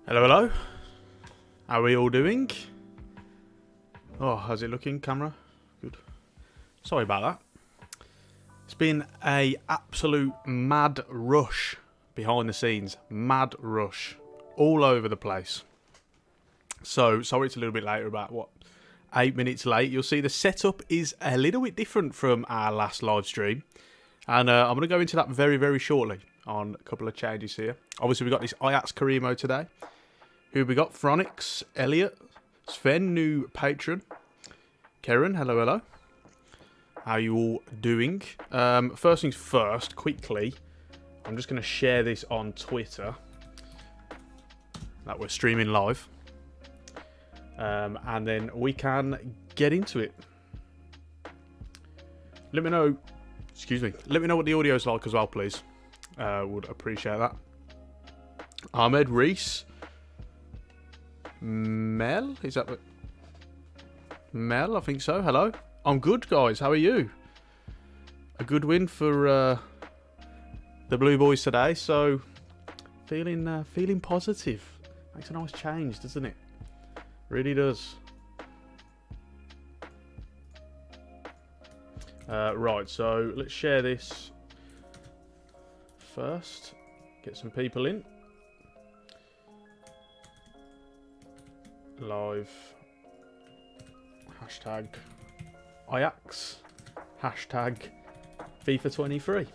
Hello, hello. How are we all doing? Oh, how's it looking, camera? Good. Sorry about that. It's been a absolute mad rush behind the scenes. Mad rush. All over the place. So, sorry it's a little bit later, about 8 minutes late. You'll see the setup is a little bit different from our last live stream. And I'm going to go into that very, very shortly on a couple of changes here. Obviously, we've got this Ajax career mode today. Who we got? Phronix, Elliot, Sven, new patron. Karen, hello, hello. How you all doing? First things first, quickly, I'm just going to share this on Twitter. That we're streaming live. And then we can get into it. Let me know, let me know what the audio's like as well, please. Would appreciate that. Ahmed, Reese. Mel? Is that Mel? I think so. Hello. I'm good, guys. How are you? A good win for the Blue Boys today. So feeling positive. Makes a nice change, doesn't it? Really does. Right. So let's share this first. Get some people in. Live. Hashtag Ajax. Hashtag FIFA 23.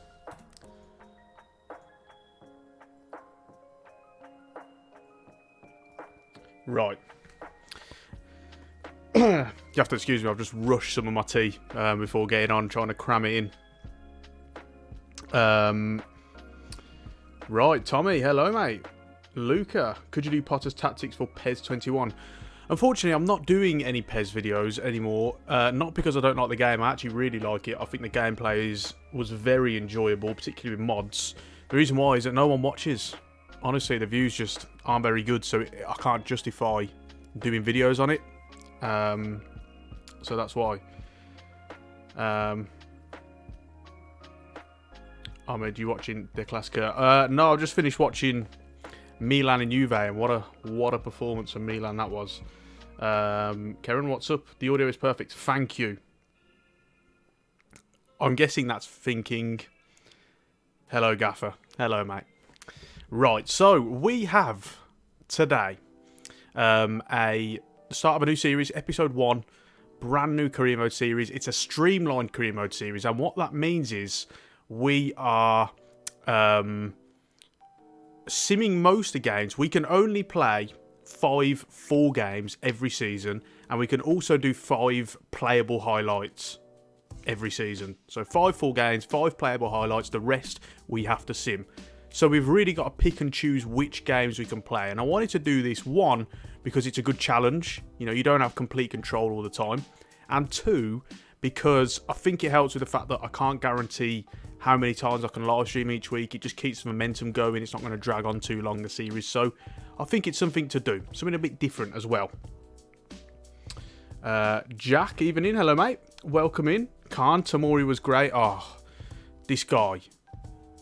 Right. You have to excuse me, I've just rushed some of my tea before getting on, trying to cram it in. Right, Tommy, hello, mate. Luca, could you do Potter's tactics for PES 21? Unfortunately, I'm not doing any PES videos anymore. Not because I don't like the game. I actually really like it. I think the gameplay was very enjoyable, particularly with mods. The reason why is that no one watches. Honestly, the views just aren't very good, so I can't justify doing videos on it. So that's why. Ahmed, you watching the Classica? No, I've just finished watching Milan and Juve, and what a performance from Milan that was. Karen, what's up? The audio is perfect. Thank you. I'm guessing that's thinking. Hello, Gaffer. Hello, mate. Right, so we have today a start of a new series, Ep.1, brand new career mode series. It's a streamlined career mode series, and what that means is we are simming most of the games. We can only play 5 full games every season, and we can also do 5 playable highlights every season. So 5 full games, 5 playable highlights, the rest we have to sim. So we've really got to pick and choose which games we can play, and I wanted to do this, 1, because it's a good challenge. You know, you don't have complete control all the time, and 2, because I think it helps with the fact that I can't guarantee how many times I can live stream each week. It just keeps the momentum going. It's not going to drag on too long, the series. So I think it's something to do. Something a bit different as well. Jack, even in. Hello, mate. Welcome in. Khan, Tamori was great. Oh, this guy.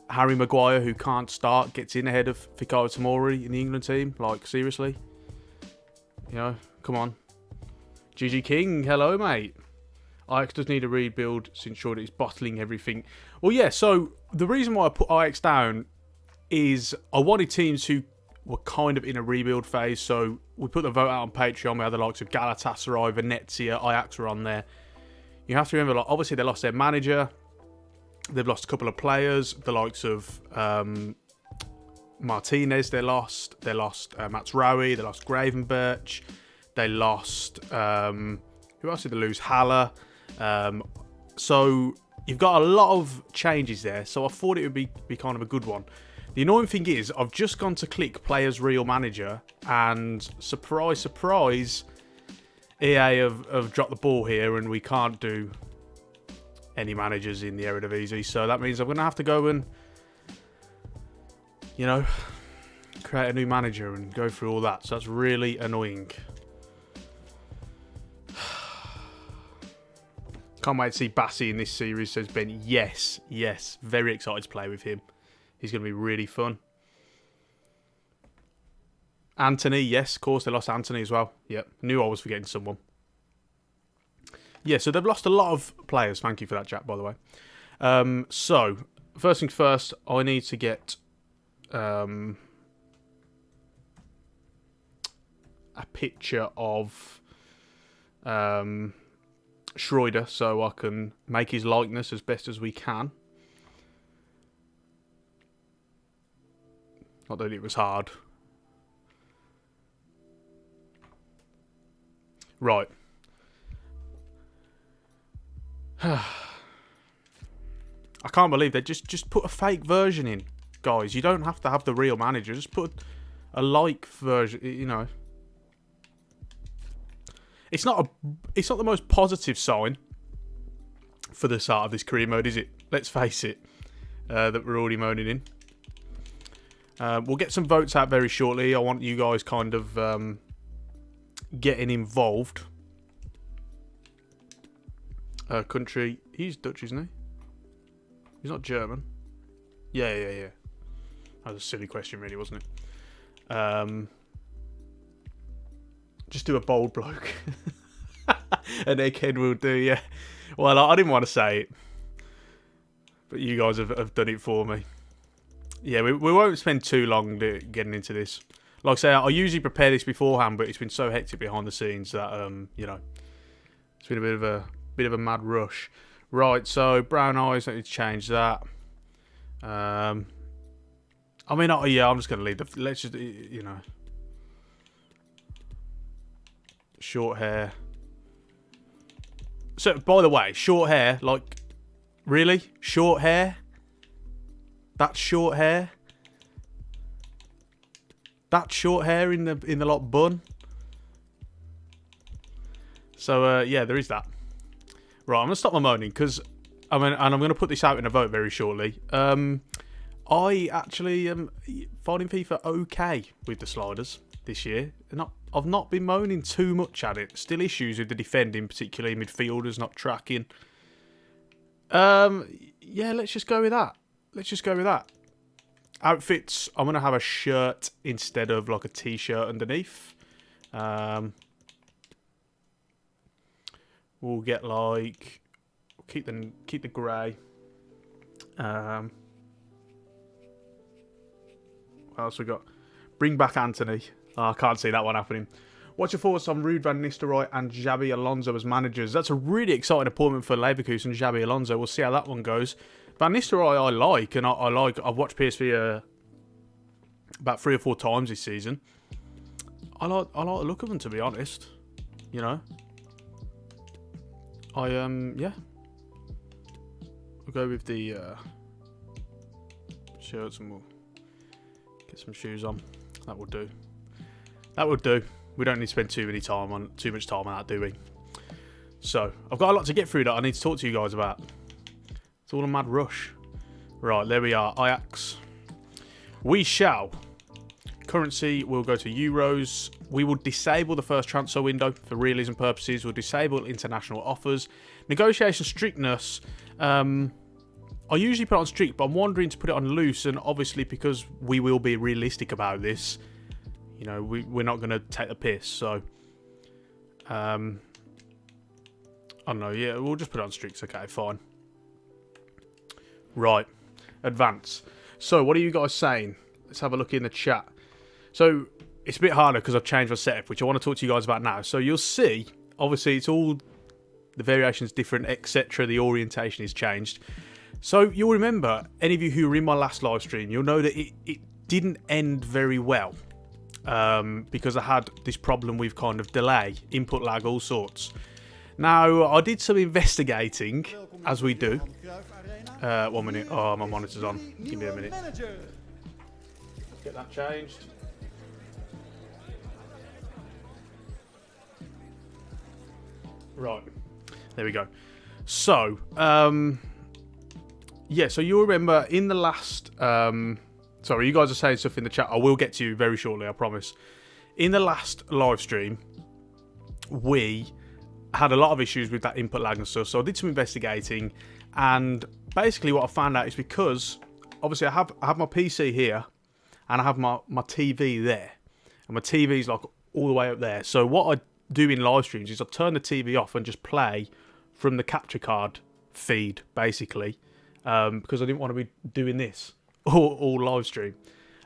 Harry Maguire, who can't start, gets in ahead of Fikayo Tomori in the England team. Like, seriously? You know, come on. GG King, hello, mate. Ajax does need a rebuild since Jordan is bottling everything. Well, yeah, so the reason why I put Ajax down is I wanted teams who were kind of in a rebuild phase. So we put the vote out on Patreon. We had the likes of Galatasaray, Venezia, Ajax were on there. You have to remember, like, obviously they lost their manager. They've lost a couple of players. The likes of Martinez, they lost. They lost Matsraoui. They lost Gravenberch. They lost... who else did they lose? Haller. So you've got a lot of changes there. So I thought it would be kind of a good one. The annoying thing is I've just gone to click Players Real Manager, and surprise, surprise, EA have dropped the ball here, and we can't do any managers in the Eredivisie. So that means I'm going to have to go and, you know, create a new manager and go through all that. So that's really annoying. Can't wait to see Bassi in this series, says Ben. Yes, yes. Very excited to play with him. He's going to be really fun. Anthony, yes, of course, they lost Anthony as well. Yep, knew I was forgetting someone. Yeah, so they've lost a lot of players. Thank you for that, Jack, by the way. So, first things first, I need to get a picture of Schroeder so I can make his likeness as best as we can. Not that it was hard. Right. I can't believe they just put a fake version in, guys. You don't have to have the real manager. Just put a like version, you know. It's not the most positive sign for the start of this career mode, is it? Let's face it, that we're already moaning in. We'll get some votes out very shortly. I want you guys kind of getting involved. Country, he's Dutch, isn't he? He's not German. Yeah. That was a silly question, really, wasn't it? Just do a bold bloke. An egghead will do, yeah. Well, I didn't want to say it, but you guys have done it for me. Yeah, we won't spend too long getting into this. Like I say, I usually prepare this beforehand, but it's been so hectic behind the scenes that you know, it's been a bit of a mad rush. Right, so brown eyes, let me change that. I mean, yeah, I'm just gonna leave the. Let's just, you know, short hair. So, by the way, short hair, like, really, short hair. That's short hair. That short hair in the like bun. So yeah, there is that. Right, I'm gonna stop my moaning because and I'm gonna put this out in a vote very shortly. I actually am finding FIFA okay with the sliders this year. I've not been moaning too much at it. Still issues with the defending, particularly midfielders not tracking. Yeah, let's just go with that. Outfits, I'm going to have a shirt instead of like a t-shirt underneath. We'll get like, keep the grey. What else we got? Bring back Anthony. Oh, I can't see that one happening. What's your thoughts on Ruud van Nistelrooy and Xabi Alonso as managers? That's a really exciting appointment for Leverkusen, Xabi Alonso. We'll see how that one goes. Van Nistelrooy I like, and I like. I've watched PSV about 3 or 4 times this season. I like the look of them, to be honest. You know. Yeah. We'll go with the shirts and we'll get some shoes on. That will do. That would do. We don't need to spend too much time on that, do we? So, I've got a lot to get through that I need to talk to you guys about. It's all a mad rush. Right, there we are. Ajax. We shall. Currency will go to euros. We will disable the first transfer window for realism purposes. We'll disable international offers. Negotiation strictness. I usually put it on strict, but I'm wondering to put it on loose. And obviously, because we will be realistic about this, you know, we're not going to take the piss. So, I don't know. Yeah, we'll just put it on strict. Okay, fine. Right. Advance. So, what are you guys saying? Let's have a look in the chat. So, it's a bit harder because I've changed my setup, which I want to talk to you guys about now. So, you'll see, obviously, it's all, the variation's different, etc. The orientation is changed. So, you'll remember, any of you who were in my last live stream, you'll know that it didn't end very well. Because I had this problem with kind of delay, input lag, all sorts. Now, I did some investigating, as we do. 1 minute. Oh, my monitor's on. Give me a minute. Let's get that changed. Right. There we go. So, yeah, so you'll remember in the last... sorry, you guys are saying stuff in the chat. I will get to you very shortly, I promise. In the last live stream, we had a lot of issues with that input lag and stuff. So I did some investigating, and basically what I found out is because obviously I have my PC here and I have my TV there. and my TV's like all the way up there. So what I do in live streams is I turn the TV off and just play from the capture card feed, basically, because I didn't want to be doing this all live stream.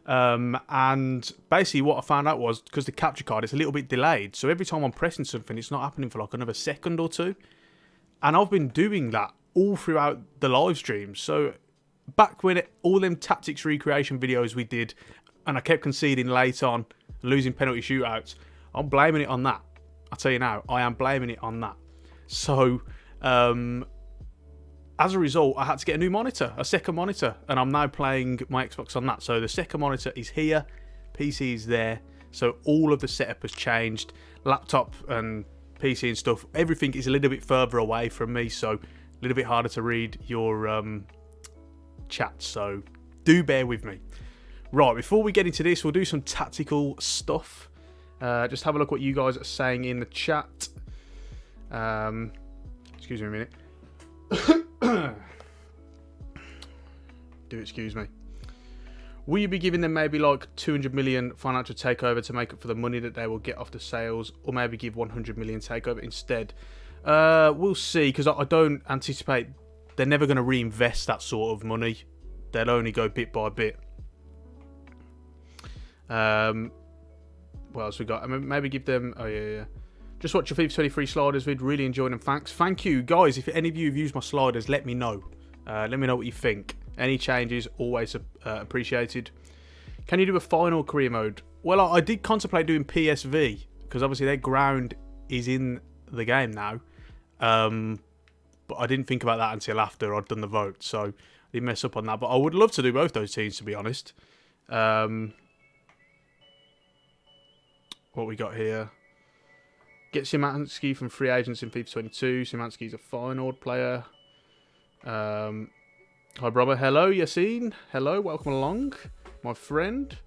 And basically what I found out was, because the capture card is a little bit delayed, so every time I'm pressing something, it's not happening for like another second or two. And I've been doing that all throughout the live stream. So back when all them tactics recreation videos we did, and I kept conceding late on, losing penalty shootouts, I'm blaming it on that. I'll tell you now, I am blaming it on that. So, as a result, I had to get a new monitor, a second monitor, and I'm now playing my Xbox on that. So the second monitor is here, PC is there, so all of the setup has changed. Laptop and PC and stuff, everything is a little bit further away from me, so a little bit harder to read your chat, so do bear with me. Right, before we get into this, we'll do some tactical stuff. Just have a look what you guys are saying in the chat. Excuse me a minute. Do excuse me. Will you be giving them maybe like 200 million financial takeover to make up for the money that they will get off the sales, or maybe give 100 million takeover instead? We'll see, because I don't anticipate they're never going to reinvest that sort of money. They'll only go bit by bit. What else we got? I mean, maybe give them... Oh, yeah. Just watch your FIFA 23 sliders vid. Really enjoying them. Thanks. Thank you, guys. If any of you have used my sliders, let me know. Let me know what you think. Any changes, always appreciated. Can you do a final career mode? Well, I did contemplate doing PSV, because obviously their ground is in the game now. But I didn't think about that until after I'd done the vote, so I didn't mess up on that. But I would love to do both those teams, to be honest. What we got here? Get Szymanski from free agents in FIFA 22. Szymanski's a Feyenoord player. Hi, brother. Hello, Yassine. Hello, welcome along, my friend.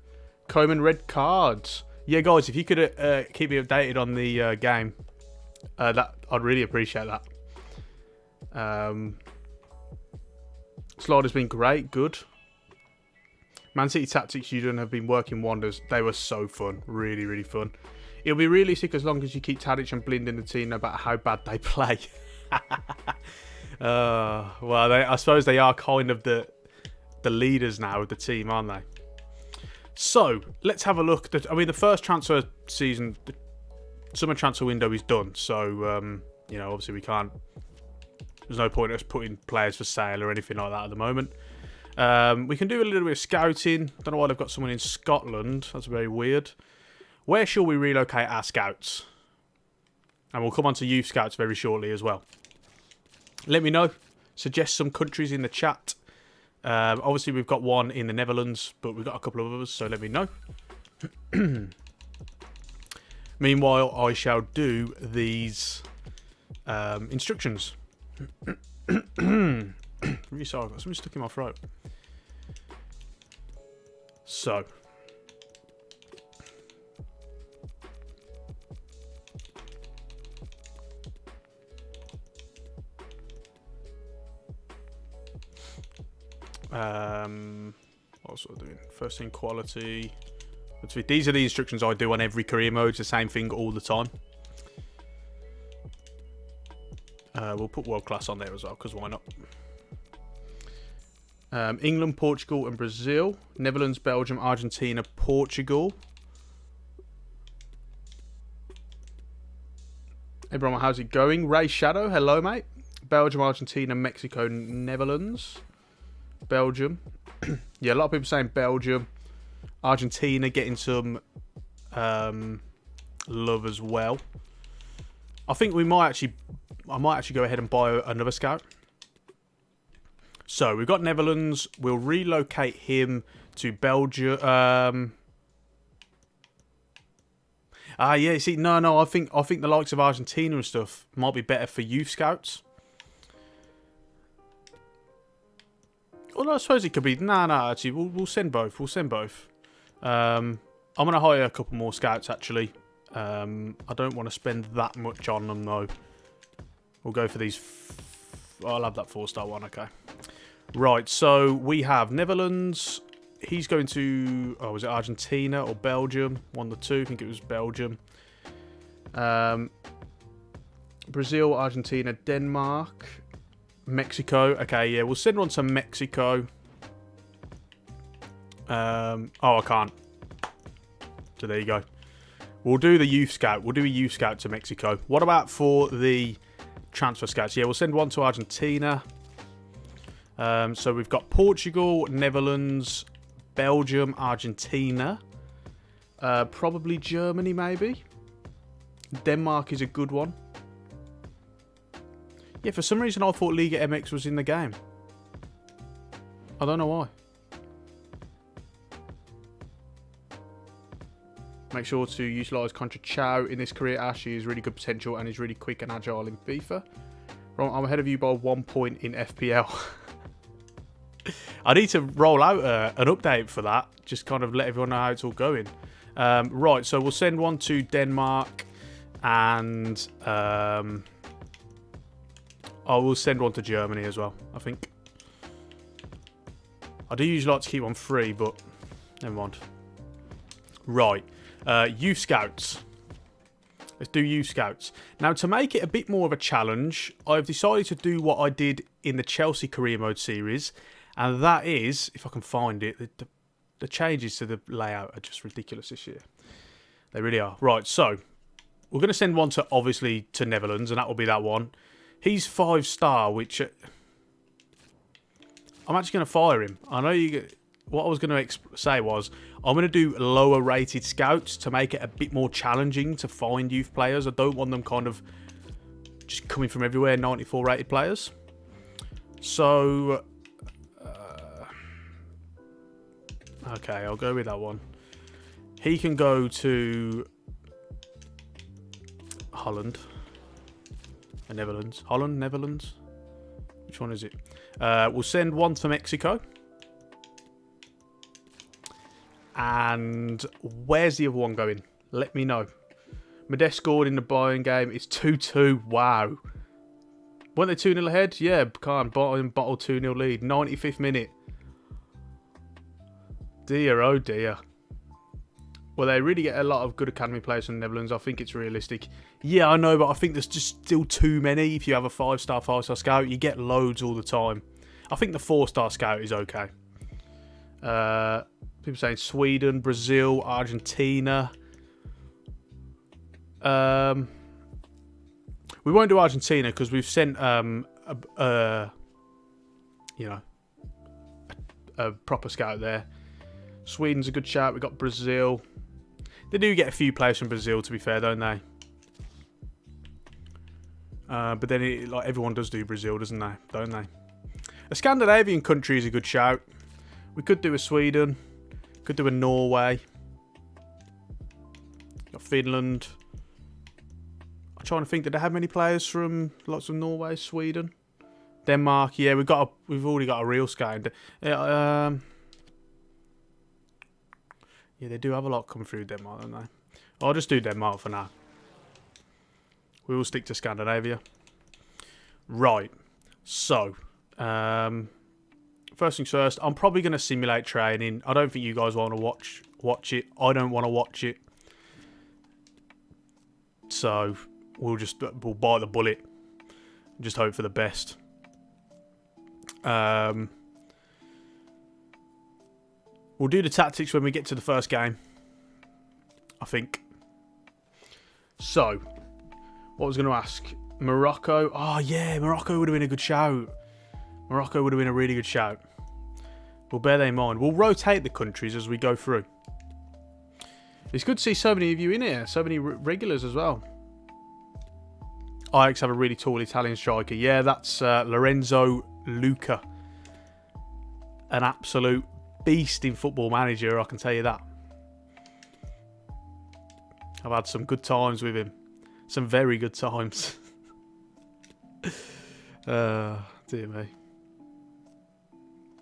Coleman red cards. Yeah, guys, if you could keep me updated on the game, that I'd really appreciate that. Slider's been great, good. Man City tactics you done have been working wonders. They were so fun, really, really fun. It'll be realistic as long as you keep Tadic and Blind in the team, no matter how bad they play. Well, I suppose they are kind of the leaders now of the team, aren't they? So, let's have a look. I mean, the first transfer season, the summer transfer window is done. So, you know, obviously we can't... There's no point in us putting players for sale or anything like that at the moment. We can do a little bit of scouting. Don't know why they've got someone in Scotland. That's very weird. Where shall we relocate our scouts? And we'll come on to youth scouts very shortly as well. Let me know. Suggest some countries in the chat. Obviously, we've got one in the Netherlands, but we've got a couple of others, so let me know. Meanwhile, I shall do these instructions. Really sorry, I've got something stuck in my throat. So. What else was I doing? First thing, quality. These are the instructions I do on every career mode. It's the same thing all the time. We'll put world class on there as well, because why not? England, Portugal and Brazil. Netherlands, Belgium, Argentina, Portugal. Hey, Brahma, how's it going? Ray Shadow, hello, mate. Belgium, Argentina, Mexico, Netherlands. Belgium. Yeah, a lot of people saying Belgium. Argentina getting some love as well. I think I might actually go ahead and buy another scout. So we've got Netherlands. We'll relocate him to Belgium. Yeah. See, no. I think the likes of Argentina and stuff might be better for youth scouts. Well, I suppose it could be. No. Actually, we'll send both. I'm gonna hire a couple more scouts actually. I don't want to spend that much on them though. We'll go for these. I'll have that 4-star one. Okay. Right. So we have Netherlands. he's going to, was it Argentina or Belgium? One of the two. I think it was Belgium. Brazil, Argentina, Denmark, Mexico. Okay, yeah, we'll send one to Mexico. I can't. So there you go. We'll do the youth scout. We'll do a youth scout to Mexico. What about for the transfer scouts? Yeah, we'll send one to Argentina. So we've got Portugal, Netherlands, Belgium, Argentina. Probably Germany, maybe. Denmark is a good one. Yeah, for some reason I thought Liga MX was in the game. I don't know why. Make sure to utilise Contra Chow in this career. He has really good potential and is really quick and agile in FIFA. Right, I'm ahead of you by 1 point in FPL. I need to roll out an update for that. Just kind of let everyone know how it's all going. Right, so we'll send one to Denmark. And I will send one to Germany as well, I think. I do usually like to keep one free, but never mind. Right. Youth Scouts. Let's do Youth Scouts. Now, to make it a bit more of a challenge, I've decided to do what I did in the Chelsea Career Mode series. And that is, if I can find it, the changes to the layout are just ridiculous this year. They really are. Right, so we're going to send one to, obviously, to Netherlands, and that will be that one. He's 5-star, which I'm actually going to fire him. I know you. What I was going to say was I'm going to do lower rated scouts to make it a bit more challenging to find youth players. I don't want them kind of just coming from everywhere, 94 rated players. So, okay, I'll go with that one. He can go to Holland and Netherlands. Holland, Netherlands. Which one is it? We'll send one to Mexico. And where's the other one going? Let me know. Modest scored in the Bayern game. It's 2-2. Wow. Weren't they 2-0 ahead? Yeah, bottle 2-0 lead. 95th minute. Dear, oh dear. Well, they really get a lot of good academy players from the Netherlands. I think it's realistic. Yeah, I know, but I think there's just still too many. If you have a 5-star scout, you get loads all the time. I think the 4-star scout is okay. People saying Sweden, Brazil, Argentina. We won't do Argentina because we've sent a proper scout there. Sweden's a good shout. We've got Brazil. They do get a few players from Brazil, to be fair, don't they? But then, like everyone does do Brazil, doesn't they? Don't they? A Scandinavian country is a good shout. We could do a Sweden. Could do a Norway. Got Finland. I'm trying to think. Did they have many players from lots of Norway, Sweden, Denmark? Yeah, we've already got a real scout. Yeah, they do have a lot coming through Denmark, don't they? I'll just do Denmark for now. We will stick to Scandinavia. Right. So, first things first, I'm probably going to simulate training. I don't think you guys want to watch it. I don't want to watch it. So, we'll bite the bullet. Just hope for the best. We'll do the tactics when we get to the first game, I think. So, what was I going to ask? Morocco. Oh, yeah, Morocco would have been a good shout. Morocco would have been a really good shout. We'll bear that in mind. We'll rotate the countries as we go through. It's good to see so many of you in here. So many regulars as well. Ajax have a really tall Italian striker. Yeah, that's Lorenzo Luca. An absolute beast in Football Manager, I can tell you that. I've had some good times with him. Some very good times. Dear me.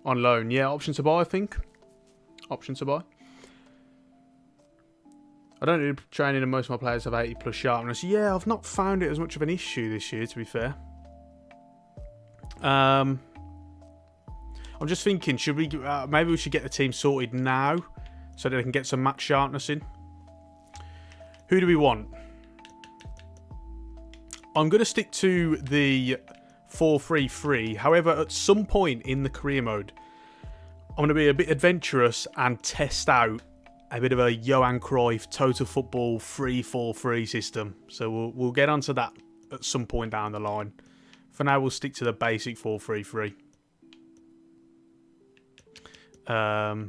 On loan. Yeah, option to buy, I think. Option to buy. I don't do training and most of my players have 80 plus sharpness. Yeah, I've not found it as much of an issue this year, to be fair. I I'm just thinking, should we? Maybe we should get the team sorted now, so that they can get some match sharpness in. Who do we want? I'm going to stick to the 4-3-3. However, at some point in the career mode, I'm going to be a bit adventurous and test out a bit of a Johan Cruyff Total Football 3-4-3 system. So we'll get onto that at some point down the line. For now, we'll stick to the basic 4-3-3. I'd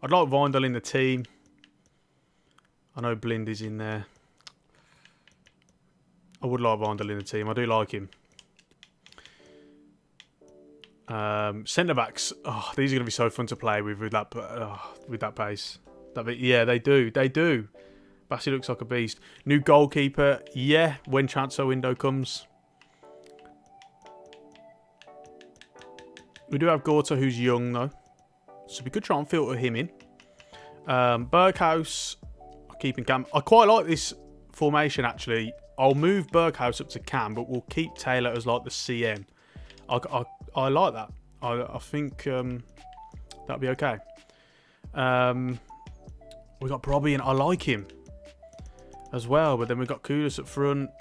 like Vindal in the team. I know Blind is in there. I would like Vindal in the team. I do like him. Centre-backs. Oh, these are going to be so fun to play with that pace. Yeah, they do. They do. Bassi looks like a beast. New goalkeeper. Yeah, when transfer window comes. We do have Gorta, who's young, though. So we could try and filter him in. Berghaus. I'll keep in Cam. I quite like this formation, actually. I'll move Berghaus up to Cam, but we'll keep Taylor as like the CM. I like that. I think that'll be okay. We got Brobby, and I like him as well. But then we got Kudus up front.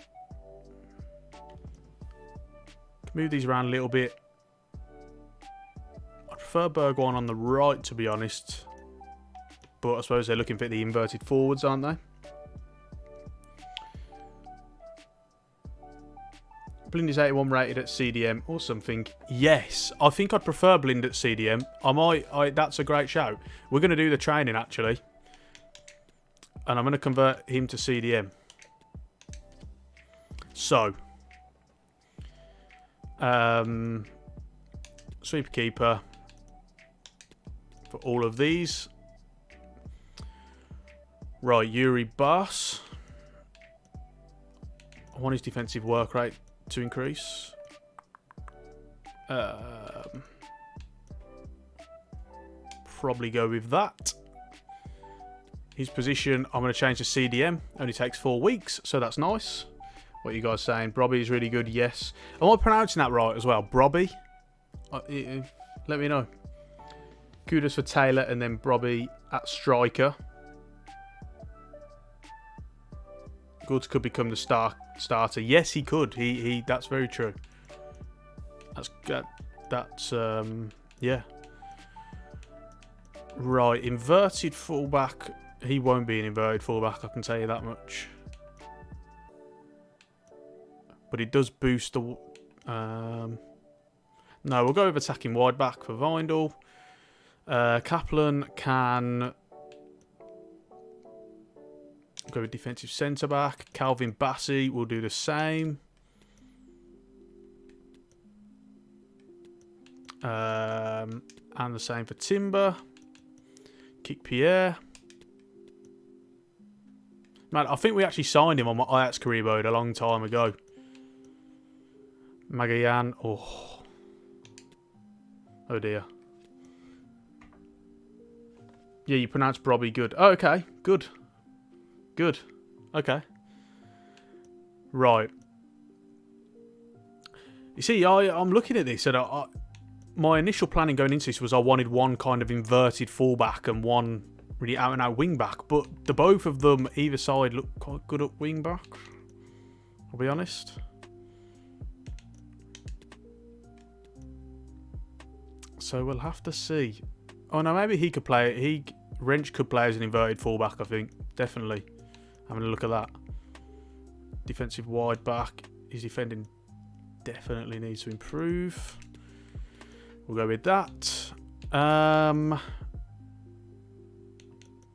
Move these around a little bit. I prefer Bergwijn on the right, to be honest. But I suppose they're looking for the inverted forwards, aren't they? Blind is 81 rated at CDM or something. Yes, I think I'd prefer Blind at CDM. That's a great shout. We're going to do the training, actually. And I'm going to convert him to CDM. So. Sweeper keeper. For all of these. Right, Yuri Bass. I want his defensive work rate to increase. Probably go with that. His position, I'm going to change to CDM. Only takes 4 weeks, so that's nice. What are you guys saying? Brobby is really good, yes. Am I pronouncing that right as well? Brobby? Let me know. Kudos for Taylor, and then Brobby at striker. Goods could become the starter. Yes, he could. He. That's very true. That's yeah. Right, inverted fullback. He won't be an inverted fullback, I can tell you that much. But it does boost the. No, we'll go with attacking wide back for Vindal. Kaplan can go with defensive centre back. Calvin Bassi will do the same. And the same for Timber. Kick Pierre. Man, I think we actually signed him on my Ajax career mode a long time ago. Magayan. Oh dear. Yeah, you pronounce Brobby good. Oh, okay. Good. Good. Okay. Right. You see, I'm looking at this, and my initial planning going into this was I wanted one kind of inverted fullback and one really out-and-out wing-back, but the both of them, either side, look quite good at wing-back. I'll be honest. So we'll have to see. Oh, no, maybe he could play. Wrench could play as an inverted fullback, I think. Definitely. Having a look at that. Defensive wide back. His defending definitely needs to improve. We'll go with that.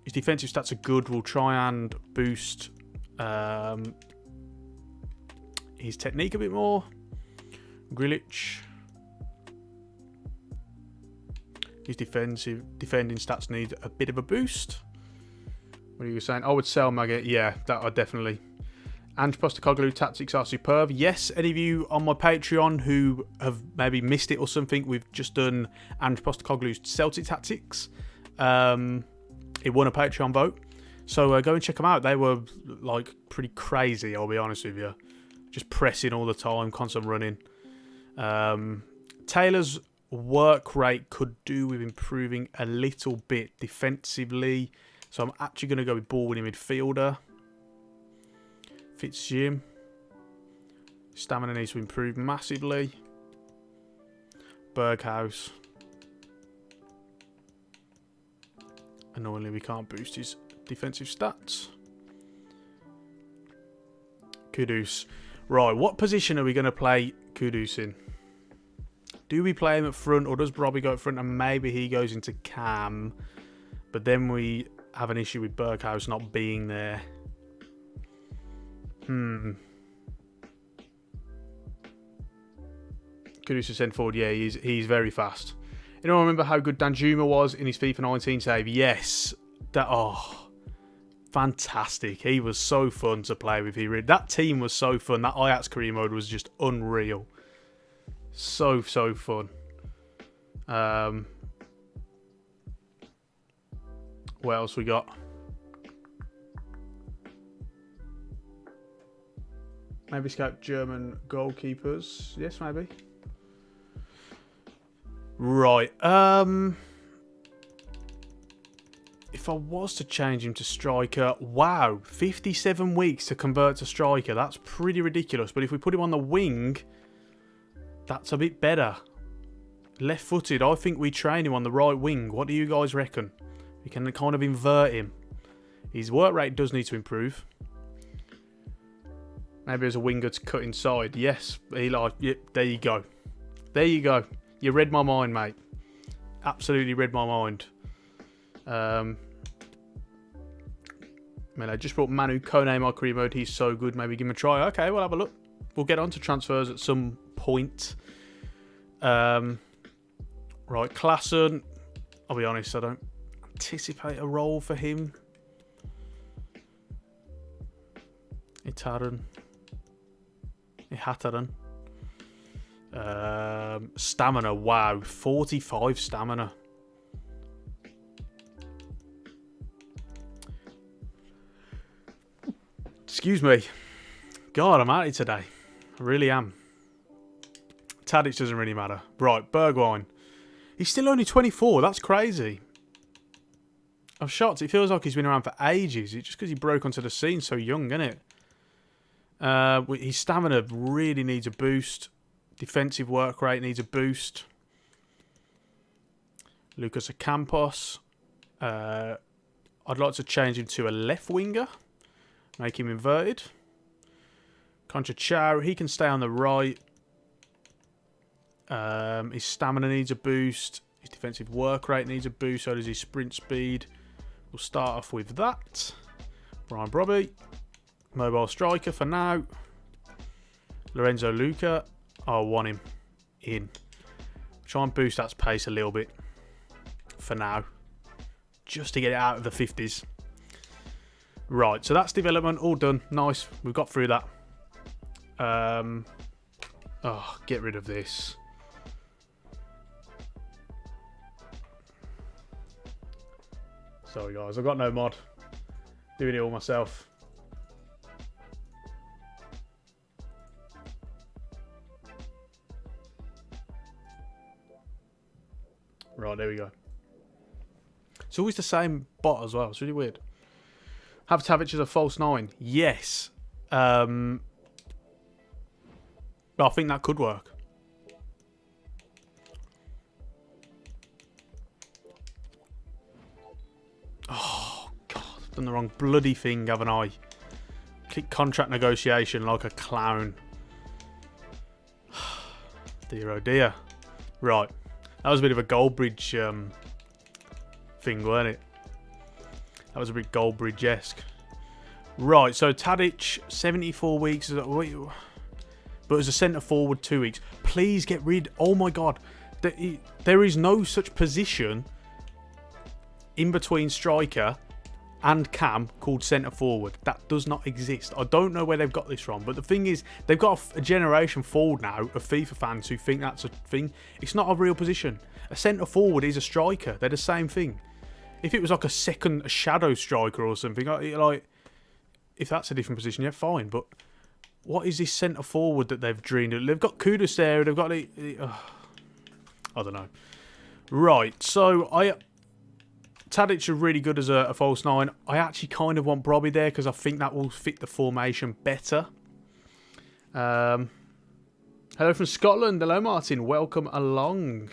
His defensive stats are good. We'll try and boost his technique a bit more. Grilich. His defending stats need a bit of a boost. What are you saying? I would sell Maggot. Yeah, that I definitely. Ange Postecoglou tactics are superb. Yes, any of you on my Patreon who have maybe missed it or something, we've just done Ange Postecoglou's Celtic tactics. It won a Patreon vote. So go and check them out. They were like pretty crazy, I'll be honest with you. Just pressing all the time, constant running. Taylor's work rate could do with improving a little bit defensively. So I'm actually going to go with ball-winning midfielder. Fitzjim. Stamina needs to improve massively. Berghaus. Annoyingly, we can't boost his defensive stats. Kudus. Right, what position are we going to play Kudus in? Do we play him at front, or does Robbie go at front and maybe he goes into cam? But then we have an issue with Berghaus not being there. Kudus is sent forward. Yeah, he's very fast. You know, I remember how good Danjuma was in his FIFA 19 save. Yes. Fantastic. He was so fun to play with. That team was so fun. That Ajax career mode was just unreal. So fun. What else we got? Maybe scout German goalkeepers. Yes, maybe. Right. If I was to change him to striker, wow, 57 weeks to convert to striker. That's pretty ridiculous. But if we put him on the wing, that's a bit better. Left-footed, I think we train him on the right wing. What do you guys reckon? We can kind of invert him. His work rate does need to improve. Maybe as a winger to cut inside. Yes, Eli. Yep, there you go. There you go. You read my mind, mate. Absolutely read my mind. I just brought Manu Kone my career mode. He's so good. Maybe give him a try. Okay, we'll have a look. We'll get on to transfers at some point. Right, Klassen. I'll be honest, I don't anticipate a role for him. Ihataren. Stamina, wow, 45 stamina. Excuse me. God, I'm at it today. I really am. Tadic doesn't really matter. Right, Bergwijn. He's still only 24. That's crazy. I'm shocked. It feels like he's been around for ages. It's just because he broke onto the scene so young, isn't it? His stamina really needs a boost. Defensive work rate needs a boost. Lucas Ocampos. I'd like to change him to a left winger. Make him inverted. Concha Chow, he can stay on the right. His stamina needs a boost. His defensive work rate needs a boost. So does his sprint speed. We'll start off with that. Brian Brobby. Mobile striker for now. Lorenzo Luca. I want him in. Try and boost that pace a little bit. For now. Just to get it out of the 50s. Right, so that's development. All done. Nice. We've got through that. Get rid of this. Sorry, guys. I've got no mod. Doing it all myself. Right, there we go. It's always the same bot as well. It's really weird. Have Tavic as a false 9. Yes. But I think that could work. Oh, God. I've done the wrong bloody thing, haven't I? Click contract negotiation like a clown. Dear, oh dear. Right. That was a bit of a Goldbridge thing, wasn't it? That was a bit Goldbridge-esque. Right, so Tadic, 74 weeks. But as a centre-forward, 2 weeks. Please get rid... Oh, my God. There is no such position in between striker and cam called centre-forward. That does not exist. I don't know where they've got this from. But the thing is, they've got a generation forward now of FIFA fans who think that's a thing. It's not a real position. A centre-forward is a striker. They're the same thing. If it was like a shadow striker or something, like if that's a different position, yeah, fine. But what is this centre forward that they've dreamed of? They've got Kudus there. They've got I don't know. Right, so Tadic are really good as a false 9. I actually kind of want Brobby there because I think that will fit the formation better. Hello from Scotland. Hello, Martin. Welcome along.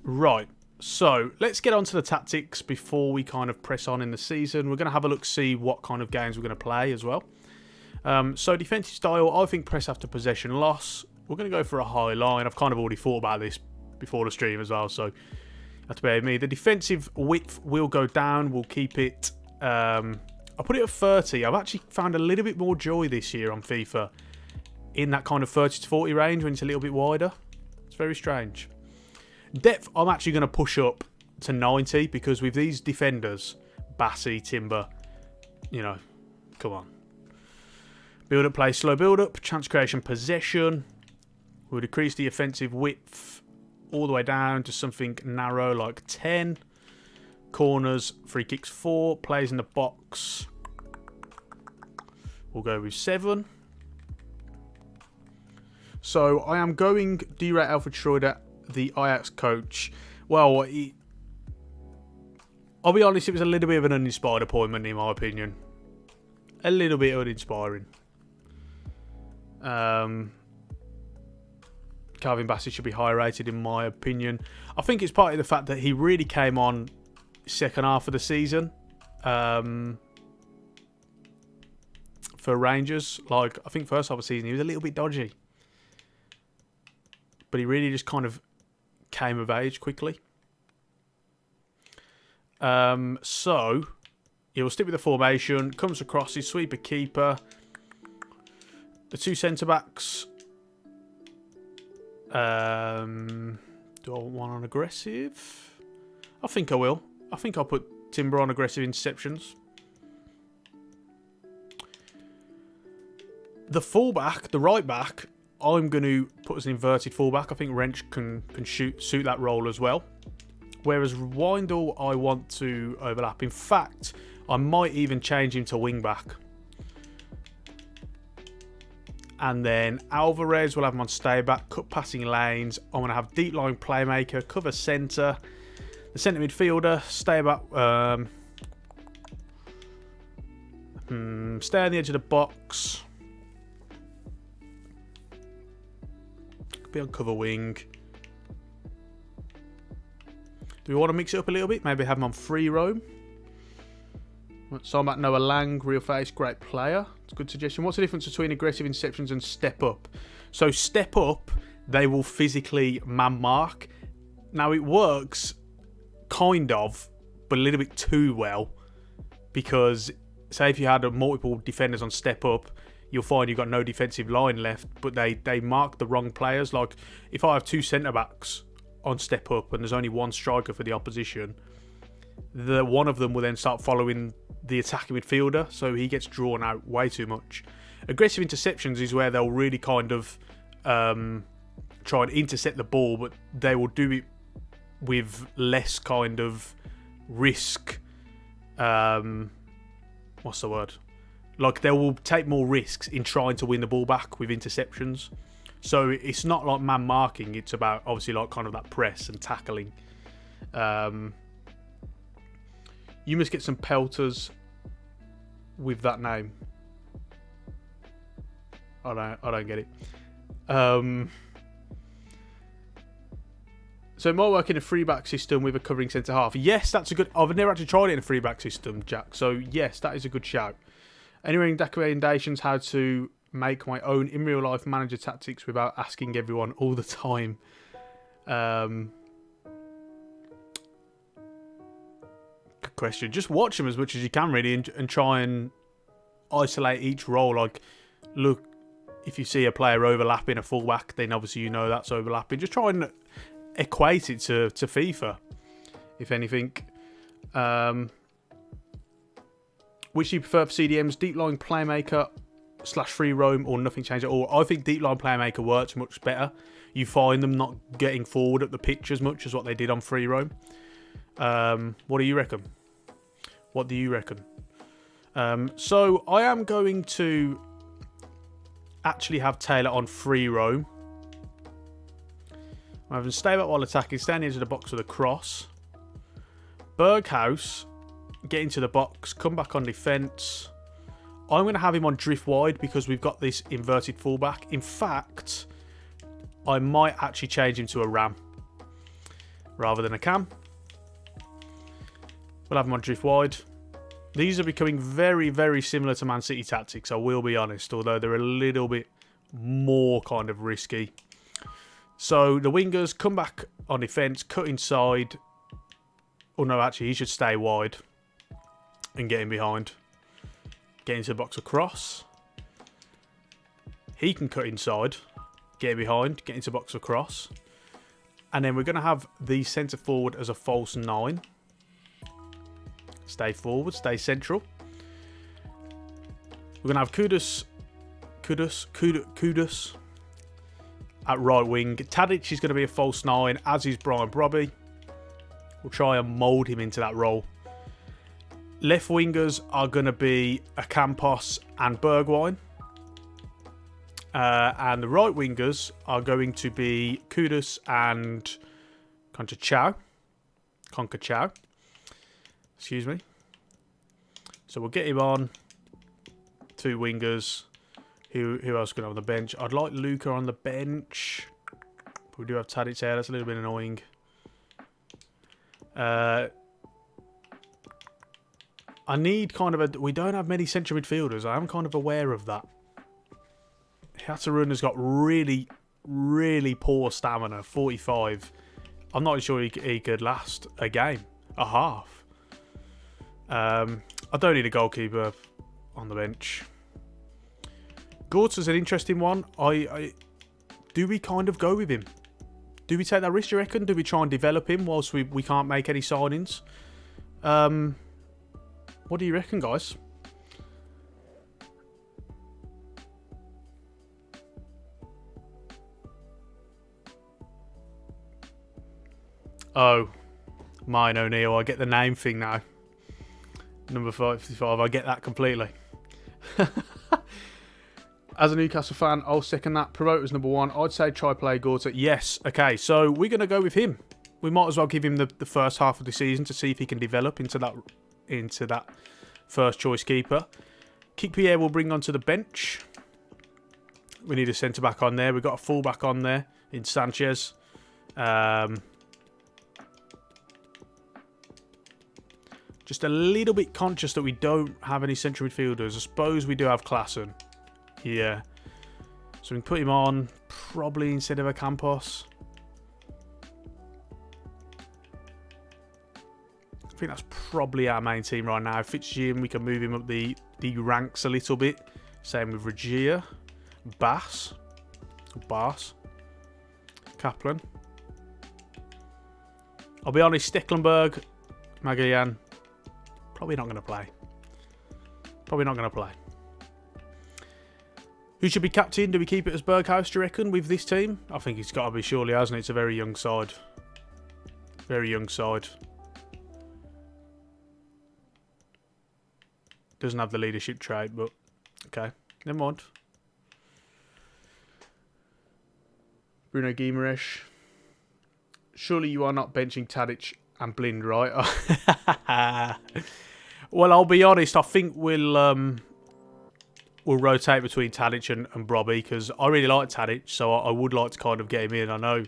Right, so let's get on to the tactics before we kind of press on in the season. We're going to have a look, see what kind of games we're going to play as well. So defensive style, I think press after possession loss. We're going to go for a high line. I've kind of already thought about this before the stream as well, so you have to bear with me. The defensive width will go down. We'll keep it... I'll put it at 30. I've actually found a little bit more joy this year on FIFA in that kind of 30 to 40 range when it's a little bit wider. It's very strange. Depth, I'm actually going to push up to 90 because with these defenders, Bassey, Timber, you know, come on. Build up play, slow build up, chance creation, possession. We'll decrease the offensive width all the way down to something narrow like 10. Corners, free kicks 4. Plays in the box. We'll go with 7. So I am going D-Ray Alfred Schroeder, the Ajax coach. Well, I'll be honest, it was a little bit of an uninspired appointment in my opinion. A little bit uninspiring. Calvin Bassey should be higher rated in my opinion. I think it's partly the fact that he really came on second half of the season for Rangers. Like, I think first half of the season he was a little bit dodgy. But he really just kind of came of age quickly. So, he'll stick with the formation. Comes across his sweeper keeper. The 2 centre-backs. Do I want one on aggressive? I think I will. I think I'll put Timber on aggressive interceptions. The fullback, the right back, I'm going to put as an inverted fullback. I think Wrench can suit that role as well. Whereas Windle, I want to overlap. In fact, I might even change him to wing back. And then Alvarez, we'll have him on stay back, cut passing lanes. I'm going to have deep line playmaker, cover centre. The centre midfielder, stay back. Stay on the edge of the box. Be on cover wing. Do we want to mix it up a little bit? Maybe have him on free roam. So I'm at Noah Lang, real face, great player. It's a good suggestion. What's the difference between aggressive interceptions and step up? So step up, they will physically man mark. Now it works kind of, but a little bit too well. Because say if you had multiple defenders on step up, you'll find you've got no defensive line left, but they mark the wrong players. Like if I have 2 centre-backs on step up and there's only 1 striker for the opposition, one of them will then start following the attacking midfielder, so he gets drawn out way too much. Aggressive interceptions is where they'll really kind of try and intercept the ball, but they will do it with less kind of risk. What's the word? Like they will take more risks in trying to win the ball back with interceptions. So it's not like man marking, it's about obviously like kind of that press and tackling. You must get some pelters with that name. I don't get it. So it might work in a free back system with a covering centre half. Yes, that's a good... I've never actually tried it in a free back system, Jack. So yes, that is a good shout. Any recommendations how to make my own in real life manager tactics without asking everyone all the time? Good question. Just watch them as much as you can, really, and try and isolate each role. Like, look, if you see a player overlapping a fullback, then obviously you know that's overlapping. Just try and equate it to FIFA, if anything. Which do you prefer for CDMs? Deep line playmaker / free roam or nothing changed at all? I think deep line playmaker works much better. You find them not getting forward up the pitch as much as what they did on free roam. What do you reckon? What do you reckon? So I am going to actually have Taylor on free roam. I'm having stay back while attacking, stand into the box with a cross. Berghaus, get into the box, come back on defence. I'm going to have him on drift wide because we've got this inverted fullback. In fact, I might actually change him to a ram rather than a cam. We'll have him on drift wide. These are becoming very, very similar to Man City tactics, I will be honest, although they're a little bit more kind of risky. So the wingers come back on defence, cut inside. Oh no, actually, he should stay wide and get in behind. Get into the box across. He can cut inside, get in behind, get into the box across. And then we're going to have the centre forward as a false 9. Stay forward, stay central. We're going to have Kudus at right wing. Tadic is going to be a false 9, as is Brian Brobby. We'll try and mould him into that role. Left wingers are going to be Campos and Bergwijn. And the right wingers are going to be Kudus and Conceição. Excuse me. So we'll get him on. 2 wingers. Who else can have on the bench? I'd like Luca on the bench. But we do have Tadic here. That's a little bit annoying. I need kind of a... We don't have many central midfielders. I am kind of aware of that. Hatteruna's got really, really poor stamina. 45. I'm not sure he could last a game. A half. I don't need a goalkeeper on the bench. Gorta's an interesting one. Do we kind of go with him? Do we take that risk, you reckon? Do we try and develop him whilst we can't make any signings? What do you reckon, guys? Oh, mine O'Neill. I get the name thing now. Number 55. I get that completely. As a Newcastle fan, I'll second that. Promoter's number 1. I'd say try play Gorta. Yes. Okay, so we're going to go with him. We might as well give him the first half of the season to see if he can develop into that first choice keeper. Kikpierre will bring onto the bench. We need a centre back on there. We've got a full back on there in Sanchez. Just a little bit conscious that we don't have any central midfielders. I suppose we do have Klaassen. Yeah. So we can put him on probably instead of a Campos. I think that's probably our main team right now. Fitzgerald, we can move him up the ranks a little bit. Same with Regia. Bass. Kaplan. I'll be honest, Stecklenburg, Magallan, probably not going to play. Who should be captain? Do we keep it as Berghaus, do you reckon, with this team? I think it's got to be, surely, hasn't it? It's a very young side. Very young side. Doesn't have the leadership trait, but okay. Never mind. Bruno Guimaraes. Surely you are not benching Tadic and Blind, right? Well, I'll be honest. I think we'll rotate between Tadic and Brobby because I really like Tadic, so I would like to kind of get him in. I know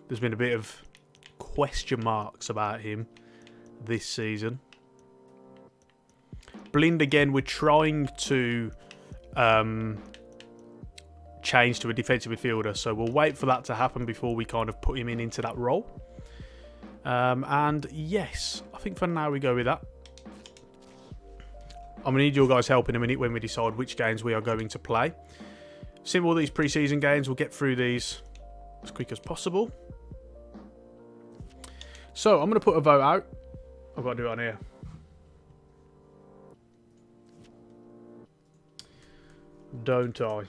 there's been a bit of question marks about him this season. Blind, again, we're trying to change to a defensive midfielder, so we'll wait for that to happen before we kind of put him into that role. And yes, I think for now we go with that. I'm going to need your guys' help in a minute when we decide which games we are going to play. Simple these pre-season games, we'll get through these as quick as possible. So I'm going to put a vote out. I've got to do it on here. Don't I?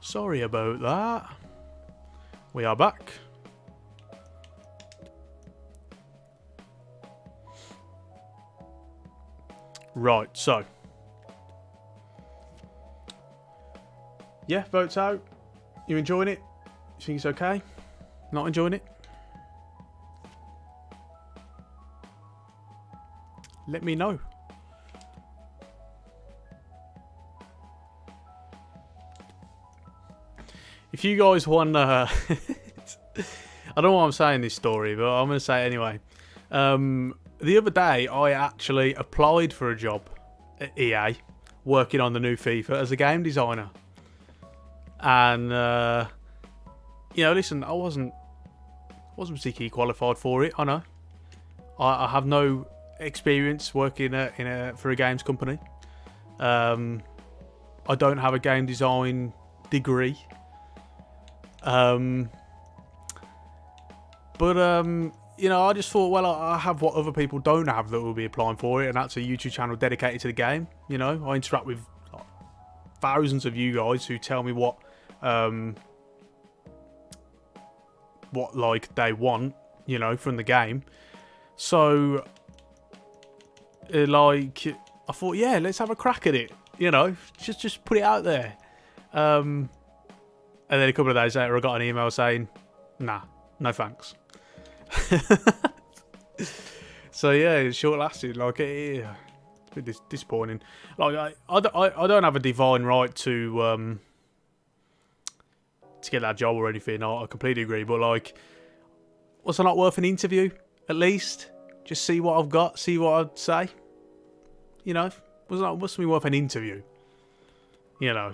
Sorry about that. We are back. Right, so. Yeah, votes out. You enjoying it? You think it's okay? Not enjoying it? Let me know. If you guys want I don't know why I'm saying this story, but I'm going to say it anyway. The other day, I actually applied for a job at EA, working on the new FIFA as a game designer. And, you know, listen, I wasn't particularly qualified for it, I know. I have no experience working for a games company. I don't have a game design degree. You know, I just thought, well, I have what other people don't have that will be applying for it, and that's a YouTube channel dedicated to the game. You know, I interact with thousands of you guys who tell me what like they want, you know, from the game. So, like, I thought, yeah, let's have a crack at it. You know, just put it out there. And then a couple of days later, I got an email saying, nah, no thanks. So yeah, it's short lasting. Like it's a bit disappointing. Like I don't have a divine right to get that job or anything. I completely agree. But like, was it not worth an interview at least? Just see what I've got, see what I'd say. You know, wasn't it worth an interview? You know,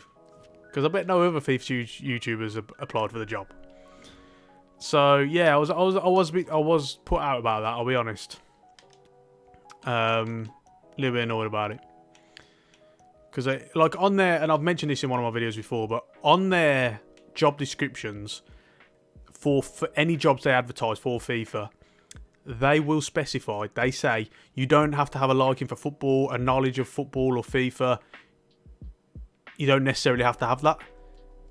because I bet no other FIFA YouTubers have applied for the job. So yeah, I was put out about that. I'll be honest. A little bit annoyed about it because like on there, and I've mentioned this in one of my videos before, but on their job descriptions for any jobs they advertise for FIFA, they will specify. They say you don't have to have a liking for football, a knowledge of football or FIFA. You don't necessarily have to have that.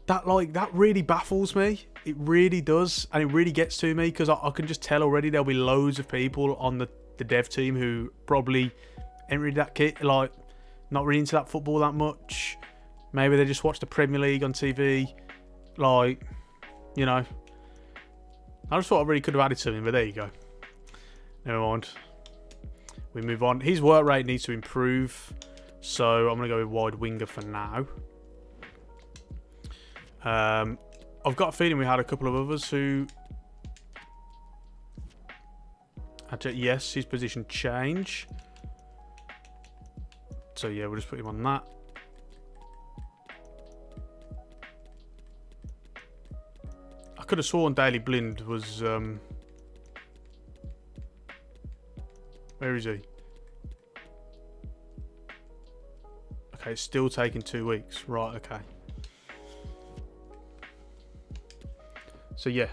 That really baffles me. It really does, and it really gets to me because I can just tell already there'll be loads of people on the dev team who probably ain't really that like not really into that football that much. Maybe they just watch the Premier League on TV. Like, you know, I just thought I really could have added something, but there you go. Never mind. We move on. His work rate needs to improve, so I'm gonna go with wide winger for now. I've got a feeling we had a couple of others who had to, yes, his position change. So yeah, we'll just put him on that. I could have sworn Daily Blind was where is he? Okay, it's still taking 2 weeks. Right, okay. So yeah,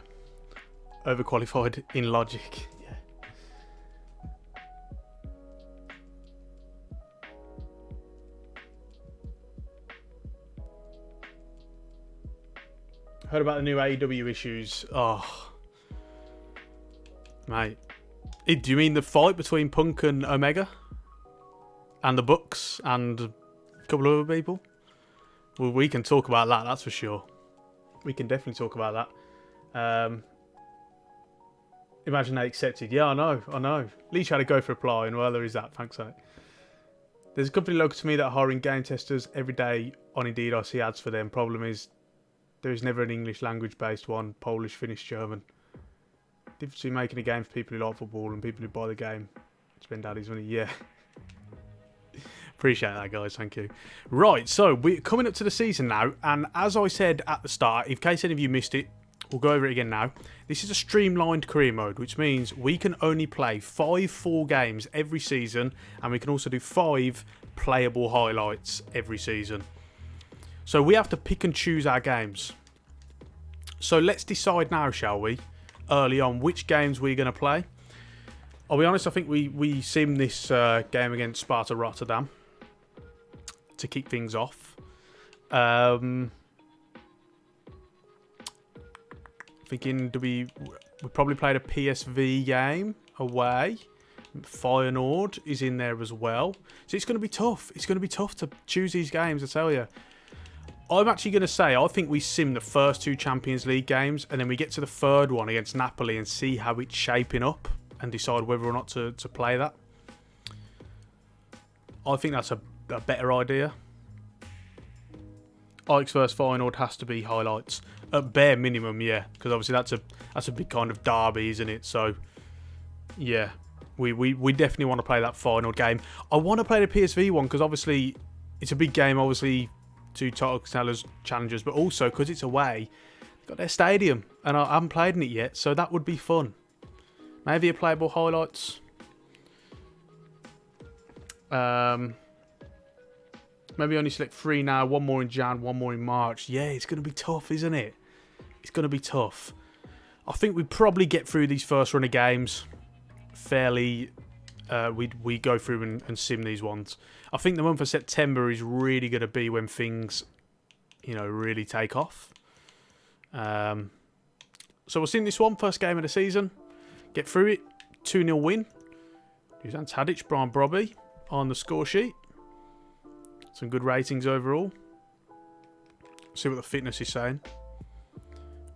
overqualified in logic. Yeah. Heard about the new AEW issues. Oh, mate. Do you mean the fight between Punk and Omega? And the Bucks and a couple of other people? Well, we can talk about that, that's for sure. We can definitely talk about that. Imagine they accepted. Yeah, I know. At least you had to go for apply, and well, there is that. Thanks, mate. There's a company local to me that are hiring game testers every day. On Indeed, I see ads for them. Problem is, there is never an English language based one. Polish, Finnish, German. Difference between making a game for people who like football and people who buy the game. Spend daddy's money. Yeah. Appreciate that, guys. Thank you. Right, so we're coming up to the season now, and as I said at the start, in case any of you missed it, we'll go over it again now. This is a streamlined career mode, which means we can only play 5 full games every season, and we can also do 5 playable highlights every season. So we have to pick and choose our games. So let's decide now, shall we, early on, which games we're going to play. I'll be honest, I think we sim this game against Sparta Rotterdam to kick things off. Thinking, we probably played a PSV game away. Feyenoord is in there as well. So it's going to be tough. It's going to be tough to choose these games, I tell you. I'm actually going to say, I think we sim the first 2 Champions League games, and then we get to the third one against Napoli and see how it's shaping up and decide whether or not to play that. I think that's a better idea. Ajax versus Feyenoord has to be highlights. At bare minimum, yeah. Because obviously that's a big kind of derby, isn't it? So, yeah. We definitely want to play that Feyenoord game. I want to play the PSV one because obviously it's a big game, obviously, 2 title contenders, challengers, but also because it's away, they've got their stadium, and I haven't played in it yet, so that would be fun. Maybe a playable highlights. Maybe only select 3 now, 1 more in Jan, 1 more in March. Yeah, it's going to be tough, isn't it? It's going to be tough. I think we probably get through these first run of games fairly. We go through and sim these ones. I think the month of September is really going to be when things, really take off. So we'll sim this one, first game of the season. Get through it. 2-0 win. Dusan Tadic, Brian Brobby on the score sheet. Some good ratings overall. See what the fitness is saying.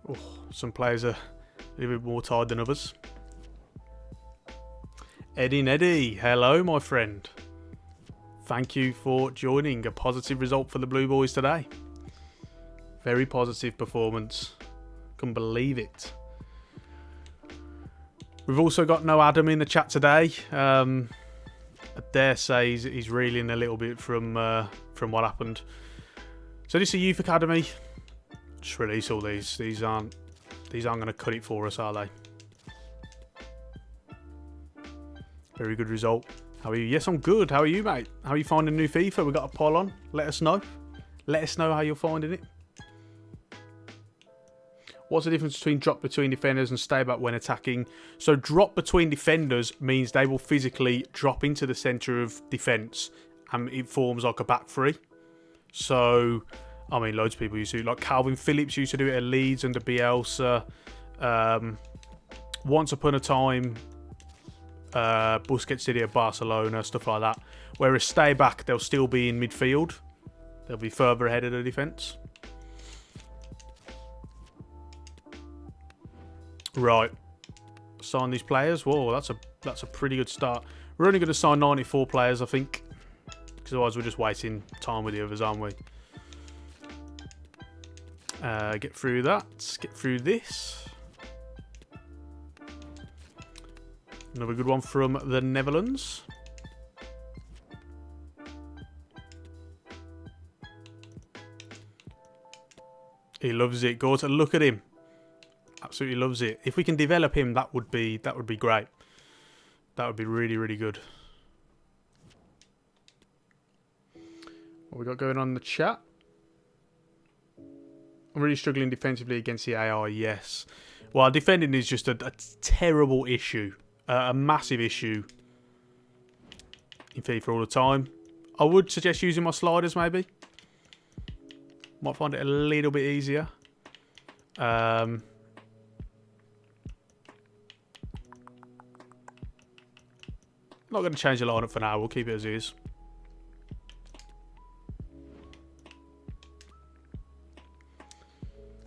Oh, some players are a little bit more tired than others. Eddie, hello, my friend. Thank you for joining. A positive result for the Blue Boys today. Very positive performance. Couldn't believe it. We've also got no Adam in the chat today. I dare say he's reeling a little bit from what happened. So this is a youth academy. Just release all these. These aren't going to cut it for us, are they? Very good result. How are you? Yes, I'm good. How are you, mate? How are you finding new FIFA? We've got a poll on. Let us know. Let us know how you're finding it. What's the difference between drop between defenders and stay back when attacking? So drop between defenders means they will physically drop into the centre of defence and it forms like a back three. So, I mean, loads of people used to, like Calvin Phillips used to do it at Leeds under Bielsa. Once upon a time, Busquets did it at Barcelona, stuff like that. Whereas stay back, they'll still be in midfield. They'll be further ahead of the defence. Right, sign these players. Whoa, that's a pretty good start. We're only going to sign 94 players, I think, because otherwise we're just wasting time with the others, aren't we? Get through that. Get through this. Another good one from the Netherlands. He loves it. Go to look at him. Absolutely loves it. If we can develop him, that would be great. That would be really, really good. What we got going on in the chat? I'm really struggling defensively against the AI. Yes. Well, defending is just a terrible issue. A massive issue in FIFA all the time. I would suggest using my sliders maybe. Might find it a little bit easier. Not going to change the lineup for now. We'll keep it as is.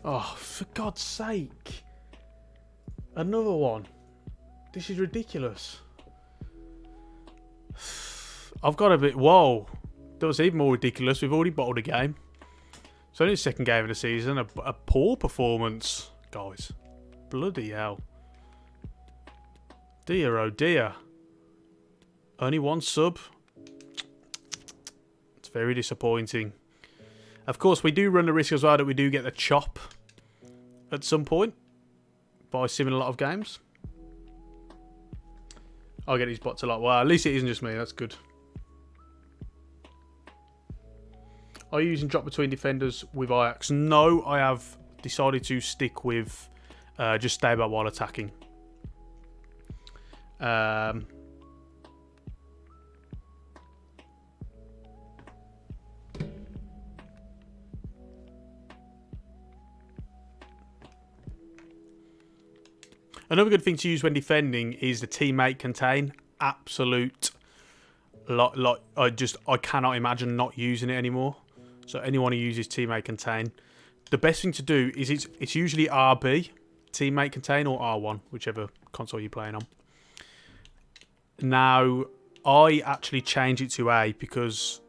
Oh, for God's sake. Another one. This is ridiculous. I've got a bit... Whoa. That was even more ridiculous. We've already bottled a game. It's only the second game of the season. A poor performance. Guys. Bloody hell. Dear, oh dear. Only one sub. It's very disappointing. Of course, we do run the risk as well that we do get the chop at some point by simming a lot of games. I'll get these bots a lot. Well, at least it isn't just me. That's good. Are you using drop between defenders with Ajax? No, I have decided to stick with just stay back while attacking. Another good thing to use when defending is the teammate contain. Absolute, I cannot imagine not using it anymore. So anyone who uses teammate contain, the best thing to do is it's usually RB, teammate contain, or R1, whichever console you're playing on. Now, I actually change it to A because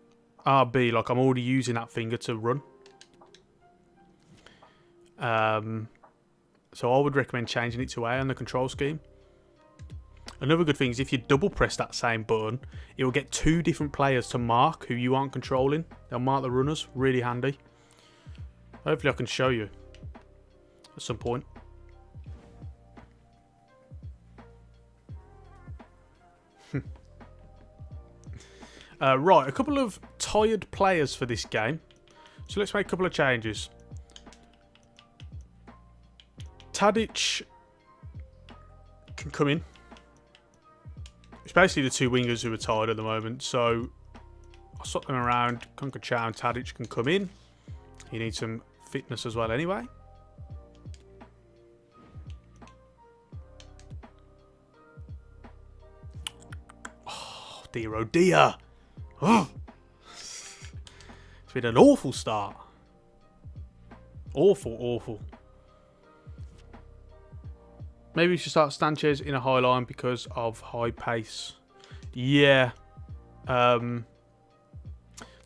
RB, like I'm already using that finger to run. So I would recommend changing it to A on the control scheme. Another good thing is if you double press that same button, it will get 2 different players to mark who you aren't controlling. They'll mark the runners. Really handy. Hopefully I can show you at some point. Right, a couple of tired players for this game. So let's make a couple of changes. Tadic can come in. It's basically the 2 wingers who are tired at the moment. So I'll swap them around. Concacao and Tadic can come in. He needs some fitness as well anyway. Oh dear, oh dear. Oh. It's been an awful start. Awful, awful. Maybe we should start Sanchez in a high line because of high pace. Yeah. The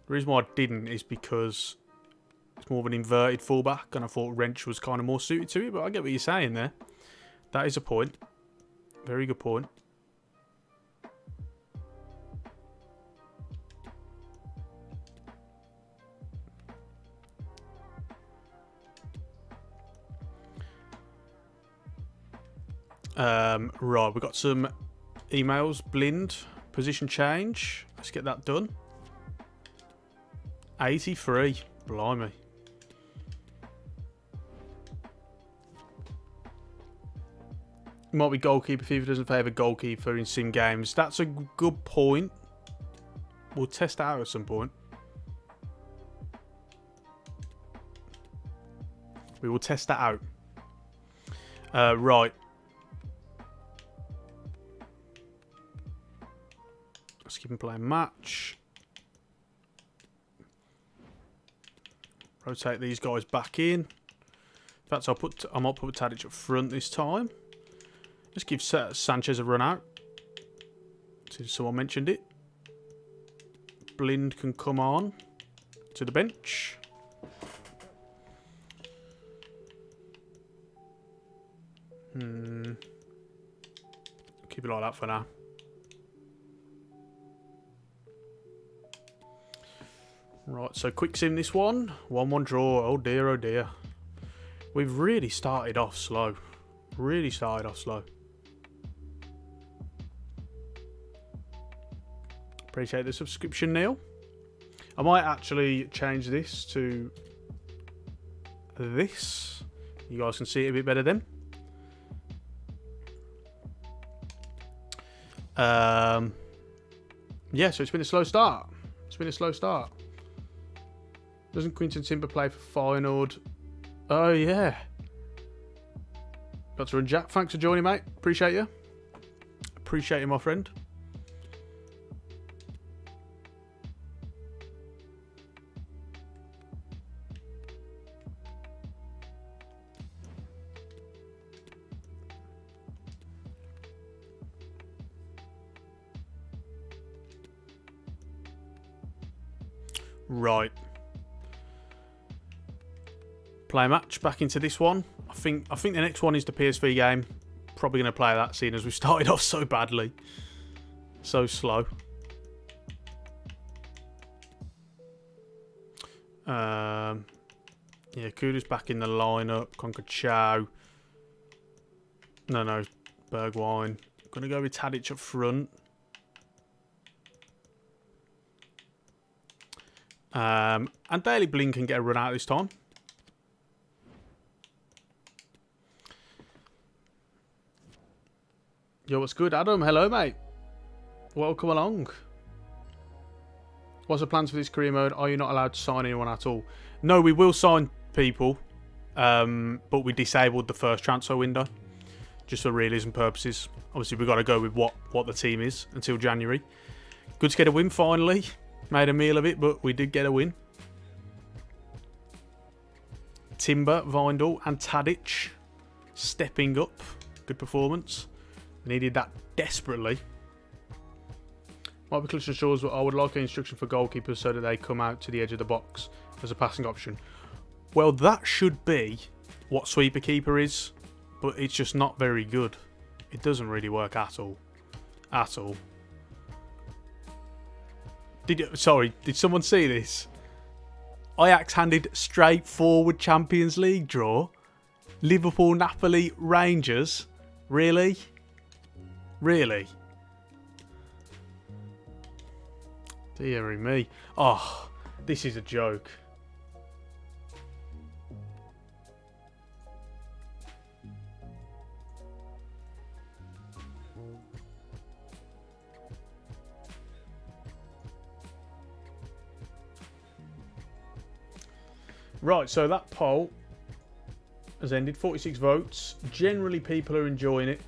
reason why I didn't is because it's more of an inverted fullback, and I thought Wrench was kind of more suited to it. But I get what you're saying there. That is a point. Very good point. Right, we've got some emails. Blind, position change. Let's get that done. 83. Blimey. Might be goalkeeper. FIFA doesn't favour goalkeeper in sim games. That's a good point. We'll test that out at some point. We will test that out. Right. Let's keep him playing match. Rotate these guys back in. In fact, I might put Tadic up front this time. Let's give Sanchez a run out. Since someone mentioned it. Blind can come on to the bench. Keep it like that for now. Right, so quick sim this one. 1-1 draw. Oh dear, oh dear. We've really started off slow. Really started off slow. Appreciate the subscription, Neil. I might actually change this to this. You guys can see it a bit better then. Yeah, so it's been a slow start. It's been a slow start. Doesn't Quinton Timber play for Feyenoord? Oh, yeah. Got to run Jack. Thanks for joining, mate. Appreciate you. Appreciate you, my friend. Right. Play a match back into this one. I think the next one is the PSV game. Probably going to play that, seeing as we started off so badly. So slow. Yeah, Kuda's back in the lineup. Concacao. No, Bergwijn. Going to go with Tadic up front. And Daily Blink can get a run out this time. Yo, what's good, Adam? Hello, mate. Welcome along. What's the plans for this career mode? Are you not allowed to sign anyone at all? No, we will sign people, but we disabled the first transfer window. just for realism purposes. Obviously, we've got to go with what the team is until January. Good to get a win finally. Made a meal of it, but we did get a win. Timber, Vindal and Tadic stepping up. Good performance. Needed that desperately. Might be clutch and shores, but I would like an instruction for goalkeepers so that they come out to the edge of the box as a passing option. Well, that should be what sweeper keeper is, but it's just not very good. It doesn't really work at all. At all. Did someone see this? Ajax handed straightforward Champions League draw. Liverpool, Napoli, Rangers. Really? Really? Dear me. Oh, this is a joke. Right, so that poll has ended. 46 votes. Generally, people are enjoying it.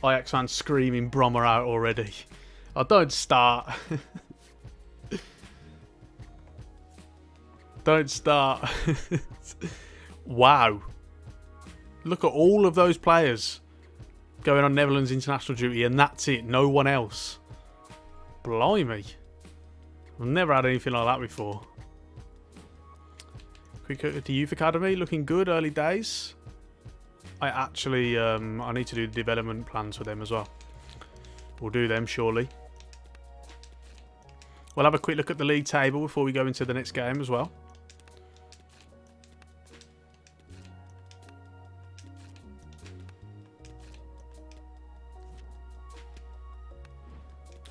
Ajax fans screaming Brommer out already. Oh, don't start. Don't start. Wow. Look at all of those players going on Netherlands international duty, and that's it. No one else. Blimey. I've never had anything like that before. Quick look at the youth academy. Looking good. Early days. I actually, I need to do the development plans for them as well. We'll do them surely. We'll have a quick look at the league table before we go into the next game as well.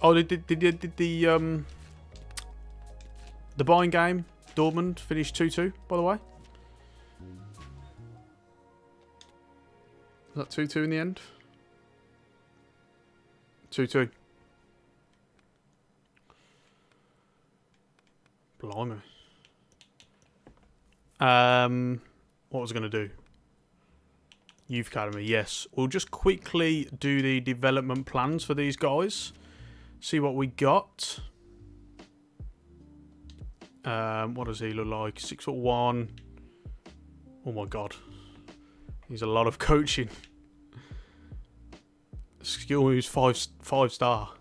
Oh, did the buying game, Dortmund, finish 2-2, by the way? Was that 2-2 in the end? 2-2. Blimey. What was I going to do? Youth Academy, yes. We'll just quickly do the development plans for these guys. See what we got. What does he look like? 6'1". Oh my god. He's a lot of coaching. Skill moves 5 star.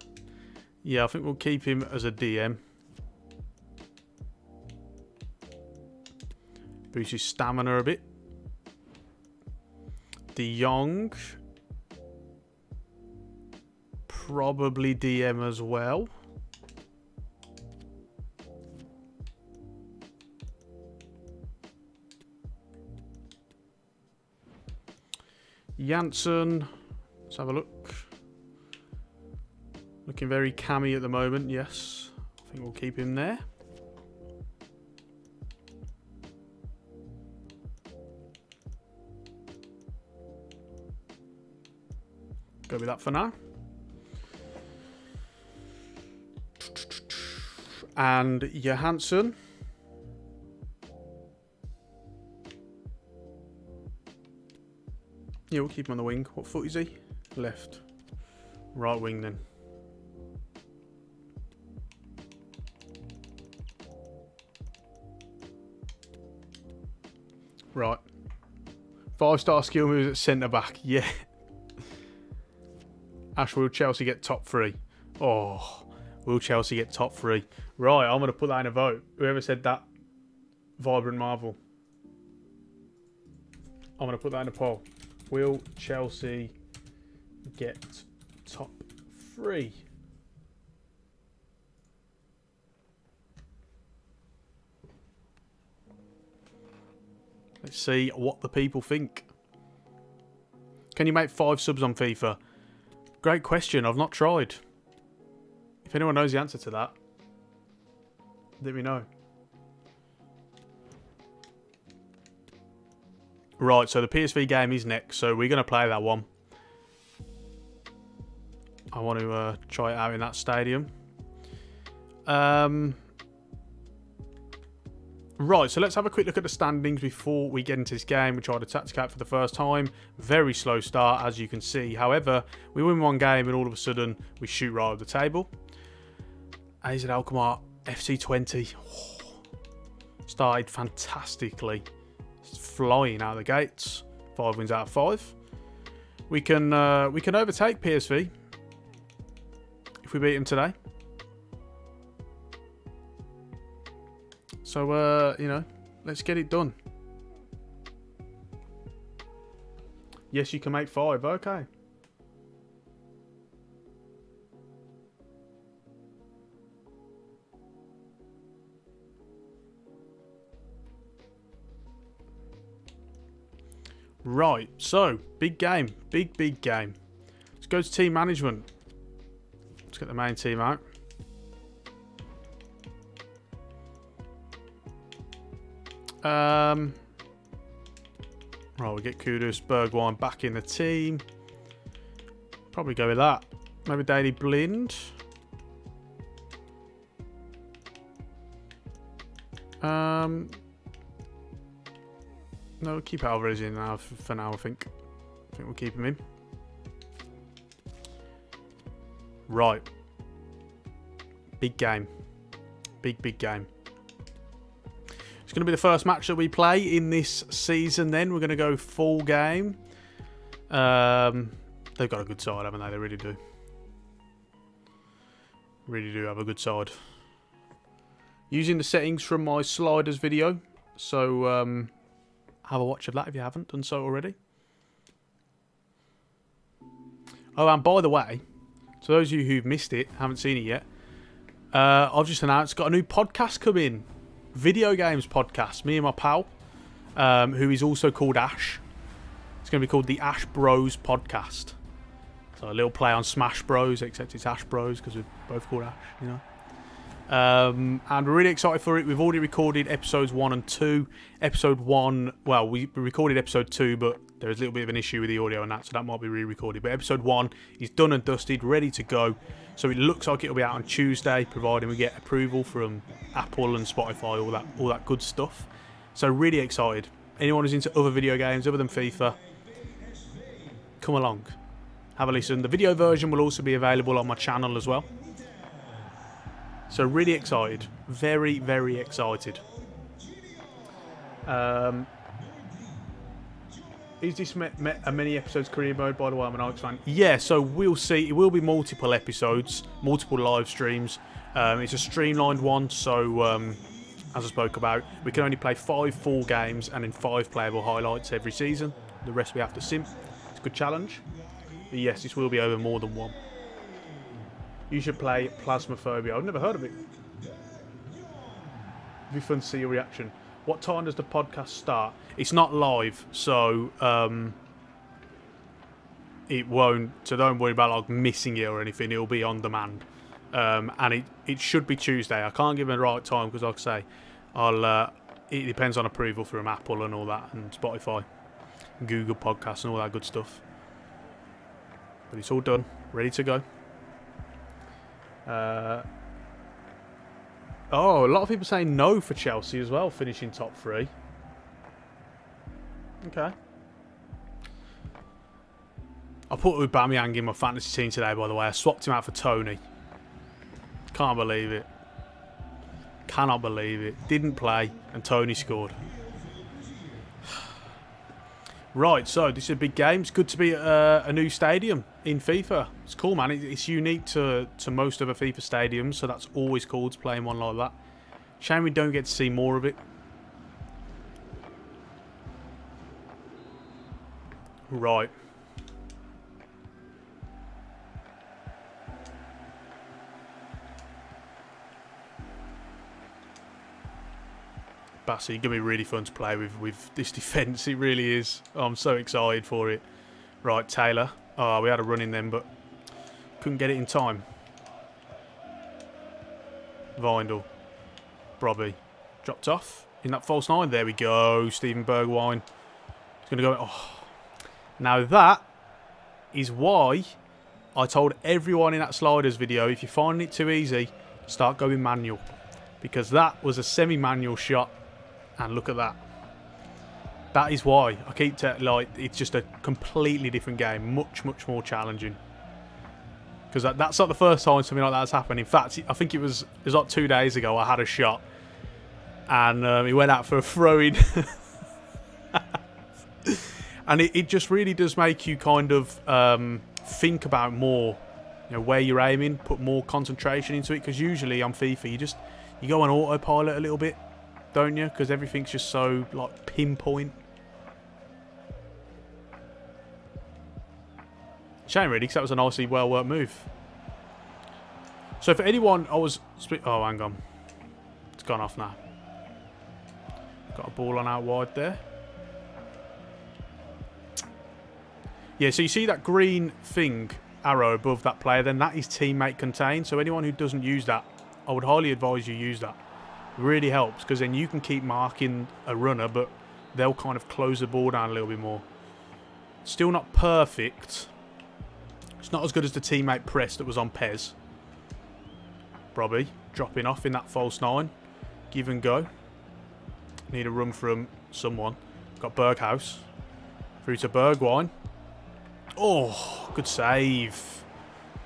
Yeah, I think we'll keep him as a DM. Boost his stamina a bit. De Jong. Probably DM as well. Janssen. Let's have a look. Looking very cammy at the moment, yes. I think we'll keep him there. Go with that for now. And Johansson. Yeah, we'll keep him on the wing. What foot is he? Left. Right wing then. Right. 5-star skill moves at centre back. Yeah. Ash, will Chelsea get top 3? Oh, will Chelsea get top 3? Right, I'm going to put that in a vote. Whoever said that, Vibrant Marvel. I'm going to put that in a poll. Will Chelsea get top 3? Let's see what the people think. Can you make 5 subs on FIFA? Great question. I've not tried. If anyone knows the answer to that, let me know. Right, so the PSV game is next, so we're going to play that one. I want to try it out in that stadium. Right, so let's have a quick look at the standings before we get into this game. We tried to tactic out for the first time. Very slow start, as you can see. However, we win one game and all of a sudden we shoot right up the table. AZ Alkmaar, FC Twente. Started fantastically. It's flying out of the gates. 5 wins out of 5. We can overtake PSV if we beat them today. So, you know, let's get it done. Yes, you can make 5. Okay. Right, so, big game. Big game. Let's go to team management. Let's get the main team out. Right, we get Kudus, Bergwijn back in the team. Probably go with that. Maybe Daily Blind. No, we'll keep Alvarez in now for now, I think. I think we'll keep him in. Right. Big game. Big game. It's going to be the first match that we play in this season then. We're going to go full game. They've got a good side, haven't they? They really do. Really do have a good side. Using the settings from my sliders video. So, have a watch of that if you haven't done so already. Oh, and by the way, to those of you who've missed it, haven't seen it yet, I've just announced got a new podcast coming. Video games podcast. Me and my pal, who is also called Ash. It's going to be called the Ash Bros Podcast. So a little play on Smash Bros, except it's Ash Bros because we're both called Ash, you know. And we're really excited for it. We've already recorded episodes 1 and 2. Episode 1, well, we recorded episode 2, but there was a little bit of an issue with the audio and that, so that might be re-recorded. But episode 1 is done and dusted, ready to go. So it looks like it'll be out on Tuesday, providing we get approval from Apple and Spotify, all that good stuff. So really excited. Anyone who's into other video games other than FIFA, come along, have a listen. The video version will also be available on my channel as well. So really excited. Very excited. Is this a many episodes career mode, by the way? I'm an Ajax fan. Yeah, so we'll see. It will be multiple episodes, multiple live streams. It's a streamlined one, so as I spoke about, we can only play 5 full games and then 5 playable highlights every season. The rest we have to sim. It's a good challenge. But yes, this will be over more than one. You should play Plasmophobia. I've never heard of it. It'd be fun to see your reaction. What time does the podcast start? It's not live, so it won't. So don't worry about like missing it or anything. It'll be on demand, and it should be Tuesday. I can't give it the right time because, like I say, it depends on approval from Apple and all that, and Spotify, and Google Podcasts, and all that good stuff. But it's all done, ready to go. Oh, a lot of people saying no for Chelsea as well, finishing top 3. Okay. I put Aubameyang in my fantasy team today, by the way. I swapped him out for Tony. Can't believe it. Cannot believe it. Didn't play, and Tony scored. Right, so this is a big game. It's good to be at a new stadium in FIFA. It's cool, man. It's unique to most other FIFA stadiums, so that's always cool to play in one like that. Shame we don't get to see more of it. Right. Bassey, going to be really fun to play with this defence. It really is. I'm so excited for it. Right, Taylor. Oh, we had a run in them, but couldn't get it in time. Vindel. Brobby. Dropped off. In that false 9. There we go. Steven Bergwijn. He's going to go... Oh. Now that is why I told everyone in that sliders video, if you're finding it too easy, start going manual. Because that was a semi-manual shot. And look at that. That is why I keep like it's just a completely different game, much more challenging. Because that's not the first time something like that's happened. In fact, I think it was like 2 days ago. I had a shot, and he went out for a throw-in, and it just really does make you kind of think about more, you know, where you're aiming, put more concentration into it. Because usually on FIFA, you go on autopilot a little bit, don't you? Because everything's just so like pinpoint. Shame really, because that was a nicely well worked move. So for anyone, oh, hang on, it's gone off now. Got a ball on out wide there. Yeah, so you see that green thing arrow above that player, then that is teammate contained. So anyone who doesn't use that, I would highly advise you use that. It really helps, because then you can keep marking a runner, but they'll kind of close the ball down a little bit more. Still not perfect. It's not as good as the teammate press that was on Pez. Robbie dropping off in that false 9. Give and go. Need a run from someone. Got Berghaus. Through to Bergwijn. Oh, good save.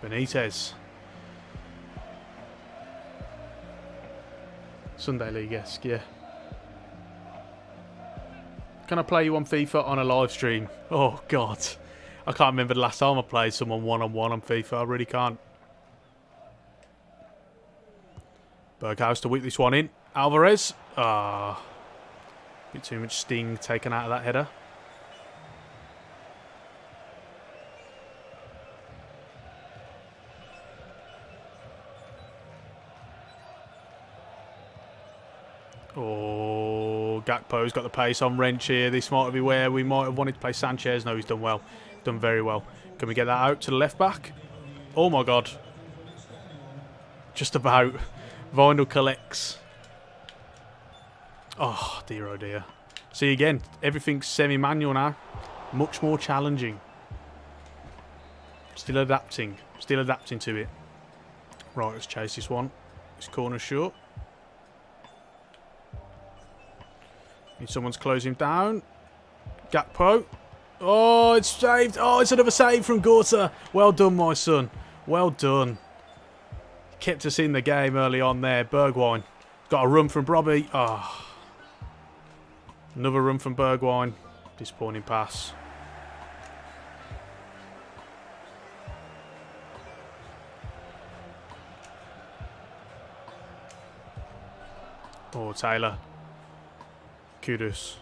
Benitez. Sunday League-esque, yeah. Can I play you on FIFA on a live stream? Oh, God. I can't remember the last time I played someone one-on-one on FIFA. I really can't. Berghaus to whip this one in. Alvarez. Ah. Bit too much sting taken out of that header. Oh, Gakpo's got the pace on Wrench here. This might be where we might have wanted to play Sanchez. No, he's done well. Done very well. Can we get that out to the left back? Oh my God. Just about. Vinyl collects. Oh dear, oh dear. See again, everything's semi-manual now. Much more challenging. Still adapting. Still adapting to it. Right, let's chase this one. This corner short. Need someone's closing down. Gakpo. Oh, it's saved. Oh, it's another save from Gorta. Well done, my son. Well done. Kept us in the game early on there. Bergwijn. Got a run from Robbie. Oh. Another run from Bergwijn. Disappointing pass. Oh, Taylor. Kudus.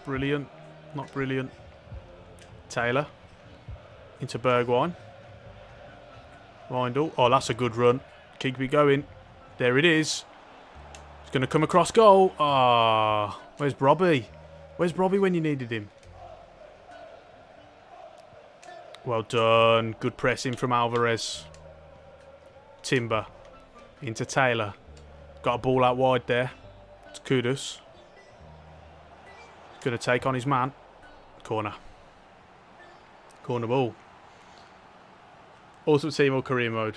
Brilliant. Not brilliant. Taylor. Into Bergwijn. Reindl. Oh, that's a good run. Keep it going. There it is. It's going to come across goal. Ah, where's Robbie? Where's Robbie when you needed him? Well done. Good pressing from Alvarez. Timber. Into Taylor. Got a ball out wide there. It's Kudus. Going to take on his man. Corner. Corner ball. Ultimate Team or career mode.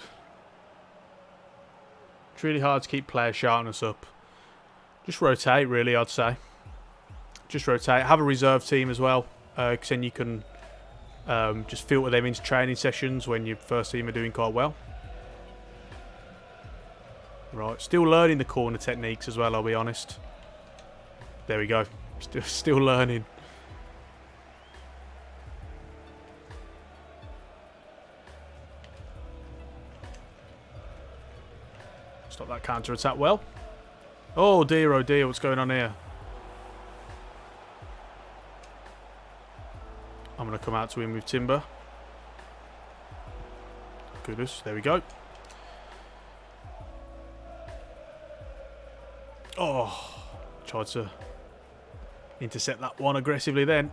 It's really hard to keep player sharpness up. Just rotate, really, I'd say. Just rotate. Have a reserve team as well. Because then you can just filter them into training sessions when your first team are doing quite well. Right, still learning the corner techniques as well, I'll be honest. There we go. Still learning. Stop that counter attack well. Oh dear, what's going on here? I'm going to come out to him with Timber. Goodness, there we go. Oh, tried to intercept that one aggressively then.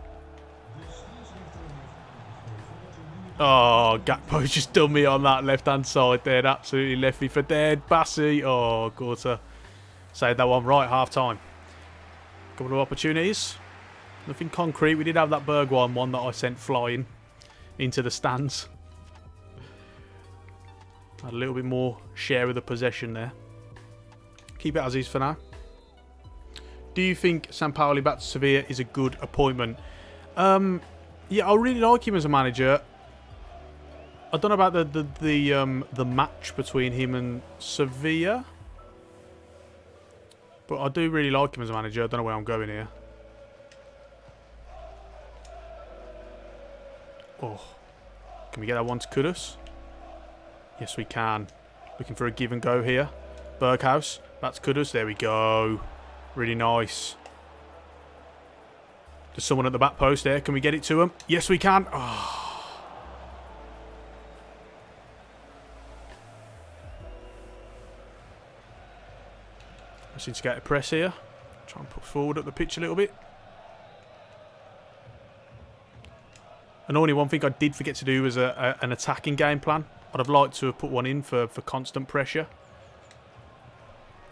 Oh, Gakpo just done me on that left-hand side there. Absolutely left me for dead. Bassi. Oh, Gorta. Saved that one right, half-time. Couple of opportunities. Nothing concrete. We did have that Bergwijn one that I sent flying into the stands. A little bit more share of the possession there. Keep it as is for now. Do you think Sampaoli back to Sevilla is a good appointment? Yeah, I really like him as a manager. I don't know about the match between him and Sevilla, but I do really like him as a manager. I don't know where I'm going here. Oh, can we get that one to Kudus? Yes, we can. Looking for a give and go here. Berghaus, that's Kudus. There we go. Really nice. There's someone at the back post there. Can we get it to him? Yes, we can. Oh. Just need to get a press here. Try and put forward up the pitch a little bit. And only one thing I did forget to do was an attacking game plan. I'd have liked to have put one in for constant pressure.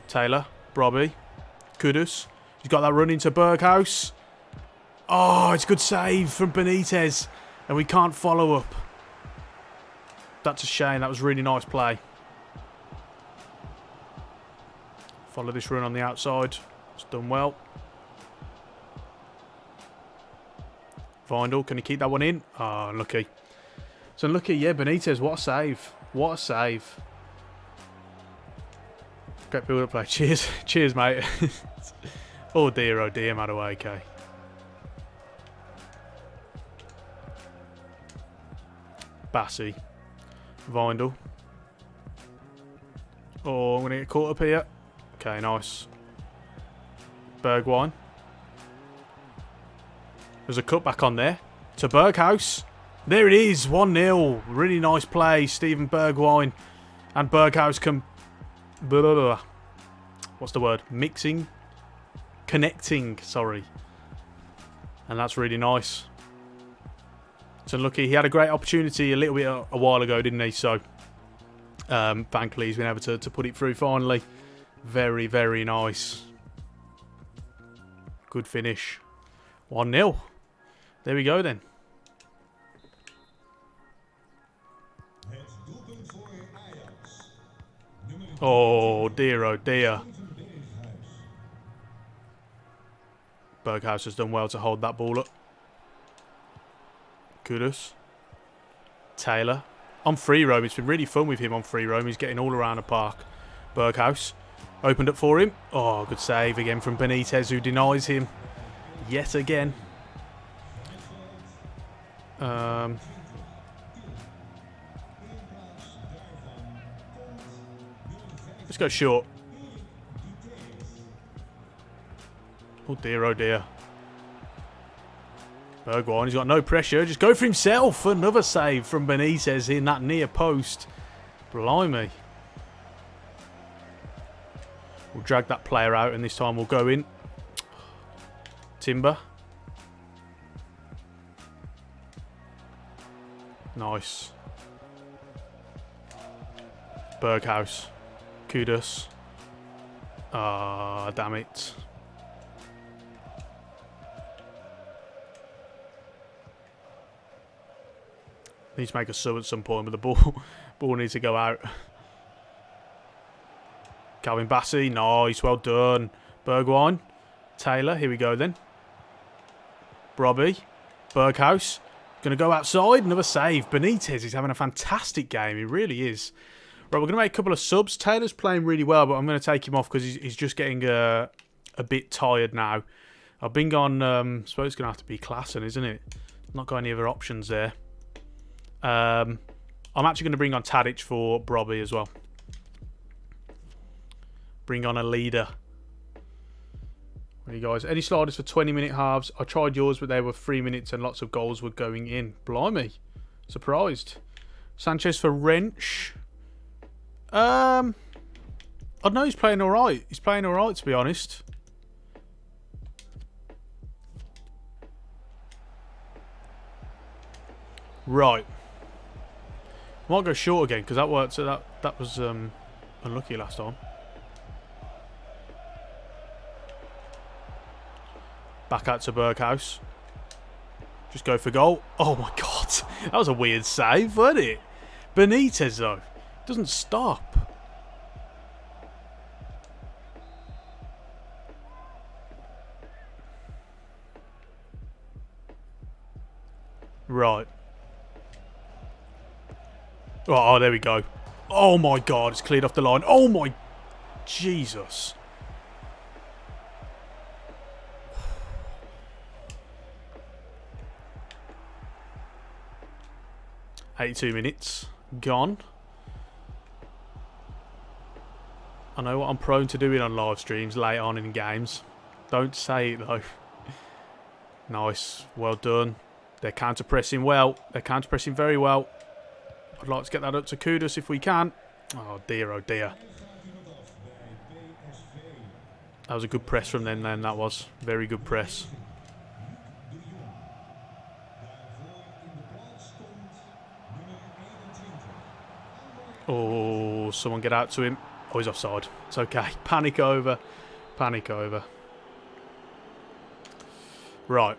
Taylor, Brobby, Kudus. He's got that run into Berghaus. Oh, it's a good save from Benitez. And we can't follow up. That's a shame. That was really nice play. Follow this run on the outside. It's done well. Vindal, can he keep that one in? Oh, unlucky. So unlucky, yeah, Benitez, what a save. What a save. Great build-up play. Cheers. Cheers, mate. Oh dear, Madueke. Bassi. Vindal. Oh, I'm going to get caught up here. Okay, nice. Bergwijn. There's a cutback on there. To Berghaus. There it is. 1-0. Really nice play. Steven Bergwijn. And Berghaus can... What's the word? Mixing? Connecting. Sorry. And that's really nice. So lucky. He had a great opportunity a little bit a while ago, didn't he? So, thankfully, he's been able to put it through finally. Very, very nice. Good finish. 1-0. There we go then. Oh dear, oh dear. Berghaus has done well to hold that ball up. Kudus. Taylor. On free roam. It's been really fun with him on free roam. He's getting all around the park. Berghaus. Opened up for him. Oh, good save again from Benitez, who denies him yet again. Let's go short. Oh dear, oh dear. Bergwijn, he's got no pressure. Just go for himself. Another save from Benitez in that near post. Blimey. We'll drag that player out and this time we'll go in. Timber. Nice. Berghaus. Kudus. Ah, damn it. Needs to make a sub at some point, but the ball needs to go out. Calvin Bassi, nice, well done. Bergwijn, Taylor, here we go then. Brobby, Berghaus, going to go outside, another save. Benitez is having a fantastic game, he really is. Right, we're going to make a couple of subs. Taylor's playing really well, but I'm going to take him off because he's just getting a bit tired now. I've been gone, I suppose it's going to have to be Klassen, isn't it? Not got any other options there. I'm actually going to bring on Tadic for Brobby as well. Bring on a leader. There you guys. Any sliders for 20-minute halves? I tried yours, but they were 3 minutes and lots of goals were going in. Blimey. Surprised. Sanchez for Wrench. I don't know. He's playing all right. He's playing all right, to be honest. Right. I might go short again because that worked. So that was unlucky last time. Back out to Berghaus. Just go for goal. Oh my god. That was a weird save, wasn't it? Benitez though. Doesn't stop. Right. Oh, there we go. Oh my God, it's cleared off the line. Oh my Jesus. $82 minutes gone. I know what I'm prone to doing on live streams late on in games. Don't say it though. Nice, well done. They're counter pressing well. They're counter pressing very well. I'd like to get that up to Kudus if we can. Oh dear, oh dear. That was a good press from them then, that was. Very good press. Oh, someone get out to him. Oh, he's offside. It's okay. Panic over. Panic over. Right.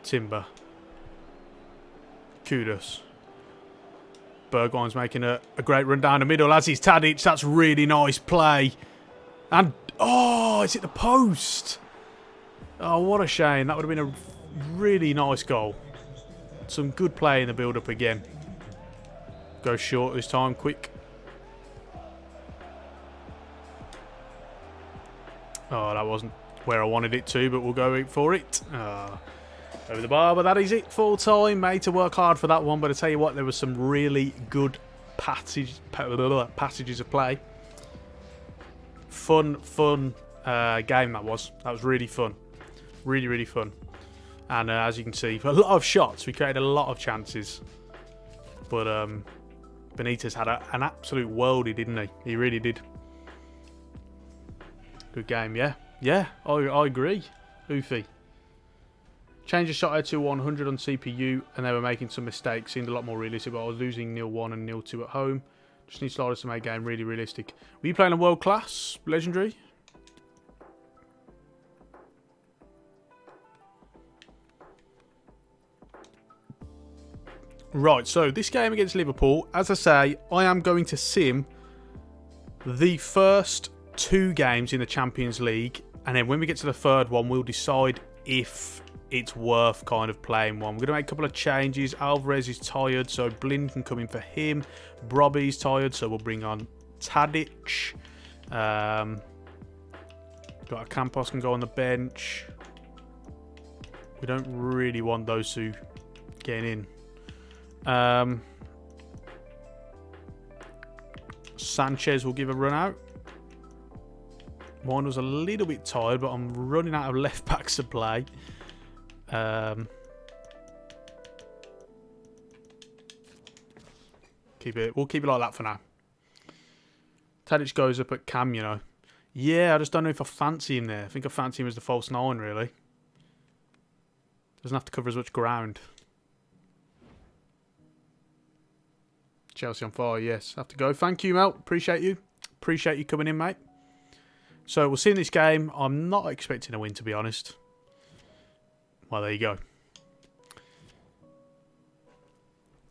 Timber. Kudus. Bergwijn's making a great run down the middle, as is Tadic. That's really nice play. And, oh, it's hit the post. Oh, what a shame. That would have been a really nice goal. Some good play in the build-up again. Go short this time, quick. Oh, that wasn't where I wanted it to, but we'll go for it. Over the bar, but that is it. Full time. Made to work hard for that one, but I tell you what, there was some really good passages of play. Fun game that was. That was really fun. Really, really fun. And as you can see, a lot of shots. We created a lot of chances. But Benitez had an absolute worldie, didn't he? He really did. Good game, yeah. Yeah, I agree. Oofy. Change the shot out to 100 on CPU, and they were making some mistakes. Seemed a lot more realistic, but I was losing 0-1 and 0-2 at home. Just need sliders to make game really realistic. Were you playing a world class? Legendary? Right, so this game against Liverpool, as I say, I am going to sim the first 2 games in the Champions League, and then when we get to the third one, we'll decide if it's worth kind of playing one. We're going to make a couple of changes. Alvarez is tired, so Blind can come in for him. Brobby's tired, so we'll bring on Tadic. Got a Campos can go on the bench. We don't really want those 2 getting in. Sanchez will give a run out. Mine was a little bit tired, but I'm running out of left backs to play. We'll keep it like that for now. Tadic goes up at Cam, you know. Yeah, I just don't know if I fancy him there. I think I fancy him as the false 9, really. Doesn't have to cover as much ground. Chelsea on fire, yes. Have to go. Thank you, Mel. Appreciate you. Appreciate you coming in, mate. So we'll see in this game. I'm not expecting a win, to be honest. Well, there you go.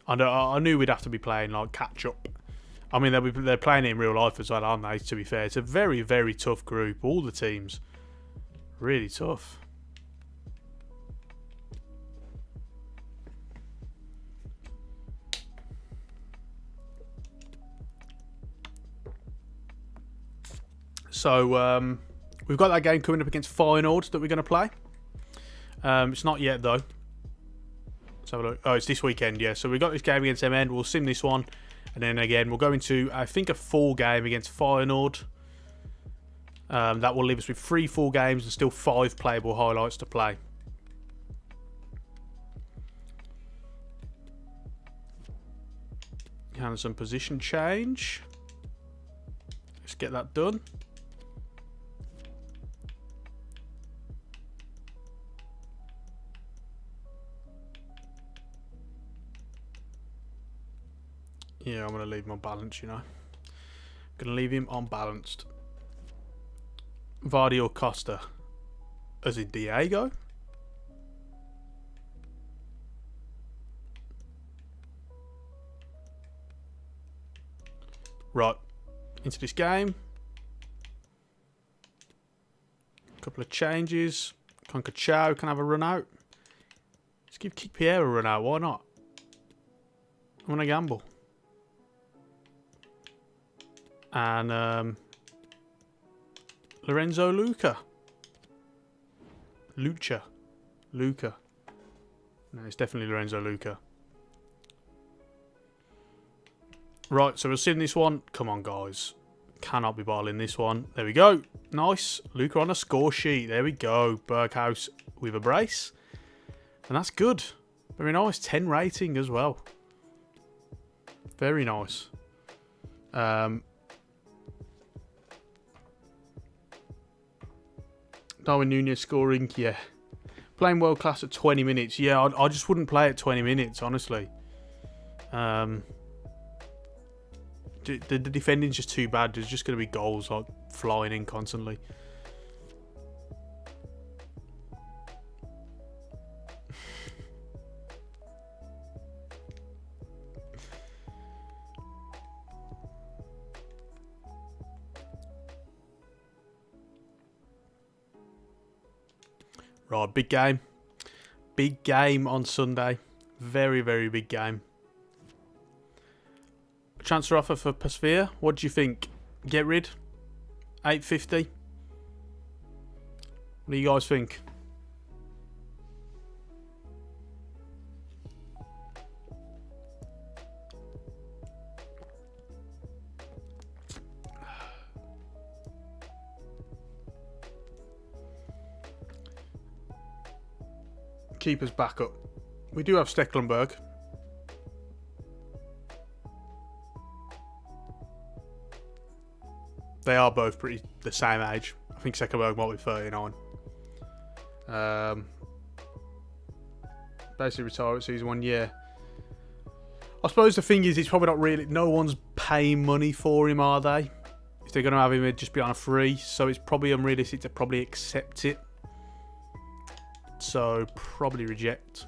I knew we'd have to be playing like catch up. I mean, they're playing it in real life as well, aren't they? To be fair, it's a very, very tough group. All the teams, really tough. So we've got that game coming up against Feyenoord that we're going to play. It's not yet though. Let's have a look. Oh, it's this weekend, yeah. So we've got this game against MN. We'll sim this one. And then again, we'll go into, I think, a full game against Feyenoord. That will leave us with 3 full games and still 5 playable highlights to play. And some position change. Let's get that done. Yeah, I'm going to leave him on balance, you know. Going to leave him on balanced. Vardy or Costa? As in Diego? Right, into this game. Couple of changes. Concacao can have a run out. Let's give Pierre a run out. Why not? I'm going to gamble. And Lorenzo Luca. Luca. No, it's definitely Lorenzo Luca. Right, so we'll see in this one. Come on, guys. Cannot be bottling this one. There we go. Nice. Luca on a score sheet. There we go. Berghaus with a brace. And that's good. Very nice. 10 rating as well. Very nice. Darwin Nunez scoring. Yeah. Playing world class at 20 minutes. Yeah, I just wouldn't play at 20 minutes, honestly. The defending's just too bad. There's just going to be goals like flying in constantly. Right, big game. Big game on Sunday. Very, very big game. Transfer offer for Pasveer. What do you think? Get rid? 850? What do you guys think? Keeper's back up. We do have Stecklenburg. They are both pretty the same age. I think Stecklenburg might be 39. Basically retired at season 1, yeah. I suppose the thing is, it's probably not really... No one's paying money for him, are they? If they're going to have him, it'd just be on a free. So it's probably unrealistic to probably accept it. So, probably reject.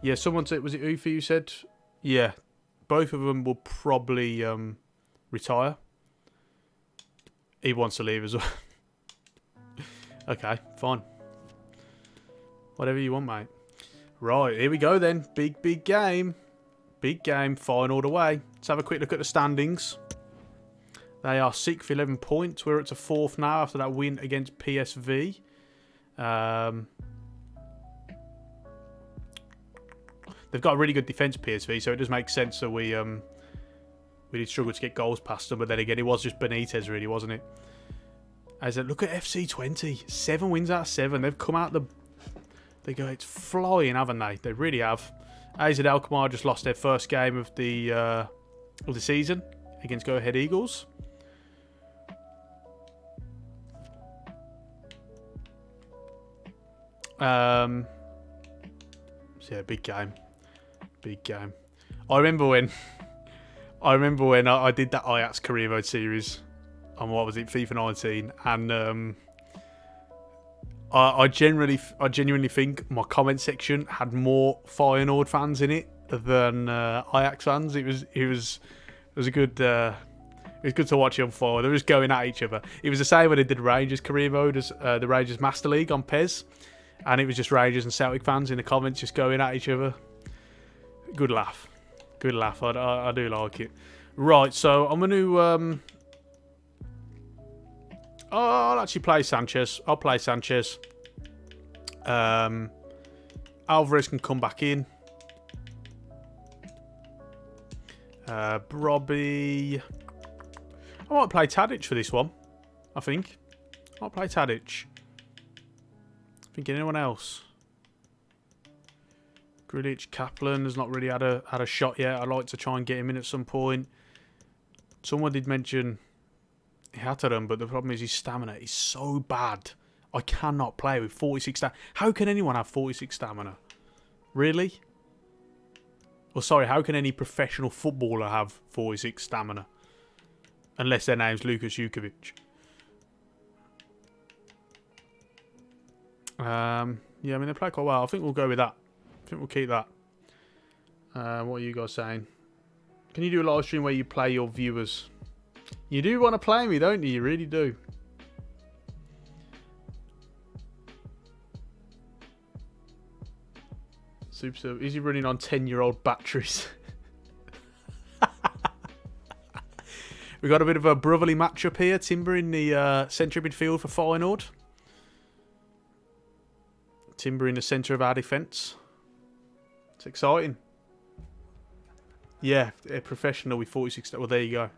Yeah, someone said... Was it Ufi you said? Yeah. Both of them will probably retire. He wants to leave as well. Okay, fine. Whatever you want, mate. Right, here we go then. Big, big game. Big game. Feyenoord away. Let's have a quick look at the standings. They are 6th, 11 points. We're up to 4th now after that win against PSV. They've got a really good defence, PSV, so it does make sense that we did struggle to get goals past them, but then again, it was just Benitez, really, wasn't it? As look at FC20, 7 wins out of 7. They've come out it's flying, haven't they? They really have. AZ Alkmaar just lost their first game of the season against Go Ahead Eagles. So yeah, big game. Big game. I remember when I did that Ajax career mode series on, what was it, FIFA 19, and I genuinely think my comment section had more Feyenoord fans in it than Ajax fans. It was a good. It was good to watch it unfold. They were just going at each other. It was the same when they did Rangers career mode as the Rangers Master League on PES, and it was just Rangers and Celtic fans in the comments just going at each other. Good laugh. Good laugh. I do like it. Right, so I'm going to... I'll actually play Sanchez. I'll play Sanchez. Alvarez can come back in. Robbie... I might play Tadic for this one, I think. I'll play Tadic. Thinking anyone else? Grilic, Kaplan has not really had a shot yet. I'd like to try and get him in at some point. Someone did mention Hataran, but the problem is his stamina is so bad. I cannot play with 46 stamina. How can anyone have 46 stamina? Really? Well, sorry, how can any professional footballer have 46 stamina? Unless their name's Lukas Jukovic. Yeah, I mean, they play quite well. I think we'll go with that. I think we'll keep that. What are you guys saying? Can you do a live stream where you play your viewers? You do want to play me, don't you? You really do. Super. Is he running on 10-year-old batteries? We got a bit of a brotherly matchup here. Timber in the centre of midfield for Feyenoord. Timber in the centre of our defence. It's exciting. Yeah, a professional with 46. Well, there you go.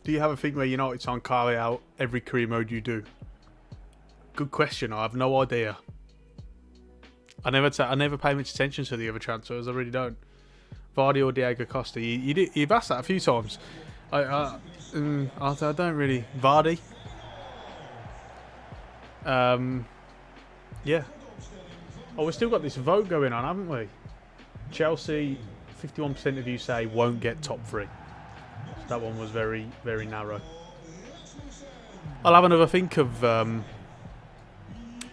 Do you have a thing where United's on carry out every career mode you do? Good question. I have no idea. I never pay much attention to the other transfers. I really don't. Vardy or Diego Costa. You've asked that a few times. I don't really. Vardy. Yeah. Oh, we've still got this vote going on, haven't we? Chelsea, 51% of you say won't get top 3. So that one was very, very narrow. I'll have another think of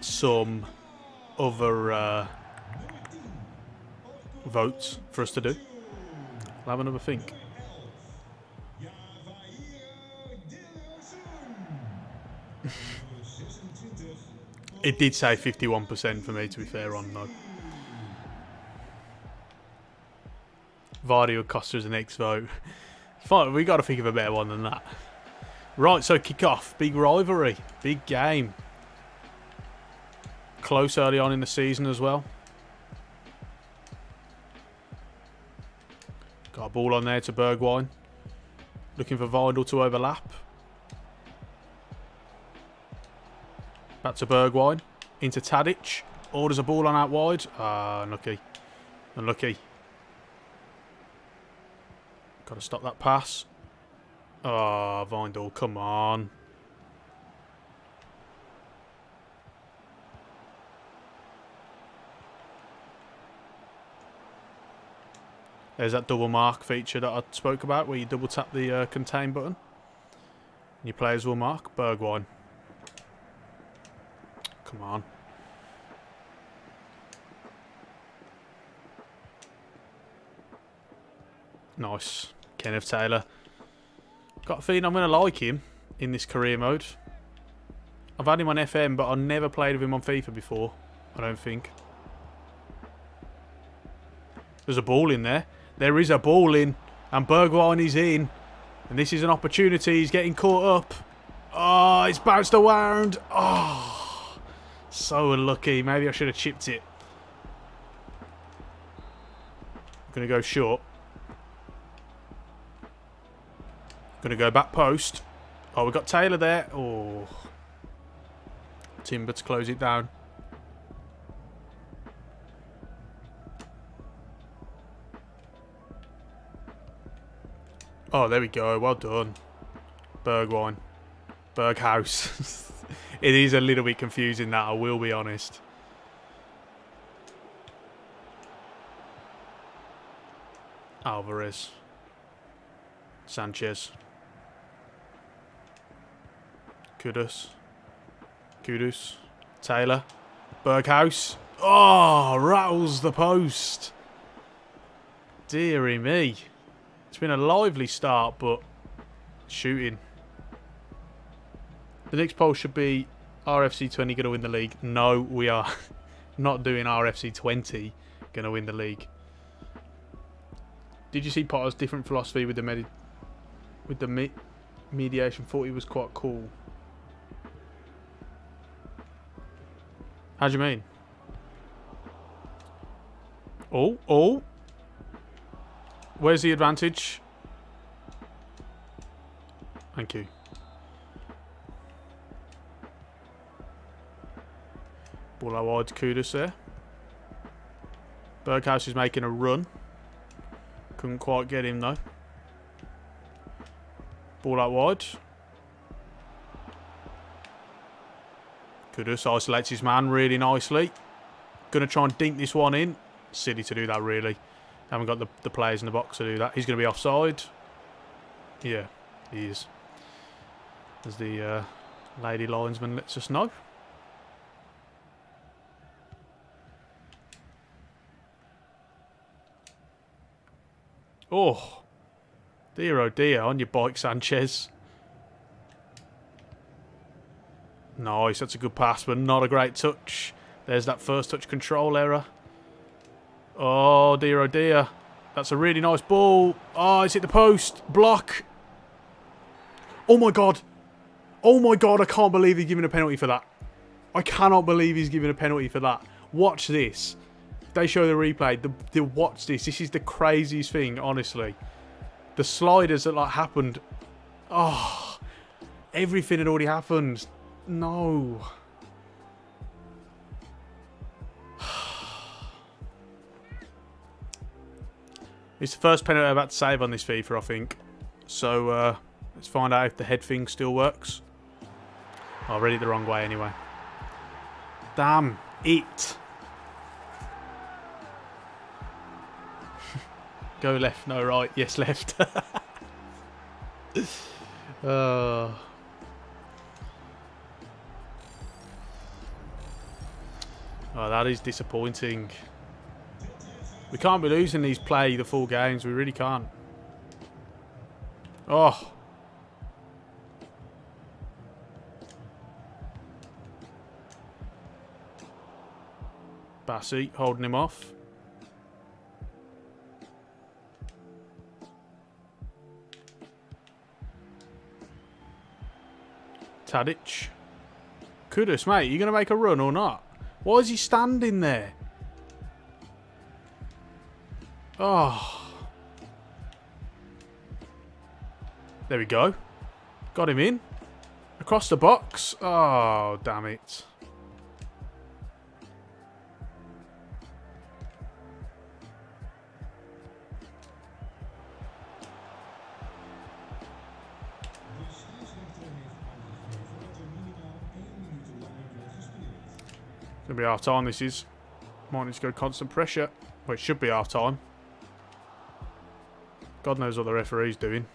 some other votes for us to do. I'll have another think. It did say 51% for me, to be fair on though. Vardy or Costa as the next vote. Fine, we got to think of a better one than that. Right, so kick off. Big rivalry. Big game. Close early on in the season as well. Got a ball on there to Bergwijn. Looking for Vidal to overlap. Back to Bergwijn. Into Tadic. Orders a ball on out wide. Ah, unlucky. Unlucky. Got to stop that pass. Oh, Vidal, come on. There's that double mark feature that I spoke about, where you double tap the contain button. And your players will mark. Bergwijn. Come on. Nice. Kenneth Taylor. Got a feeling I'm going to like him in this career mode. I've had him on FM, but I've never played with him on FIFA before. I don't think. There's a ball in there. There is a ball in. And Bergwijn is in. And this is an opportunity. He's getting caught up. Oh, it's bounced around. Oh, so unlucky. Maybe I should have chipped it. I'm going to go short. Going to go back post. Oh, we've got Taylor there. Oh. Timber to close it down. Oh, there we go. Well done. Bergwijn. Berghaus. It is a little bit confusing, that, I will be honest. Alvarez. Sanchez. Kudus. Taylor. Berghaus. Oh, rattles the post. Deary me. It's been a lively start, but shooting. The next poll should be RFC 20 going to win the league. No, we are not doing RFC 20 going to win the league. Did you see Potter's different philosophy with the mediation? Thought he was quite cool. How do you mean? Oh. Where's the advantage? Thank you. Ball out wide to Kudus there. Berghaus is making a run. Couldn't quite get him though. Ball out wide. Kudus isolates his man really nicely. Going to try and dink this one in. Silly to do that, really. Haven't got the players in the box to do that. He's going to be offside. Yeah, he is. As the lady linesman lets us know. Oh, dear, on your bike, Sanchez. Nice, that's a good pass, but not a great touch. There's that first touch control error. Oh, dear. That's a really nice ball. Oh, it's hit the post. Block. Oh, my God. Oh, my God, I can't believe he's giving a penalty for that. I cannot believe he's giving a penalty for that. Watch this. They show the replay. Watch this. This is the craziest thing, honestly. The sliders that, like, happened. Oh, everything had already happened. No. It's the first penalty I'm about to save on this FIFA, I think. So, let's find out if the head thing still works. I read it the wrong way anyway. Damn it. Go left, no right. Yes, left. Oh, that is disappointing. We can't be losing these play the full games. We really can't. Oh. Bassi holding him off. Tadic. Kudus, mate, you going to make a run or not? Why is he standing there? Oh. There we go. Got him in. Across the box. Oh, damn it. It's going to be half time, this is. Might need to go constant pressure. Well, it should be half time. God knows what the referee's doing.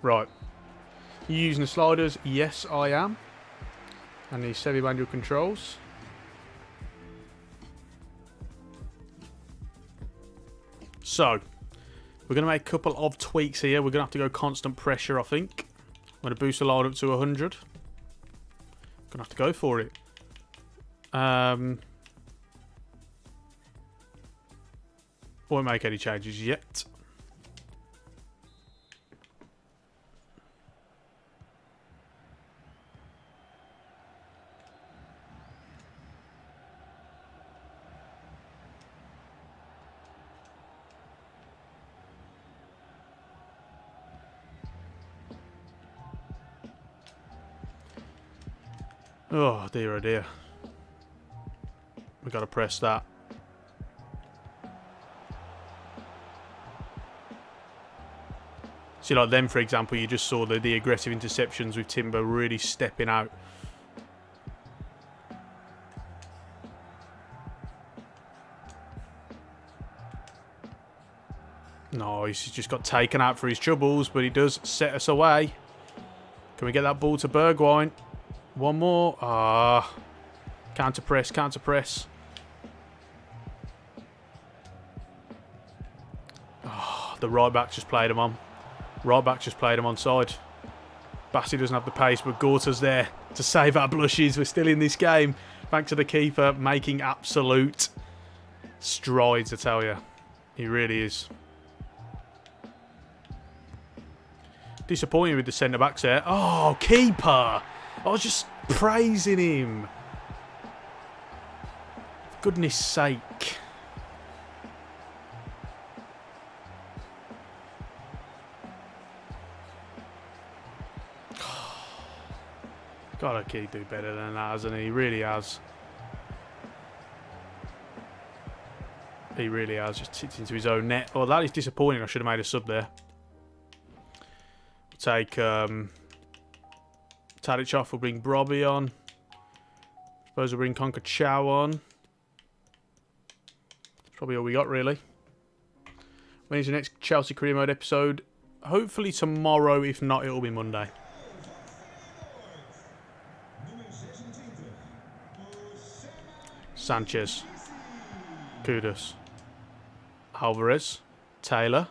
Right. You using the sliders? Yes, I am. And the semi-manual controls. So, we're going to make a couple of tweaks here. We're going to have to go constant pressure, I think. I'm going to boost the line up to 100. Going to have to go for it. Won't make any changes yet. Oh dear. We've got to press that. See, like them, for example, you just saw the aggressive interceptions with Timber really stepping out. No, he's just got taken out for his troubles, but he does set us away. Can we get that ball to Bergwijn? One more. Ah. Counter press. Oh, the right back just played him on. Onside. Bassi doesn't have the pace, but Gorta's there to save our blushes. We're still in this game. Thanks to the keeper making absolute strides, I tell you. He really is. Disappointing with the centre-backs there. Oh, keeper! I was just praising him. For goodness sake. Gotta do better than that, hasn't he? He really has. He really has. Just tipped into his own net. Oh, that is disappointing. I should have made a sub there. We'll take Tadic off. We'll bring Brobby on. Suppose we'll bring Conker Chow on. That's probably all we got, really. When is the next Chelsea Career Mode episode? Hopefully tomorrow. If not, it'll be Monday. Sanchez. Kudus. Alvarez. Taylor.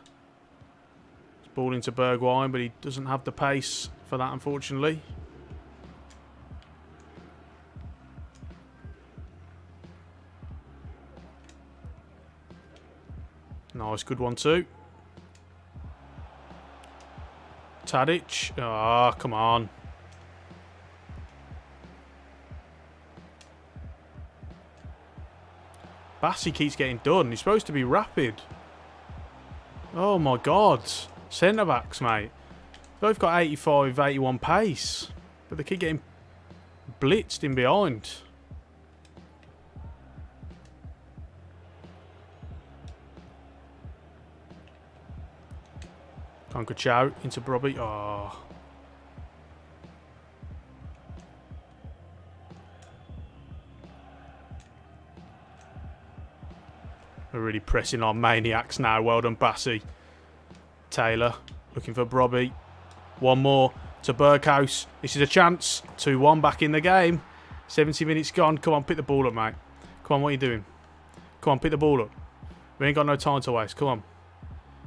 Ball into Bergwijn, but he doesn't have the pace for that, unfortunately. Nice, good one too. Tadic. Ah, come on. Bassi keeps getting done. He's supposed to be rapid. Oh my God. Centre backs, mate. Both got 85, 81 pace. But they keep getting blitzed in behind. Conquer Chow into Brobby. Oh. We're really pressing our maniacs now. Well done, Bassi. Taylor looking for Brobby. One more to Berghuis. This is a chance. 2-1 back in the game. 70 minutes gone. Come on, pick the ball up, mate. Come on, what are you doing? Come on, pick the ball up. We ain't got no time to waste. Come on.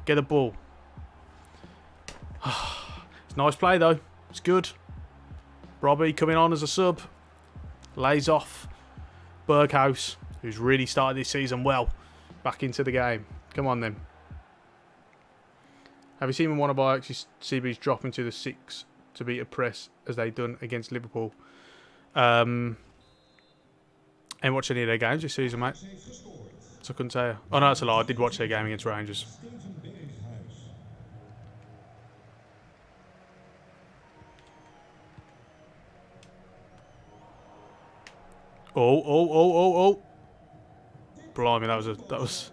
Get the ball. It's a nice play, though. It's good. Brobby coming on as a sub. Lays off Berghuis, who's really started this season well. Back into the game. Come on, then. Have you seen when one of Ajax's CBs drop into the 6 to beat a press as they done against Liverpool? And watch any of their games this season, mate. So I couldn't tell you. Oh, no, that's a lie. I did watch their game against Rangers. Oh. Blimey, that was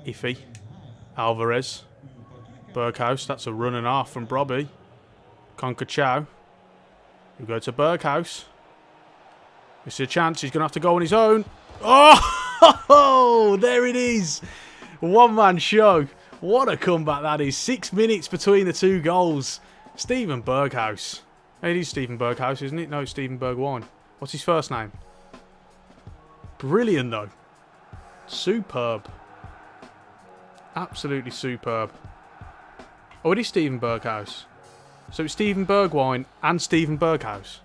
iffy. Alvarez. Berghuis, that's a run and a half from Brobby. Conquer Chow. We go to Berghuis. This is a chance. He's going to have to go on his own. Oh, there it is. One-man show. What a comeback that is. 6 minutes between the two goals. Steven Berghuis. It is Steven Berghuis, isn't it? No, it's Steven Bergwijn. What's his first name? Brilliant, though. Superb. Absolutely superb. Oh, it is Steven Berghuis. So it's Steven Bergwijn and Steven Berghuis.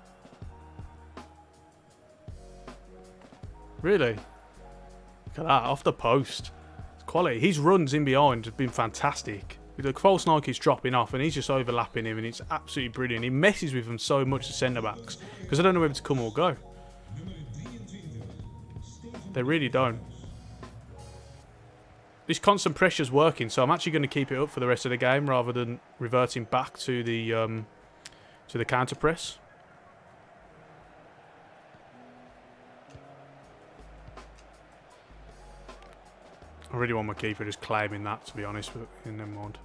Really? Look at that, off the post. It's quality. His runs in behind have been fantastic. The false nine keeps dropping off and he's just overlapping him and it's absolutely brilliant. He messes with them so much, the centre-backs, because I don't know whether to come or go. They really don't. This constant pressure's working, so I'm actually going to keep it up for the rest of the game rather than reverting back to the counter press. I really want my keeper just claiming that, to be honest, but never mind.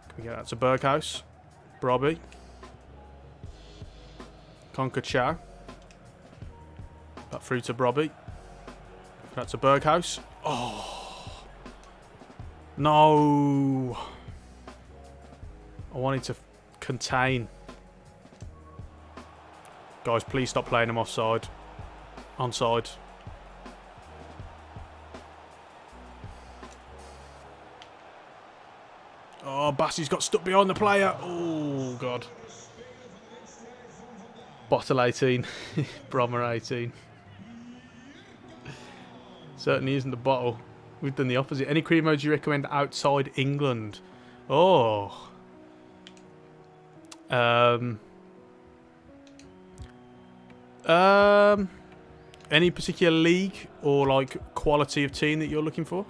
Can we get that to Berghuis? Brobby. Conquer Chow. That through to Brobby. That's a Berghuis. Oh. No. I wanted to contain. Guys, please stop playing them offside. Onside. Oh, Bassi's got stuck behind the player. Oh, God. Bottle 18. Brommer 18. Certainly isn't the bottle. We've done the opposite. Any career modes you recommend outside England? Oh. Any particular league or like quality of team that you're looking for?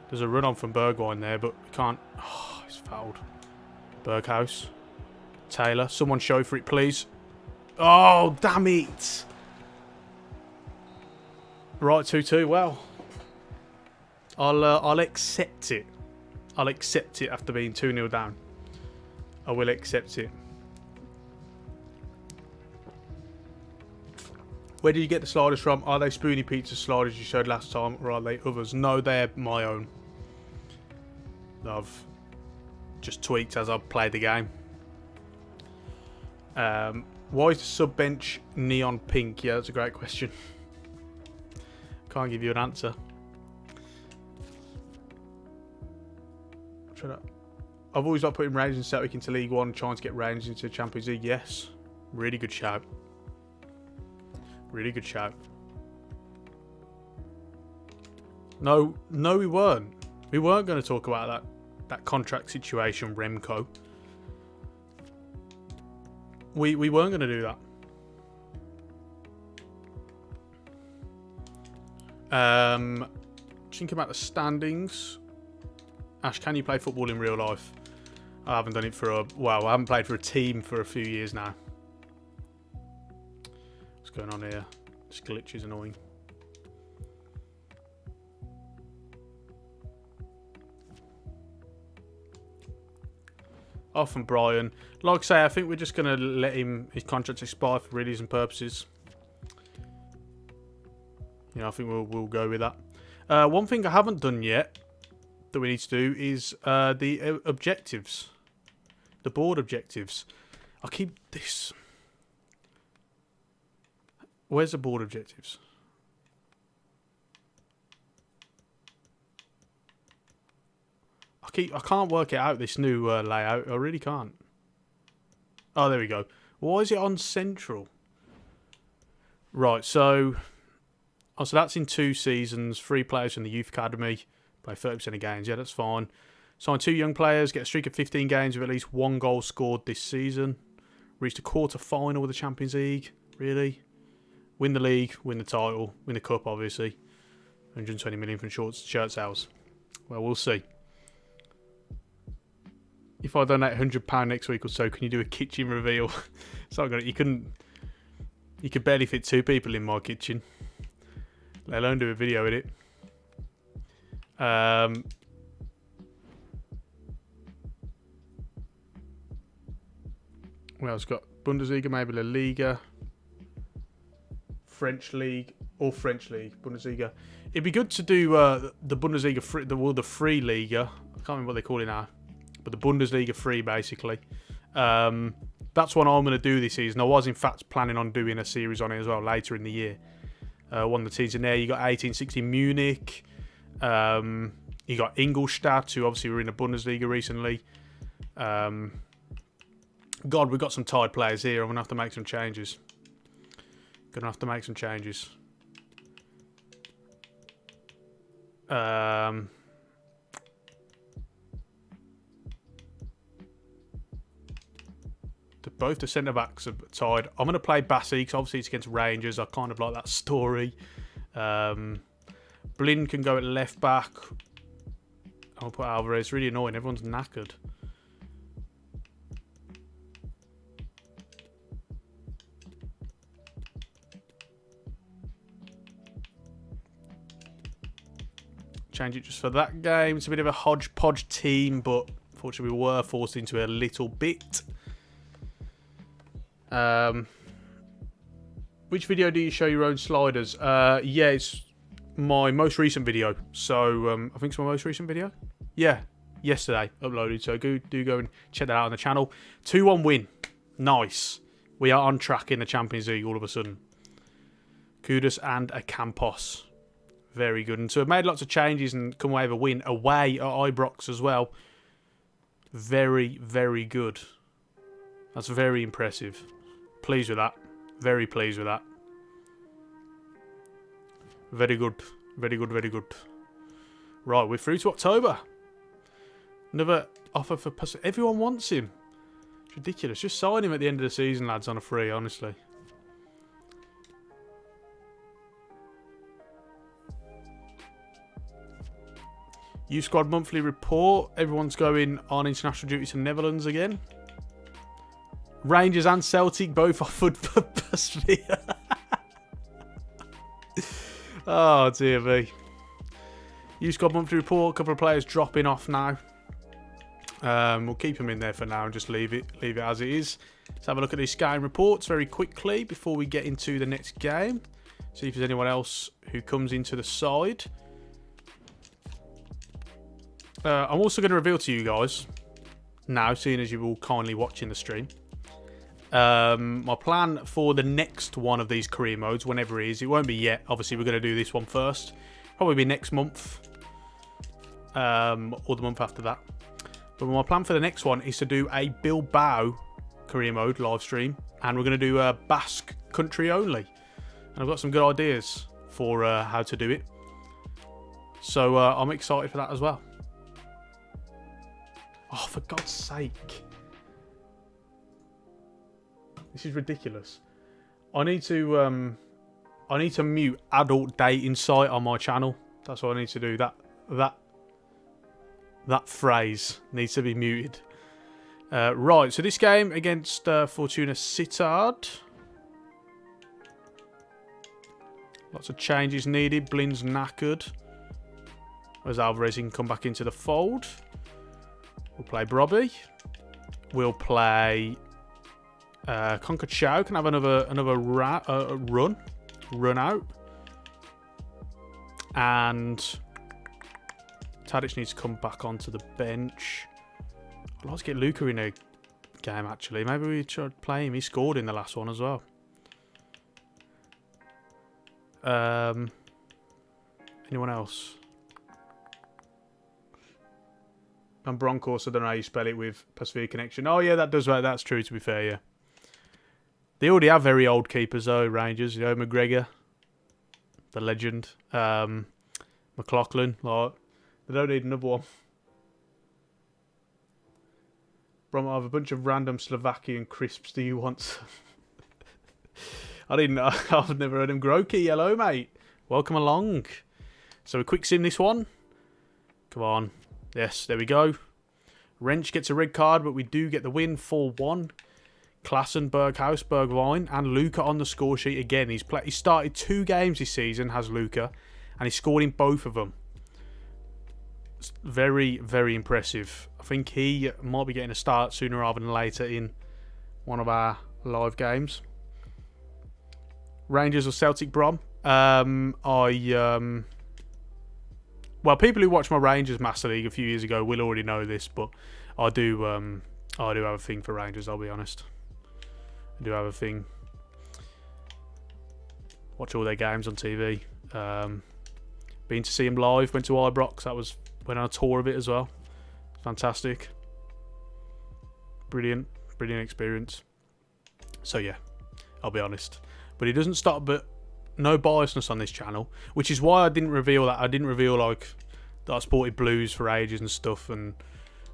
There's a run on from Bergwijn there, but we can't. Oh, he's fouled. Berghuis. Taylor. Someone show for it, please. Oh, damn it. Right, 2-2. Well, I'll accept it. I'll accept it after being 2-0 down. I will accept it. Where did you get the sliders from? Are they Spoonie Pizza sliders you showed last time, or are they others? No, they're my own. I've just tweaked as I've played the game. Why is the sub bench neon pink? Yeah, that's a great question. Can't give you an answer. I've always liked putting Rangers and Celtic into League One, trying to get Rangers into the Champions League. Yes. Really good shout. Really good shout. No, we weren't. We weren't going to talk about that contract situation, Remco. We weren't going to do that. Think about the standings. Ash, can you play football in real life? I haven't done it for I haven't played for a team for a few years now. What's going on here? This glitch is annoying. Off from Brian. Like I say, I think we're just going to let his contract expire for realism purposes. You know, I think we'll go with that. One thing I haven't done yet that we need to do is the objectives. The board objectives. I'll keep this. Where's the board objectives? I can't work it out, this new layout. I really can't. Oh, there we go. Why is it on central? Right, so that's in 2 seasons. 3 players from the youth academy. Play 30% of games. Yeah, that's fine. Sign 2 young players. Get a streak of 15 games with at least 1 goal scored this season. Reach the quarter-final of the Champions League. Really? Win the league. Win the title. Win the cup, obviously. 120 million from shirt sales. Well, we'll see. If I donate £100 next week or so, can you do a kitchen reveal? So you could barely fit 2 people in my kitchen, let alone do a video with it. Well, it's got Bundesliga, maybe La Liga, French League, or French League, Bundesliga. It'd be good to do the Bundesliga free, the free Liga. I can't remember what they call it now. But the Bundesliga free, basically. That's what I'm going to do this season. I was, in fact, planning on doing a series on it as well later in the year. One of the teams in there, you got 1860 Munich. You got Ingolstadt, who obviously were in the Bundesliga recently. God, we've got some tired players here. I'm going to have to make some changes. Both the centre-backs are tied. I'm going to play Bassi, because obviously it's against Rangers. I kind of like that story. Blind can go at left-back. I'll put Alvarez. Really annoying. Everyone's knackered. Change it just for that game. It's a bit of a hodgepodge team, but unfortunately we were forced into a little bit. Which video do you show your own sliders? Yeah, it's my most recent video. So I think it's my most recent video. Yeah, yesterday uploaded. So do go and check that out on the channel. 2-1 win. Nice. We are on track in the Champions League all of a sudden. Kudus and a Campos. Very good. And so we've made lots of changes and come away with a win away at Ibrox as well. Very, very good. That's very impressive. Pleased with that. Very pleased with that. Very good. Very good, very good. Right, we're through to October. Another offer for... Everyone wants him. It's ridiculous. Just sign him at the end of the season, lads, on a free, honestly. Youth Squad monthly report. Everyone's going on international duty to the Netherlands again. Rangers and Celtic both offered for Pasvia. Oh, dear me. Youth Squad monthly report. A couple of players dropping off now. We'll keep them in there for now and just leave it as it is. Let's have a look at these scouting reports very quickly before we get into the next game. See if there's anyone else who comes into the side. I'm also going to reveal to you guys now, seeing as you're all kindly watching the stream, My plan for the next one of these career modes, whenever it is, it won't be yet. Obviously, we're going to do this one first. Probably be next month. Or the month after that. But my plan for the next one is to do a Bilbao career mode live stream. And we're going to do a Basque country only. And I've got some good ideas for how to do it. So I'm excited for that as well. Oh, for God's sake. This is ridiculous. I need to mute adult dating site on my channel. That's what I need to do. That phrase needs to be muted. Right, so this game against Fortuna Sittard. Lots of changes needed. Blin's knackered. As Alvarez can come back into the fold. We'll play Brobby. We'll play Conquered Chow can have another run out. And Tadic needs to come back onto the bench. I'd like to get Luca in a game, actually. Maybe we should play him. He scored in the last one as well. Anyone else? And Broncos, I don't know how you spell it with Pacific Connection. Oh, yeah, that does right. That's true, to be fair, yeah. They already have very old keepers, though, Rangers. You know, McGregor, the legend. McLaughlin, like, they don't need another one. Brom, I have a bunch of random Slovakian crisps. Do you want some? I've never heard him. Groki, hello, mate. Welcome along. So a quick sim this one. Come on. Yes, there we go. Wrench gets a red card, but we do get the win 4-1. Klassen, Berghaus, Bergwijn, and Luca on the score sheet again. He started 2 games this season, has Luca, and he scored in both of them. It's very, very impressive. I think he might be getting a start sooner rather than later in one of our live games. Rangers or Celtic, Brom? Well, people who watched my Rangers Master League a few years ago will already know this, but I do have a thing for Rangers, I'll be honest. I do have a thing. Watch all their games on TV. Been to see them live, went to Ibrox, went on a tour of it as well. Fantastic. Brilliant experience. So yeah, I'll be honest. But it doesn't stop, but no biasness on this channel, which is why I didn't reveal that. I didn't reveal like that I sported blues for ages and stuff, and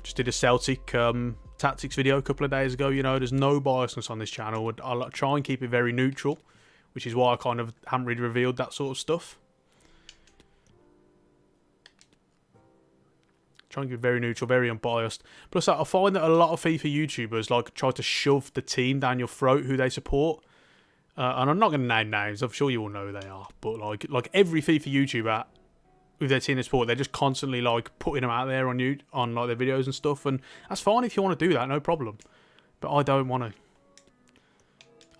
just did a Celtic tactics video a couple of days ago. You know, there's no biasness on this channel. I'll try and keep it very neutral, which is why I kind of haven't really revealed that sort of stuff. Try and keep it very neutral, very unbiased. Plus, I find that a lot of FIFA YouTubers like try to shove the team down your throat who they support. And I'm not going to name names. I'm sure you all know who they are. But like every FIFA YouTuber with their team of support, they're just constantly like putting them out there on like their videos and stuff. And that's fine if you want to do that, no problem. But I don't want to.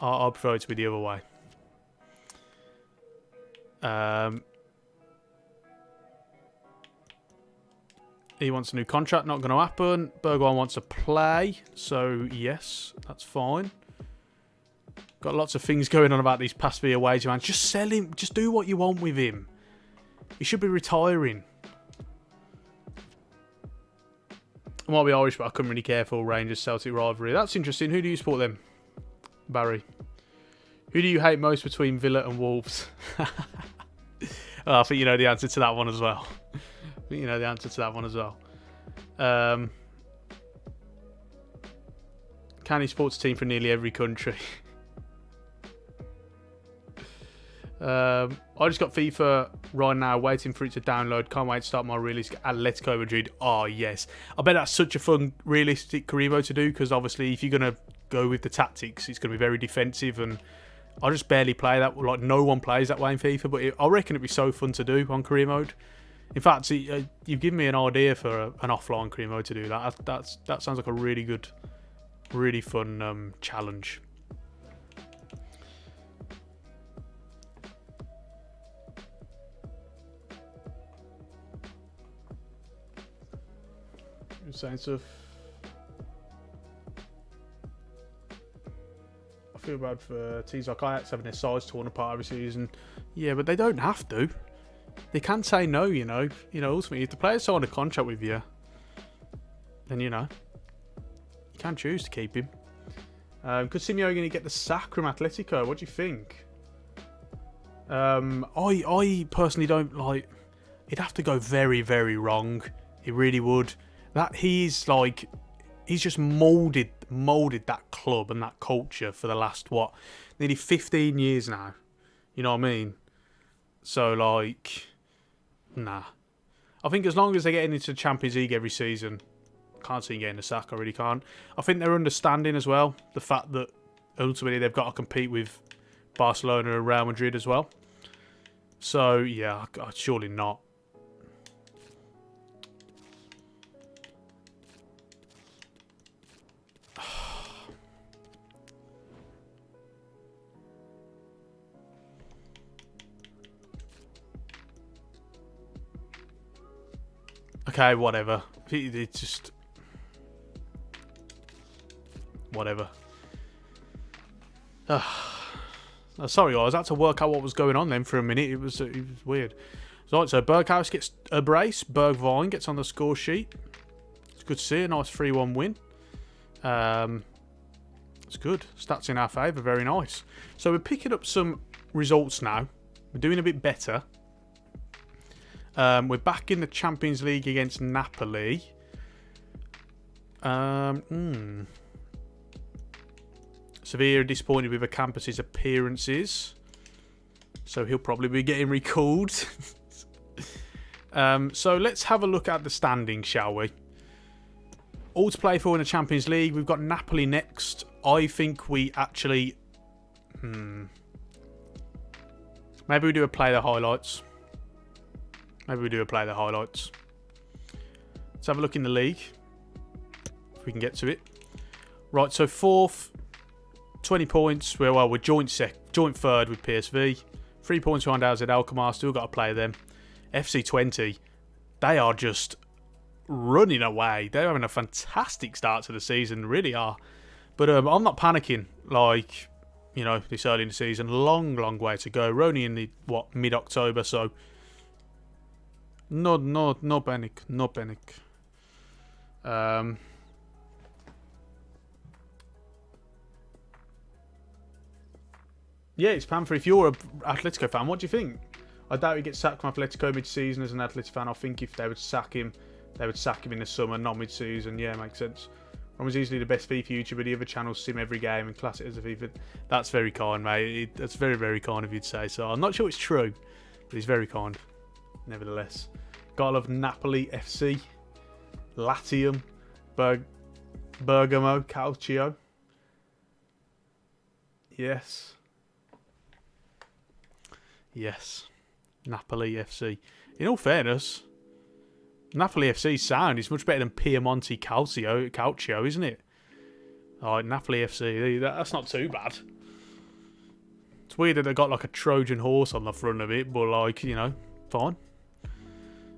I prefer it to be the other way. He wants a new contract. Not going to happen. Bergwijn wants to play. So yes, that's fine. Got lots of things going on about these past via wage man. Just sell him. Just do what you want with him. He should be retiring. I might be Irish, but I couldn't really care for Rangers Celtic rivalry. That's interesting. Who do you support then, Barry? Who do you hate most between Villa and Wolves? I think you know the answer to that one as well. Can he sports a team for nearly every country? I just got FIFA right now, waiting for it to download. Can't wait to start my realistic Atletico Madrid. Oh, yes. I bet that's such a fun, realistic career mode to do, because obviously if you're going to go with the tactics, it's going to be very defensive, and I just barely play that. Like, no one plays that way in FIFA, but I reckon it'd be so fun to do on career mode. In fact, you've given me an idea for an offline career mode to do that. That sounds like a really good, really fun challenge. Saying stuff. feel bad for teams like Ajax having their size torn apart every season. Yeah, but they don't have to. They can say no, you know. Ultimately, if the player signed a contract with you, then, you can choose to keep him. Could Cameo going to get the sack from Atletico? What do you think? I personally don't like... It'd have to go very, very wrong. It really would. He's just moulded that club and that culture for the last, nearly 15 years now. You know what I mean? So, nah. I think as long as they're getting into the Champions League every season, can't see him getting a sack. I really can't. I think they're understanding as well the fact that ultimately they've got to compete with Barcelona and Real Madrid as well. So, yeah, surely not. Okay, whatever. It's just... Whatever. Sorry, guys. I had to work out what was going on then for a minute. It was weird. So Berghaus gets a brace. Bergwijn gets on the score sheet. It's good to see. A nice 3-1 win. It's good. Stats in our favour. Very nice. So we're picking up some results now. We're doing a bit better. We're back in the Champions League against Napoli. Sevilla are disappointed with Ocampos' appearances, so he'll probably be getting recalled. So let's have a look at the standings, shall we? All to play for in the Champions League. We've got Napoli next. I think we actually... Maybe we do a play the highlights. Let's have a look in the league. If we can get to it. Right, so 4th, 20 points. We're joint third with PSV. 3 points behind AZ Alkmaar. Still got to play them. FC Twente, they are just running away. They're having a fantastic start to the season, really are. But I'm not panicking this early in the season. Long way to go. We're only in the, mid-October, so... No panic. Yeah, it's Panther. If you're an Atletico fan, what do you think? I doubt he gets sacked from Atletico mid-season as an Atletico fan. I think if they would sack him, they would sack him in the summer, not mid-season. Yeah, makes sense. Ron's easily the best FIFA YouTuber. The other channels sim every game and class it as a FIFA. That's very kind, mate. That's very, very kind of you to say so. I'm not sure it's true, but he's very kind. Nevertheless. Gotta love Napoli FC. Latium. Bergamo. Calcio. Yes. Napoli FC. In all fairness, Napoli FC's sound is much better than Piemonte Calcio, isn't it? Oh, Napoli FC. That's not too bad. It's weird that they got like a Trojan horse on the front of it, but fine.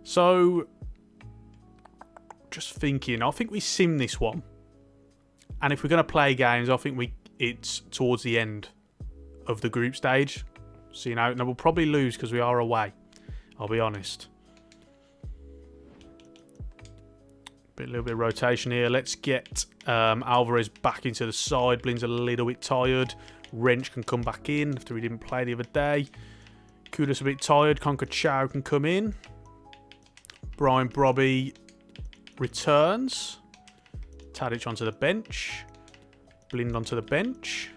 So, just thinking, I think we sim this one. And if we're going to play games, I think it's towards the end of the group stage. So, now we'll probably lose because we are away. I'll be honest. A little bit of rotation here. Let's get Alvarez back into the side. Blin's a little bit tired. Wrench can come back in after he didn't play the other day. Kudos a bit tired. Conquer Chow can come in. Brian Brobby returns. Tadic onto the bench. Blind onto the bench.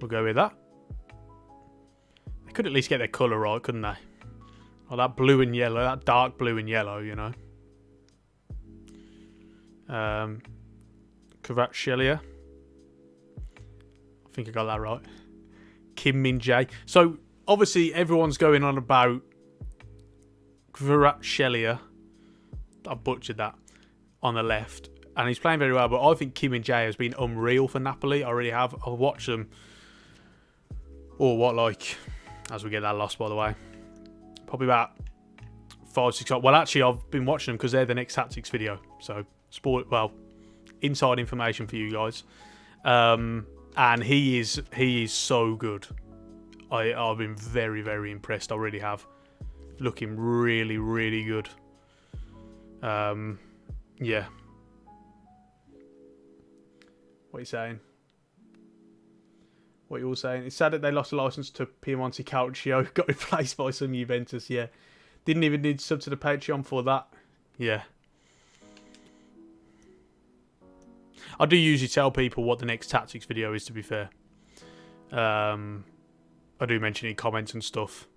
We'll go with that. They could at least get their colour right, couldn't they? Oh, that blue and yellow. That dark blue and yellow, Kvaratskhelia. I think I got that right. Kim Min Jae. So, obviously, everyone's going on about Kvaratskhelia. I butchered that on the left. And he's playing very well, but I think Kim Min Jae has been unreal for Napoli. I really have. I've watched them. As we get that loss, by the way. Probably about 5-6. Well, actually, I've been watching them because they're the next tactics video. So, inside information for you guys. And he is so good. I've been very, very impressed. I really have. Looking really, really good. Yeah. What are you saying? What you all saying? It's sad that they lost the license to Piemonte Calcio. Got replaced by some Juventus. Yeah. Didn't even need to sub to the Patreon for that. Yeah. I do usually tell people what the next tactics video is, to be fair. I do mention it in comments and stuff.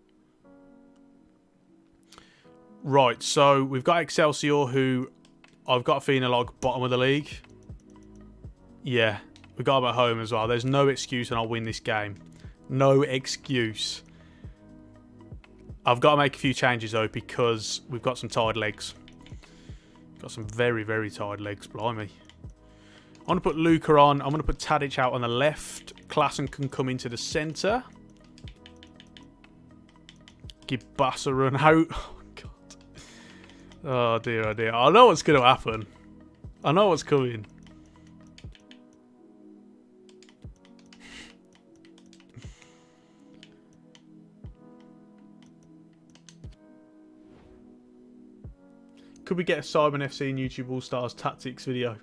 Right, so we've got Excelsior, who I've got a feeling are like bottom of the league. Yeah, we got them at home as well. There's no excuse and I'll win this game. No excuse. I've got to make a few changes though, because we've got some tired legs. Got some very, very tired legs, blimey. I'm going to put Luca on. I'm going to put Tadic out on the left. Klaassen can come into the centre. Give Bass a run out. Oh, God. Oh, dear, oh, dear. I know what's going to happen. I know what's coming. Could we get a Simon FC and YouTube All-Stars Tactics video?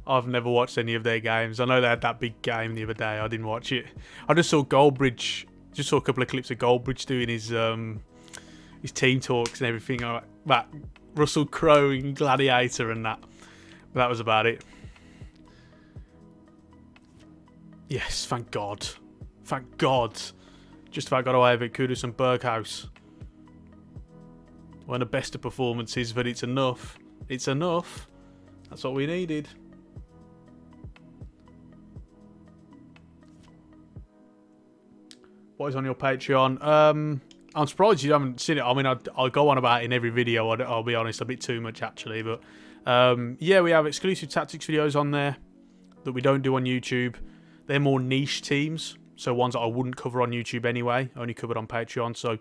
I've never watched any of their games. I know they had that big game the other day. I didn't watch it. I just saw Goldbridge. Just saw a couple of clips of Goldbridge doing his team talks and everything. That Russell Crowe and Gladiator and that. But that was about it. Yes, thank God. Thank God. Just about got away with it. Kudus and Berghaus. One of the best of performances, but it's enough. It's enough. That's what we needed. What is on your Patreon? I'm surprised you haven't seen it. I mean, I'll go on about it in every video. I'll be honest, a bit too much actually. But yeah, we have exclusive tactics videos on there that we don't do on YouTube. They're more niche teams, so ones that I wouldn't cover on YouTube anyway, only covered on Patreon. So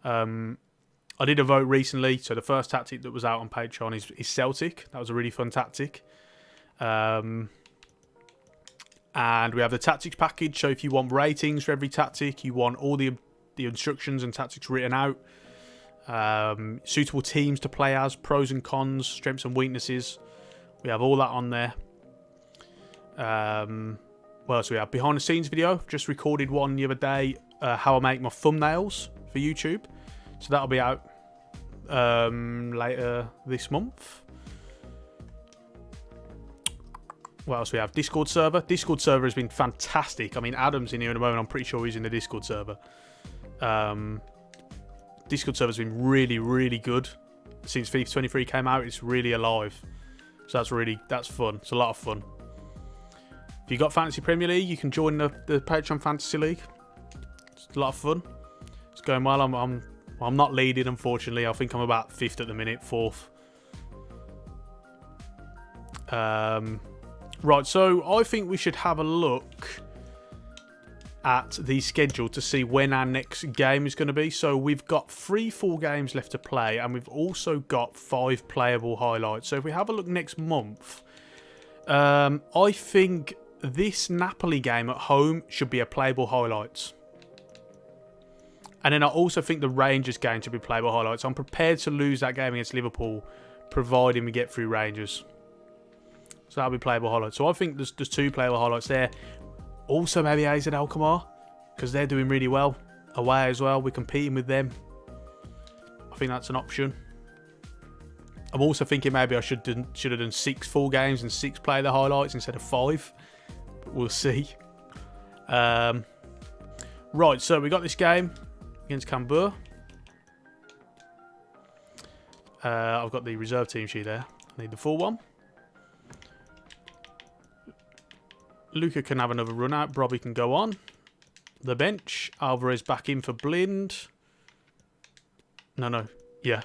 I did a vote recently. So the first tactic that was out on Patreon is Celtic. That was a really fun tactic. And we have the tactics package. So if you want ratings for every tactic, you want all the instructions and tactics written out, suitable teams to play as, pros and cons, strengths and weaknesses. We have all that on there. What else do we have? Behind the scenes video. Just recorded one the other day. How I make my thumbnails for YouTube. So that'll be out later this month. What else we have? Discord server. Discord server has been fantastic. I mean, Adam's in here in a moment. I'm pretty sure he's in the Discord server. Discord server's been really, really good. Since FIFA 23 came out, it's really alive. So that's fun. It's a lot of fun. If you got Fantasy Premier League, you can join the Patreon Fantasy League. It's a lot of fun. It's going well. I'm not leading, unfortunately. I think I'm about 5th at the minute, 4th. Right, so I think we should have a look at the schedule to see when our next game is going to be. So we've got 3 full games left to play, and we've also got 5 playable highlights. So if we have a look next month, I think this Napoli game at home should be a playable highlights. And then I also think the Rangers game should be playable highlights. I'm prepared to lose that game against Liverpool, providing we get through Rangers. So that'll be playable highlights. So I think there's 2 playable highlights there. Also maybe AZ Alkmaar, because they're doing really well away as well. We're competing with them. I think that's an option. I'm also thinking maybe I should have done 6 full games and 6 play the highlights instead of 5. But we'll see. Right, so we got this game against Cameo. I've got the reserve team sheet there. I need the full one. Luca can have another run out. Robbie can go on the bench. Alvarez back in for Blind. No. Yeah.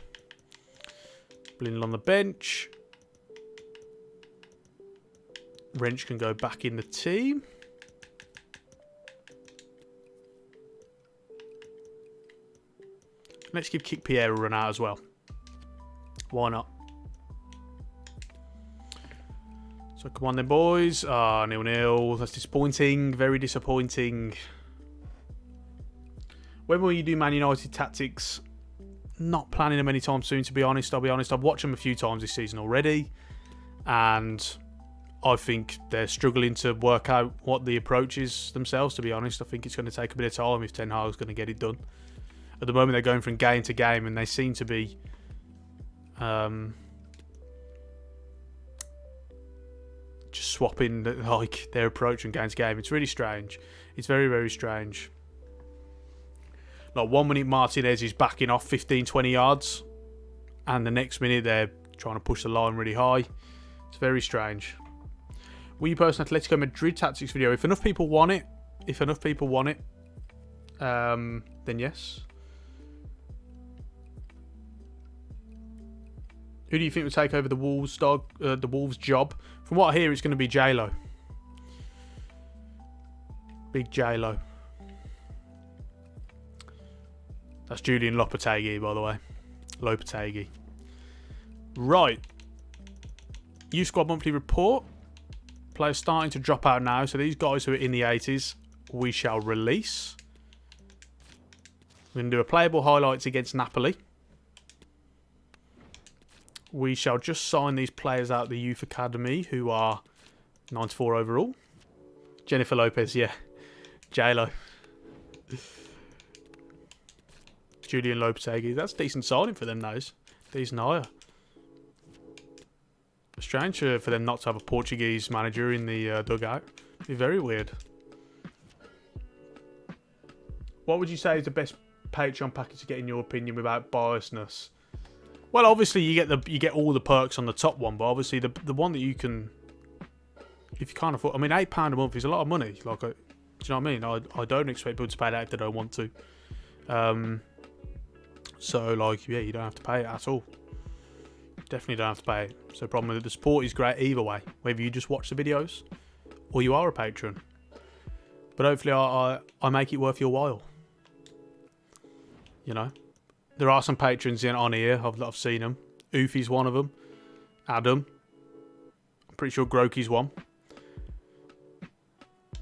Blind on the bench. Wrench can go back in the team. Let's give Kick Pierre a run out as well. Why not? So come on then, boys. Ah, 0-0. That's disappointing. Very disappointing. When will you do Man United tactics? Not planning them anytime soon, to be honest. I'll be honest. I've watched them a few times this season already. And I think they're struggling to work out what the approach is themselves, to be honest. I think it's going to take a bit of time if Ten Hag's going to get it done. At the moment, they're going from game to game, and they seem to be just swapping like their approach from game to game. It's really strange. It's very, very strange. Like 1 minute Martinez is backing off 15, 20 yards, and the next minute they're trying to push the line really high. It's very strange. Will you post an Atletico Madrid tactics video? If enough people want it, then yes. Who do you think will take over the Wolves job? From what I hear, it's going to be J-Lo. Big J-Lo. That's Julian Lopetegui, by the way. Lopetegui. Right. Youth Squad monthly report. Players starting to drop out now. So these guys who are in the 80s, we shall release. We're going to do a playable highlights against Napoli. We shall just sign these players out of the youth academy who are 94 overall. Jennifer Lopez, yeah. J-Lo. Julian Lopetegui. That's decent signing for them, those. Decent hire. Strange for them not to have a Portuguese manager in the dugout. It'd be very weird. What would you say is the best Patreon package to get in your opinion without biasness? Well, obviously you get all the perks on the top one, but obviously the one that you can, if you can't afford. I mean, £8 a month is a lot of money. Like, do you know what I mean? I don't expect people to pay that if they don't want to. So like, yeah, you don't have to pay it at all. Definitely don't have to pay it. So the problem with the support is great either way, whether you just watch the videos or you are a patron. But hopefully I make it worth your while. You know, there are some patrons on here. I've seen them. Oofy's one of them. Adam. I'm pretty sure Groki's one.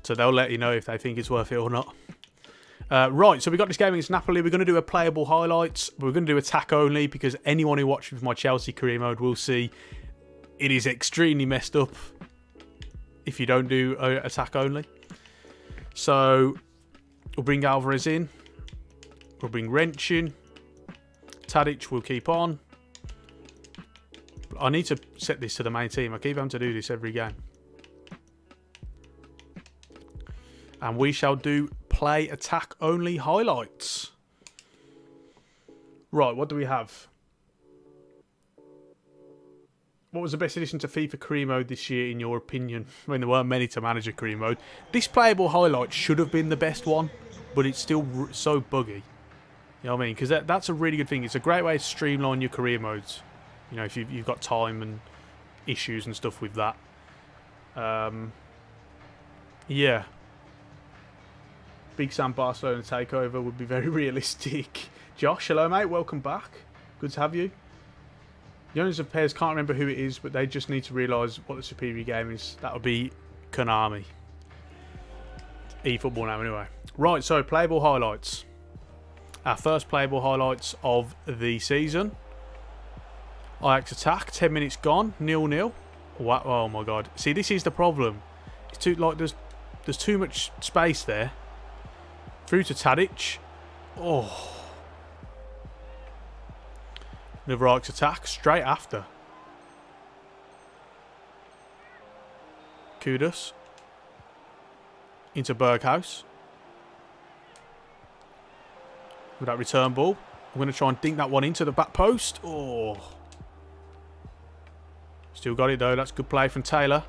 So they'll let you know if they think it's worth it or not. Right, so we got this game against Napoli. We're going to do a playable highlights. We're going to do attack only because anyone who watches my Chelsea career mode will see it is extremely messed up if you don't do attack only. So we'll bring Alvarez in. We'll bring Wrench in. Tadic will keep on. I need to set this to the main team. I keep having to do this every game. And we shall do play attack only highlights. Right, what do we have? What was the best addition to FIFA career mode this year in your opinion? I mean, there weren't many to manage a career mode. This playable highlight should have been the best one, but it's still so buggy. You know what I mean? Because that's a really good thing. It's a great way to streamline your career modes. You know, if you've got time and issues and stuff with that. Yeah. Big Sam Barcelona takeover would be very realistic. Josh, hello mate, welcome back. Good to have you. The owners of pairs can't remember who it is, but they just need to realise what the superior game is. That would be Konami. eFootball now anyway. Right, so playable highlights. Our first playable highlights of the season. Ajax attack, 10 minutes gone, 0-0. Wow, oh my god. See, this is the problem. It's too there's too much space there. Through to Tadic. Oh. Another Ajax attack straight after. Kudus. Into Berghaus. With that return ball. I'm going to try and dink that one into the back post. Oh. Still got it though. That's good play from Taylor.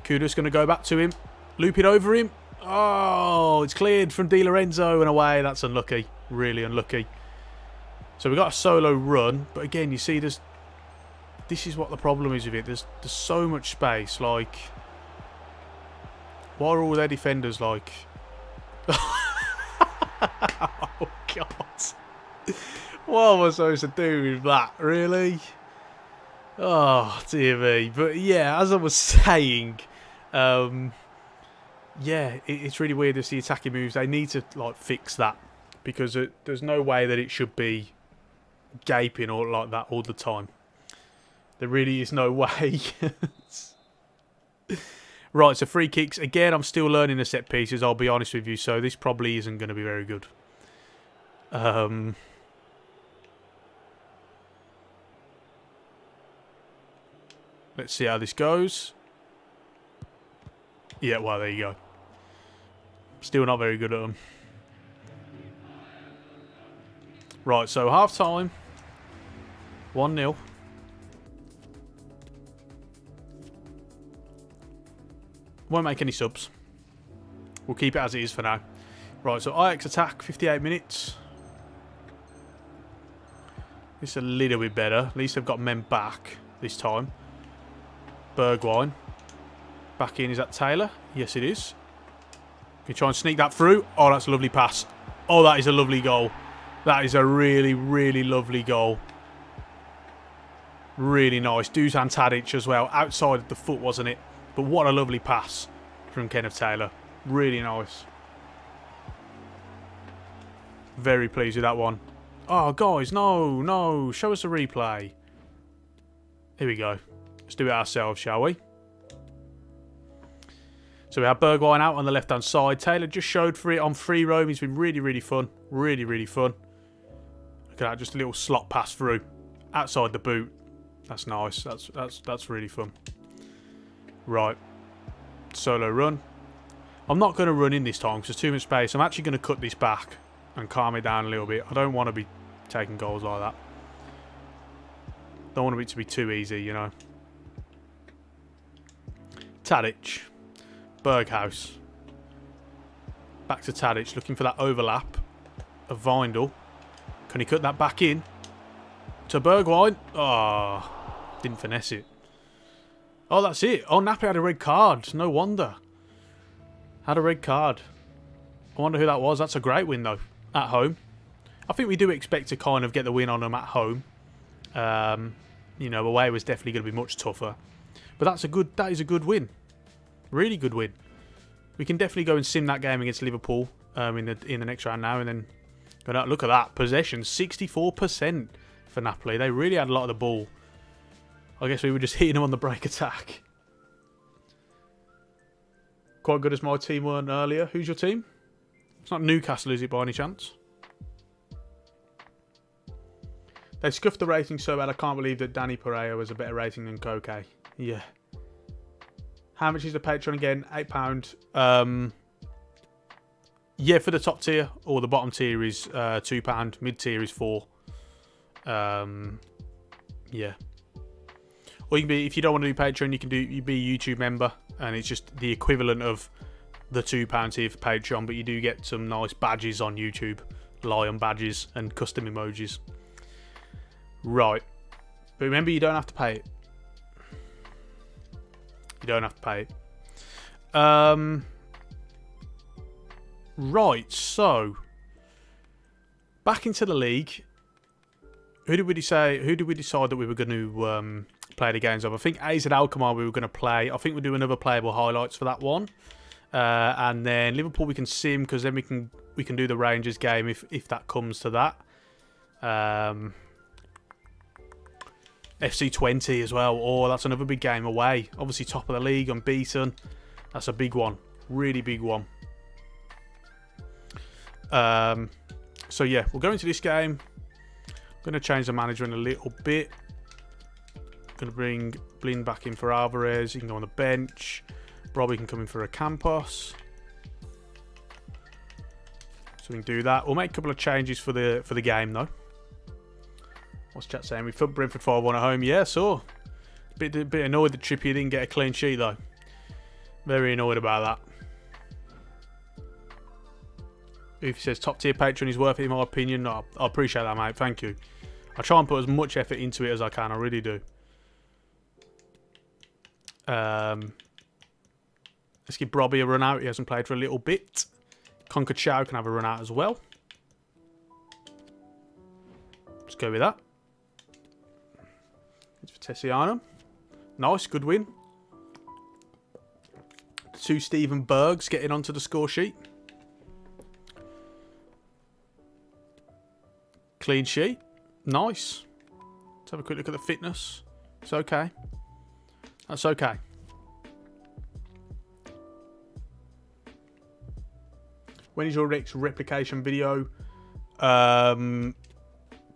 Kudus going to go back to him. Loop it over him. Oh, it's cleared from Di Lorenzo and away. That's unlucky. Really unlucky. So we got a solo run. But again, you see this is what the problem is with it. There's so much space. Like, what are all their defenders like? Oh, God. What am I supposed to do with that? Really? Oh, dear me. But yeah, as I was saying, yeah, it's really weird to see attacking moves. They need to like fix that because there's no way that it should be gaping or like that all the time. There really is no way. Right, so free kicks. Again, I'm still learning the set pieces, I'll be honest with you, so this probably isn't going to be very good. Let's see how this goes. Yeah, well, there you go. Still not very good at them. Right, so half time. 1-0. Won't make any subs. We'll keep it as it is for now. Right, so Ajax attack, 58 minutes. This is a little bit better. At least they've got men back this time. Bergwijn. Back in, is that Taylor? Yes, it is. Can you try and sneak that through? Oh, that's a lovely pass. Oh, that is a lovely goal. That is a really, really lovely goal. Really nice. Dusan Tadic as well. Outside of the foot, wasn't it? But what a lovely pass from Kenneth Taylor. Really nice. Very pleased with that one. Oh, guys, no, no. Show us a replay. Here we go. Let's do it ourselves, shall we? So we have Bergwijn out on the left-hand side. Taylor just showed for it on free roam. He's been really, really fun. Really, really fun. Look at that. Just a little slot pass through. Outside the boot. That's nice. That's really fun. Right. Solo run. I'm not going to run in this time because there's too much space. I'm actually going to cut this back and calm it down a little bit. I don't want to be taking goals like that. Don't want it to be too easy, you know. Tadic. Berghuis. Back to Tadic, looking for that overlap of Vindal. Can he cut that back in? To Bergwijn. Oh, didn't finesse it. Oh, that's it. Oh, Napoli had a red card. No wonder. Had a red card. I wonder who that was. That's a great win, though, at home. I think we do expect to kind of get the win on them at home. You know, away was definitely going to be much tougher. But that is a good win. Really good win. We can definitely go and sim that game against Liverpool in the next round now, and then go out. Look at that possession, 64% for Napoli. They really had a lot of the ball. I guess we were just hitting them on the break attack. Quite good as my team weren't earlier. Who's your team? It's not Newcastle, is it, by any chance? They scuffed the rating so bad I can't believe that Danny Pereira was a better rating than Koke. Yeah. How much is the Patreon again? £8. Yeah, for the top tier, or the bottom tier is £2. Mid tier is £4. Yeah. Or you can be, if you don't want to do Patreon, you be a YouTube member, and it's just the equivalent of the £2 tier for Patreon, but you do get some nice badges on YouTube, lion badges and custom emojis. Right, but remember, you don't have to pay it. You don't have to pay it. Right, so back into the league. Who did we decide that we were going to play the games of? I think AZ Alkmaar we were going to play. I think we'll do another playable highlights for that one. And then Liverpool we can sim, because then we can do the Rangers game if that comes to that. FC Twente as well. Oh, that's another big game away. Obviously top of the league, unbeaten. That's a big one. Really big one. So yeah, we'll go into this game. I'm going to change the manager in a little bit. Going to bring Blind back in for Alvarez. He can go on the bench. Robbie can come in for a Campos. So we can do that. We'll make a couple of changes for the game though. What's chat saying? We put Brentford 5-1 at home. Yeah, so bit annoyed that Trippier didn't get a clean sheet though. Very annoyed about that. If he says top tier Patreon is worth it in my opinion, no, I appreciate that, mate. Thank you. I try and put as much effort into it as I can. I really do. Let's give Robbie a run out. He hasn't played for a little bit. Conquered Chow can have a run out as well. Let's go with that. It's for Tessiano. Nice, good win. The 2 Steven Bergs getting onto the score sheet. Clean sheet. Nice. Let's have a quick look at the fitness. It's okay. That's okay. When is your next replication video?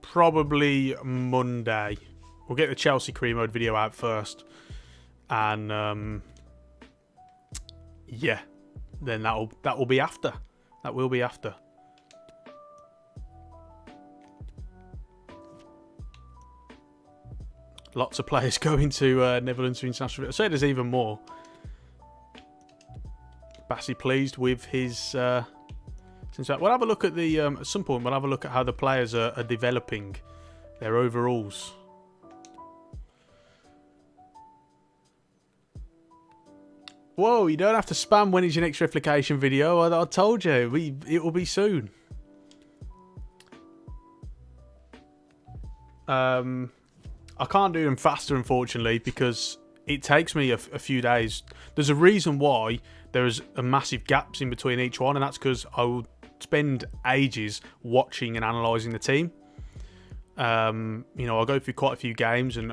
Probably Monday. We'll get the Chelsea career mode video out first. And yeah. Then that will be after. That will be after. Lots of players going to Netherlands for international. I'd say there's even more. Bassey pleased with his. We'll have a look at the. At some point, we'll have a look at how the players are developing their overalls. Whoa! You don't have to spam. When is your next replication video? I told you. It will be soon. I can't do them faster, unfortunately, because it takes me a few days. There's a reason why there's a massive gaps in between each one, and that's because I will spend ages watching and analysing the team. You know, I'll go through quite a few games and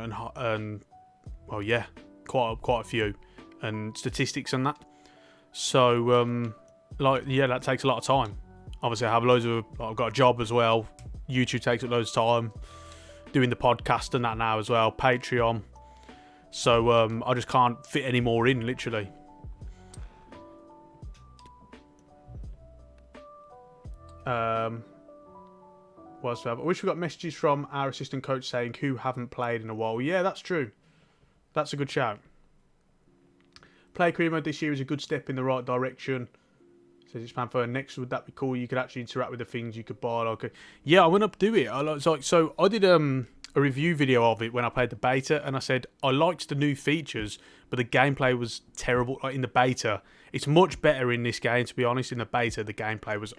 well, yeah, quite a few, and statistics and that. So, like, yeah, that takes a lot of time. Obviously, I have loads of. I've got a job as well. YouTube takes up loads of time. Doing the podcast and that now as well, Patreon. So I just can't fit any more in, literally. What else do we have? I wish we got messages from our assistant coach saying who haven't played in a while. Yeah, that's true. That's a good shout. Play career mode this year is a good step in the right direction. Says it's fan for next. Would that be cool? You could actually interact with the things you could buy. Like, yeah, I went up to do it. So I did a review video of it when I played the beta, and I said I liked the new features, but the gameplay was terrible. Like in the beta, it's much better in this game. To be honest, in the beta, the gameplay was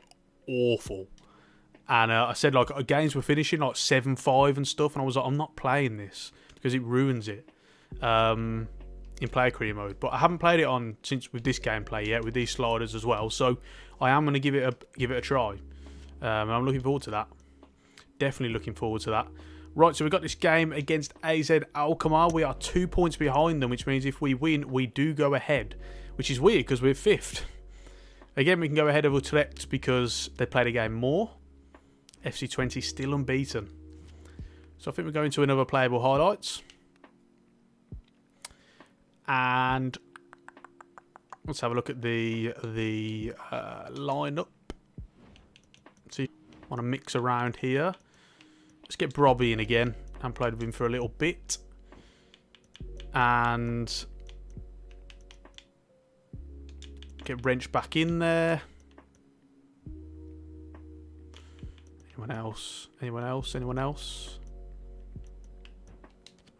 awful. And I said like games were finishing like 7-5 and stuff, and I was like, I'm not playing this because it ruins it. In play career mode, but I haven't played it on since with this gameplay yet, with these sliders as well. So I am going to give it a try. And I'm looking forward to that. Definitely looking forward to that. Right, so we've got this game against AZ Alkmaar. We are 2 points behind them, which means if we win, we do go ahead, which is weird because we're 5th. Again, we can go ahead of Utrecht because they played a game more. FC Twente still unbeaten. So I think we're going to another playable highlights. And let's have a look at the lineup. See, I want to mix around here. Let's get Brobby in again. I haven't played with him for a little bit. And get Wrench back in there. Anyone else? Anyone else? Anyone else?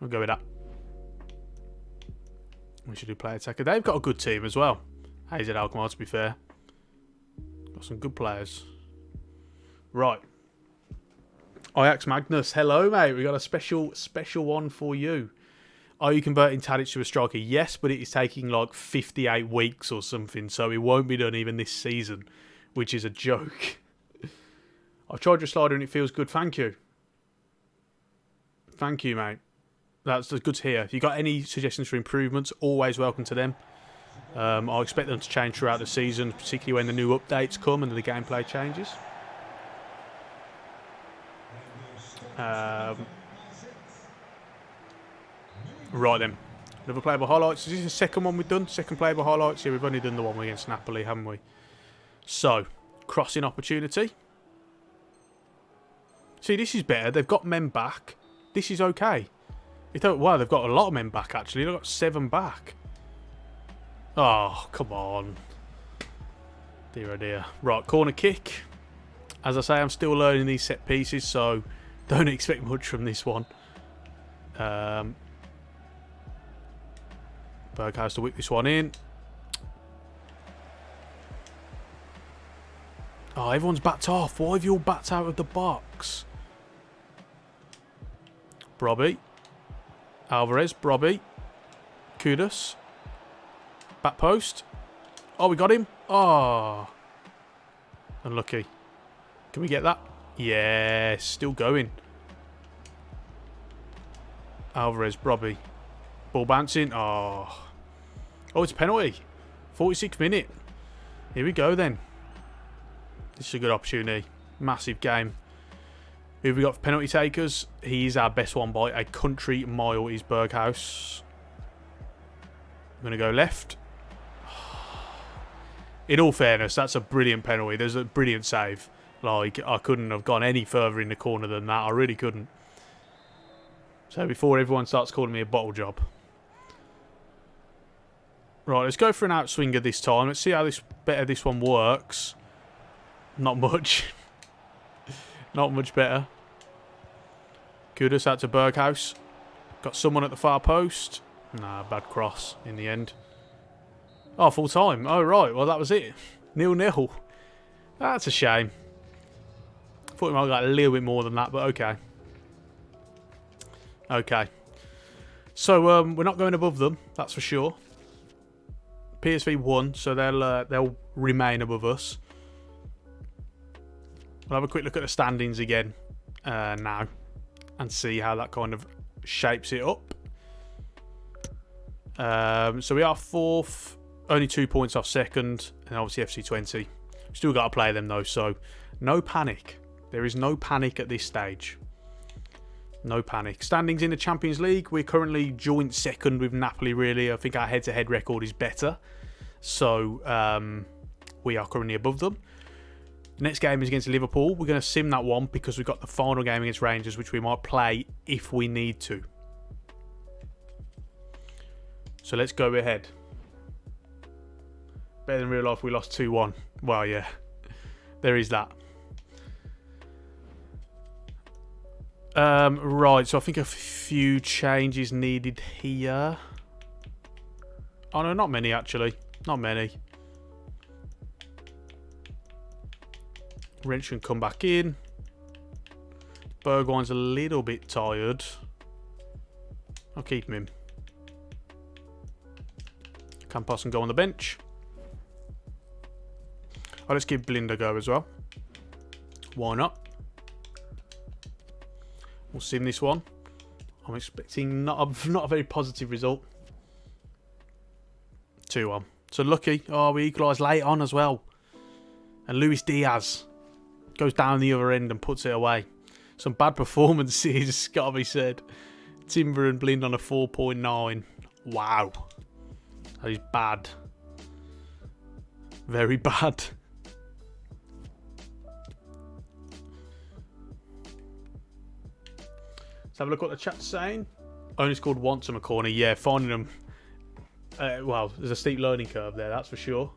We'll go with that. We should do play attacker. They've got a good team as well. AZ Alkmaar, to be fair. Got some good players. Right. Ajax Magnus. Hello, mate. We got a special one for you. Are you converting Tadic to a striker? Yes, but it is taking like 58 weeks or something, so it won't be done even this season, which is a joke. I've tried your slider and it feels good. Thank you. Thank you, mate. That's good to hear. If you've got any suggestions for improvements, always welcome to them. I'll expect them to change throughout the season, particularly when the new updates come and the gameplay changes. Right then. Another playable highlights. Is this the second one we've done? Second playable highlights? Yeah, we've only done the one against Napoli, haven't we? So, crossing opportunity. See, this is better. They've got men back. This is okay. Wow, they've got a lot of men back, actually. They've got 7 back. Oh, come on. Dear oh dear. Right, corner kick. As I say, I'm still learning these set pieces, so don't expect much from this one. Berghuis to whip this one in. Oh, everyone's backed off. Why have you all backed out of the box? Brobby. Alvarez, Brobby. Kudus. Back post. Oh, we got him. Oh. Unlucky. Can we get that? Yes, still going. Alvarez, Brobby. Ball bouncing. Oh. Oh, it's a penalty. 46th minute. Here we go then. This is a good opportunity. Massive game. Who have we got for penalty takers? He's our best one by a country mile. Is Berghaus. I'm going to go left. In all fairness, that's a brilliant penalty. There's a brilliant save. Like, I couldn't have gone any further in the corner than that. I really couldn't. So before everyone starts calling me a bottle job. Right, let's go for an outswinger this time. Let's see how better this one works. Not much. Not much better. Kudus out to Berghaus. Got someone at the far post. Nah, bad cross in the end. Oh, full time. Oh, right. Well, that was it. 0-0. That's a shame. Thought we might have got a little bit more than that, but okay. Okay. So, we're not going above them. That's for sure. PSV won, so they'll remain above us. We'll have a quick look at the standings again now and see how that kind of shapes it up. So we are 4th, only 2 points off 2nd, and obviously FC Twente. Still got to play them though, so no panic. There is no panic at this stage. No panic. Standings in the Champions League. We're currently joint 2nd with Napoli, really. I think our head-to-head record is better. So, we are currently above them. The next game is against Liverpool. We're going to sim that one because we've got the final game against Rangers, which we might play if we need to. So, let's go ahead. Better than real life, we lost 2-1. Well, yeah. There is that. Right, so I think a few changes needed here. Oh no, not many actually. Not many. Wrench can come back in. Bergwijn's a little bit tired. I'll keep him in. Campos can go on the bench. Oh, let's give Blind a go as well. Why not? We'll sim this one. I'm expecting not a very positive result. 2-1. So lucky. Oh, we equalised late on as well. And Luis Diaz goes down the other end and puts it away. Some bad performances, gotta be said. Timber and Blind on a 4.9. Wow. That is bad. Very bad. Let's have a look at what the chat's saying. Only scored once on a corner. Yeah, finding them. Well, there's a steep learning curve there, that's for sure.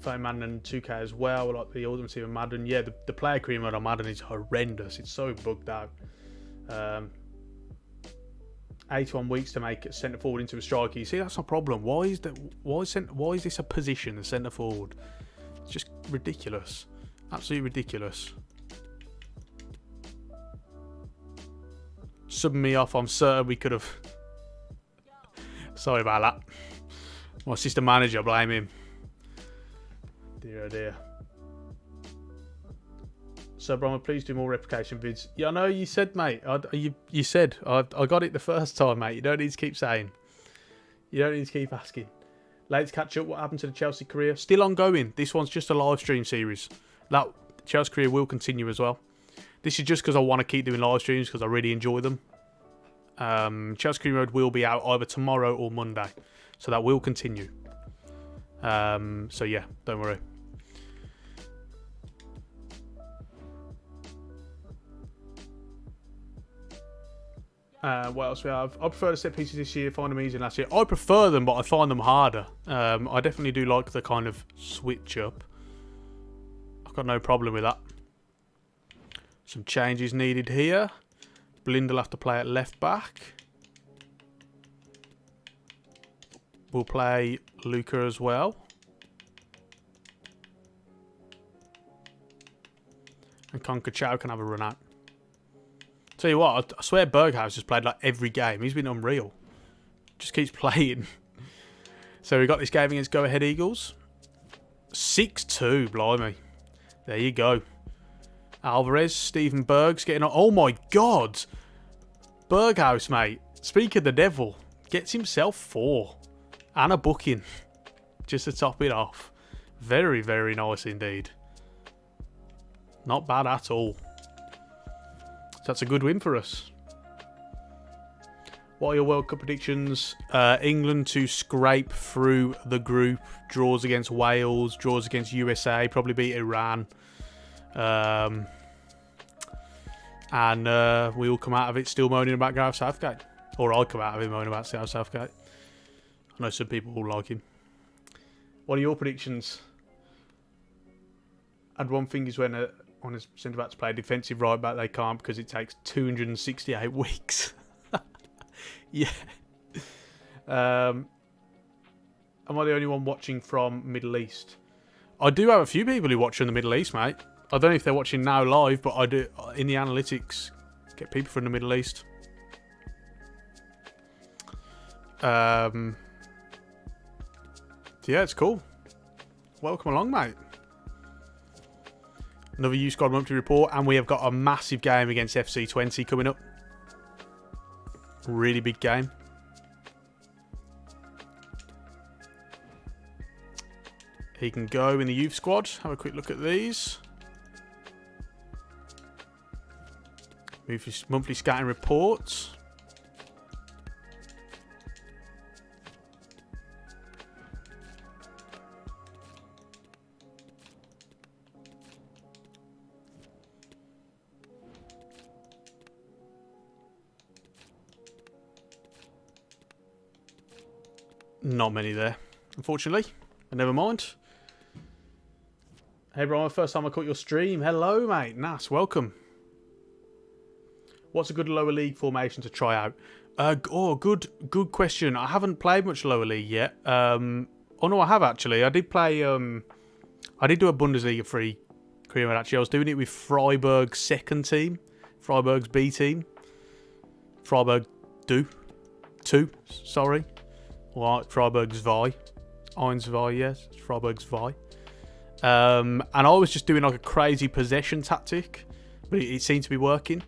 Playing Madden and 2K as well, like the Ultimate Team of Madden. Yeah, the player cream mode on Madden is horrendous. It's so bugged out. 81 weeks to make centre forward into a striker. You see, that's a problem. Why is this a position, a centre forward? It's just ridiculous. Absolutely ridiculous. Subbing me off. I'm certain we could have. Sorry about that. My assistant manager, blame him. Dear oh dear. So, Brahma, please do more replication vids. Yeah, I know you said, mate. You said. I got it the first time, mate. You don't need to keep saying. You don't need to keep asking. Let's catch up. What happened to the Chelsea career? Still ongoing. This one's just a live stream series. That Chelsea career will continue as well. This is just because I want to keep doing live streams because I really enjoy them. Chelsea career mode will be out either tomorrow or Monday. So that will continue. So yeah, don't worry. What else we have? I prefer the set pieces this year. Find them easier than last year. I prefer them, but I find them harder. I definitely do like the kind of switch up. I've got no problem with that. Some changes needed here. Blind will have to play at left back. We'll play Luca as well. Conca-Chow can have a run out. Tell you what, I swear Berghaus has played like every game. He's been unreal. Just keeps playing. So we got this game against Go Ahead Eagles. 6-2, blimey. There you go. Alvarez, Stephen Bergs getting on. Oh my God. Berghaus, mate. Speak of the devil. Gets himself 4. And a booking. Just to top it off. Very, very nice indeed. Not bad at all. So that's a good win for us. What are your World Cup predictions? England to scrape through the group. Draws against Wales. Draws against USA. Probably beat Iran. And we'll come out of it still moaning about Gareth Southgate. Or I'll come out of it moaning about Gareth Southgate. I know some people will like him. What are your predictions? And one thing is when a centre back to play defensive right back, they can't because it takes 268 weeks. Yeah. Am I the only one watching from Middle East? I do have a few people who watch from the Middle East, mate. I don't know if they're watching now live, but I do in the analytics get people from the Middle East. Yeah, it's cool. Welcome along, mate. Another U Squad monthly report, and we have got a massive game against FC Twente coming up. Really big game. He can go in the youth squad. Have a quick look at these. Monthly scouting reports. Not many there, unfortunately. But never mind. Hey, Brian, first time I caught your stream. Hello, mate. Nice, welcome. What's a good lower league formation to try out? Good question. I haven't played much lower league yet. Oh no, I have actually. I did play. I did do a Bundesliga free career mode actually. I was doing it with Freiburg's second team, Freiburg's B team, Freiburg 2. Sorry. Right, Freiburg's Vi. Eins Vi, yes. Freiburg's Vi. And I was just doing like a crazy possession tactic, but it seemed to be working.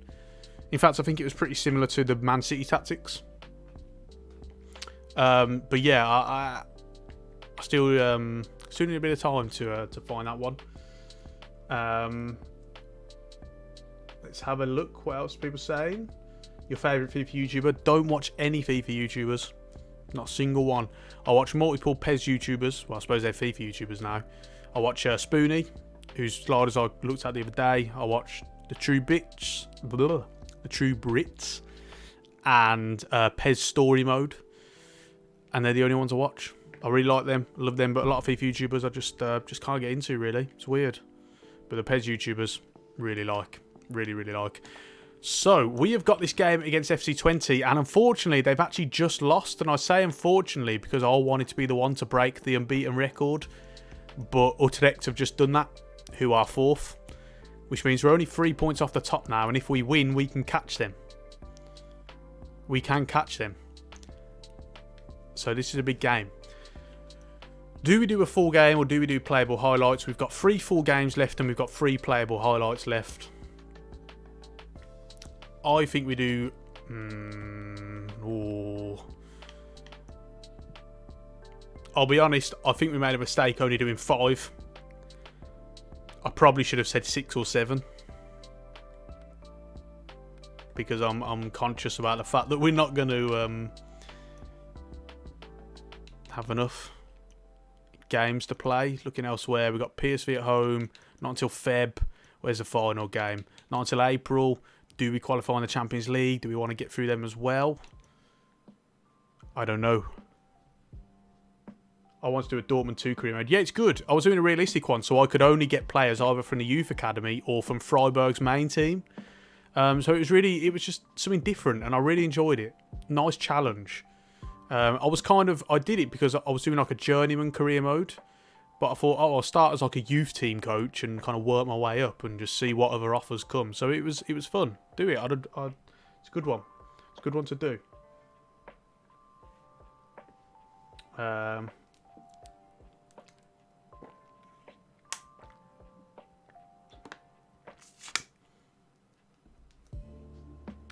In fact, I think it was pretty similar to the Man City tactics. But yeah, I still need a bit of time to find that one. Let's have a look. What else are people saying? Your favourite FIFA YouTuber? Don't watch any FIFA YouTubers. Not a single one. I watch multiple PES YouTubers. Well, I suppose they're FIFA YouTubers now. I watch Spoonie, whose sliders I looked at the other day. I watch the True Brits, and PES Story Mode, and they're the only ones I watch. I really like them, I love them, but a lot of FIFA YouTubers I just can't get into really. It's weird, but the PES YouTubers really like. So, we have got this game against FC Twente, and unfortunately, they've actually just lost. And I say unfortunately because I wanted to be the one to break the unbeaten record. But Utrecht have just done that, who are 4th. Which means we're only 3 points off the top now, and if we win, we can catch them. We can catch them. So this is a big game. Do we do a full game, or do we do playable highlights? We've got 3 full games left, and we've got 3 playable highlights left. I think we do... I'll be honest, I think we made a mistake only doing 5. I probably should have said 6 or 7. Because I'm conscious about the fact that we're not going to have enough games to play. Looking elsewhere, we've got PSV at home, not until Feb. Where's the final game? Not until April. Do we qualify in the Champions League? Do we want to get through them as well? I don't know. I want to do a Dortmund 2 career mode. Yeah, it's good. I was doing a realistic one, so I could only get players either from the youth academy or from Freiburg's main team. So it was just something different, and I really enjoyed it. Nice challenge. I did it because I was doing like a journeyman career mode, But I thought, oh, I'll start as like a youth team coach and kind of work my way up and just see what other offers come. So it was fun. Do it. It's a good one. It's a good one to do.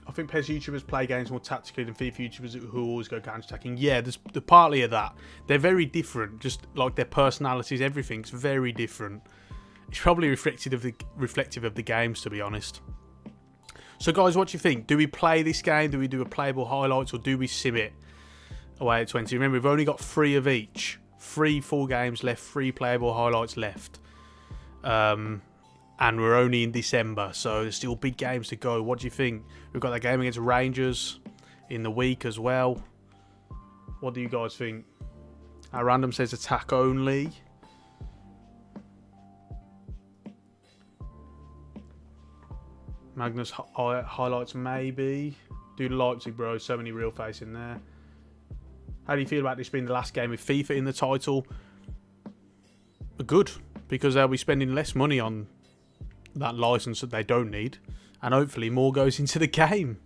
I think PES YouTubers play games more tactically than FIFA YouTubers who always go counter-attacking. Yeah, there's partly of that. They're very different. Just like their personalities, everything's very different. It's probably reflective of the games, to be honest. So, guys, what do you think? Do we play this game? Do we do a playable highlights, or do we sim it away at 20? Remember, we've only got 3 of each. 3 full games left. 3 playable highlights left. And we're only in December, so there's still big games to go. What do you think? We've got that game against Rangers in the week as well. What do you guys think? Our random says attack only. Magnus highlights maybe. Do Leipzig, bro. So many real face in there. How do you feel about this being the last game with FIFA in the title? Good, because they'll be spending less money on that license that they don't need, and hopefully more goes into the game.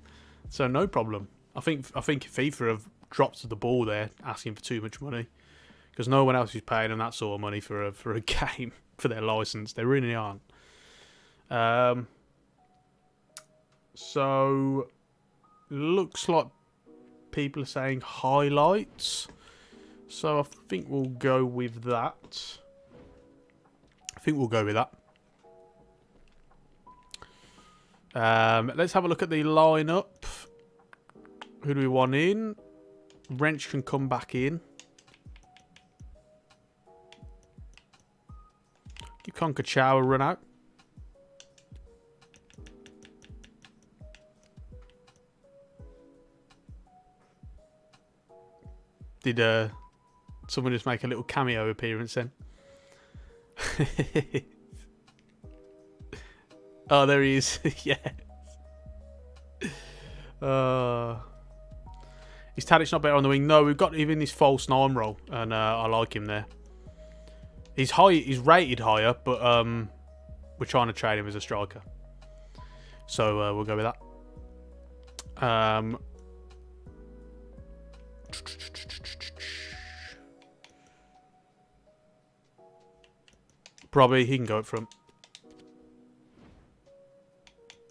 So no problem. I think FIFA have dropped the ball there, asking for too much money, because no one else is paying them that sort of money for a game for their license. They really aren't. So looks like people are saying highlights. So I think we'll go with that. Let's have a look at the lineup. Who do we want in? Wrench can come back in. Give Concachow a run out. Did someone just make a little cameo appearance then? Oh, there he is. Yeah. Is Tadic not better on the wing? No, we've got him in this false 9 role, and I like him there. He's rated higher, but we're trying to trade him as a striker. So we'll go with that. Probably he can go up front.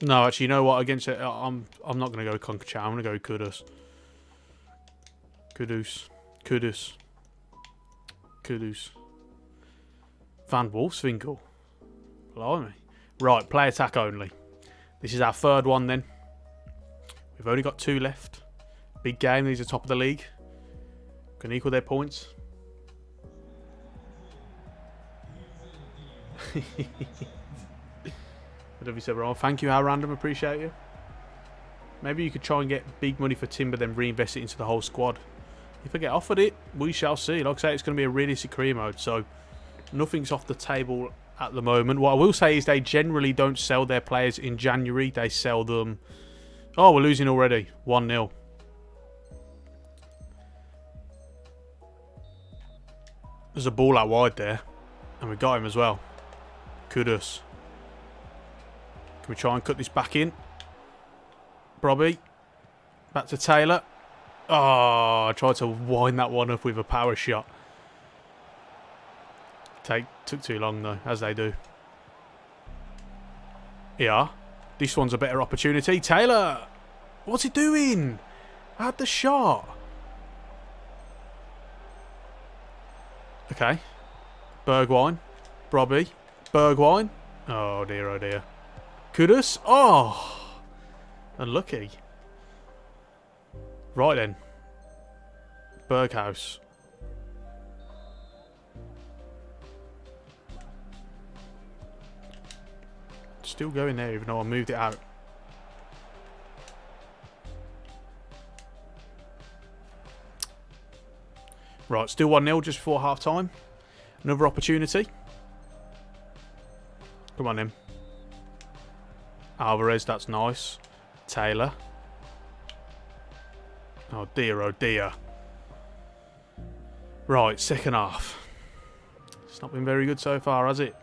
No, actually, you know what? Against it, I'm not going to go Concachow. I'm going to go Kudus. Van Wolfswinkel. Blimey. Right, play attack only. This is our 3rd one then. We've only got 2 left. Big game. These are top of the league. Can equal their points. Whatever you said, bro. Thank you, How Random. Appreciate you. Maybe you could try and get big money for Timber, then reinvest it into the whole squad. If I get offered it, we shall see. Like I say, it's going to be a realistic career mode, so nothing's off the table at the moment. What I will say is they generally don't sell their players in January. They sell them... Oh, we're losing already. 1-0. There's a ball out wide there, and we got him as well. Kudus. Can we try and cut this back in? Brobby. Back to Taylor. Oh, I tried to wind that one up with a power shot. Took too long though, as they do. Yeah. This one's a better opportunity. Taylor! What's he doing? I had the shot. Okay. Bergwijn. Brobby. Bergwijn. Oh dear, oh dear. Kudus. Oh! Unlucky. Right then. Berghaus. Still going there even though I moved it out. Right, still 1-0 just before half time. Another opportunity. Come on then. Alvarez, that's nice. Taylor. Oh dear, oh dear. Right, second half. It's not been very good so far, has it?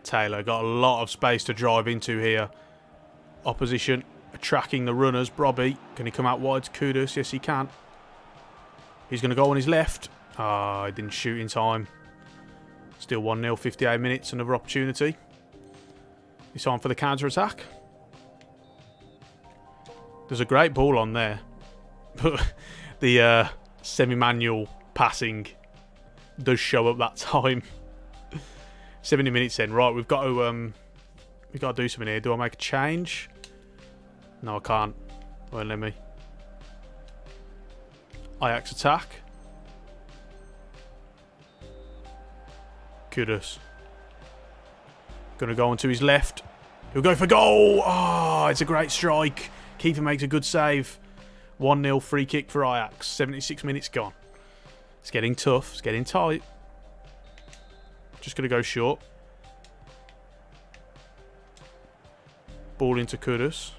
Taylor got a lot of space to drive into here. Opposition tracking the runners. Brobby, can he come out wide? Kudus, yes he can. He's going to go on his left. Ah, he didn't shoot in time. Still 1-0, 58 minutes, another opportunity. It's on for the counter-attack. There's a great ball on there. But the semi-manual passing does show up that time. 70 minutes in. Right, we've got to do something here. Do I make a change? No, I can't. Won't let me. Ajax attack. Kudus. Gonna go onto his left. He'll go for goal. Oh, it's a great strike. Keeper makes a good save. 1-0 free kick for Ajax. 76 minutes gone. It's getting tough. It's getting tight. Just going to go short. Ball into Kudus.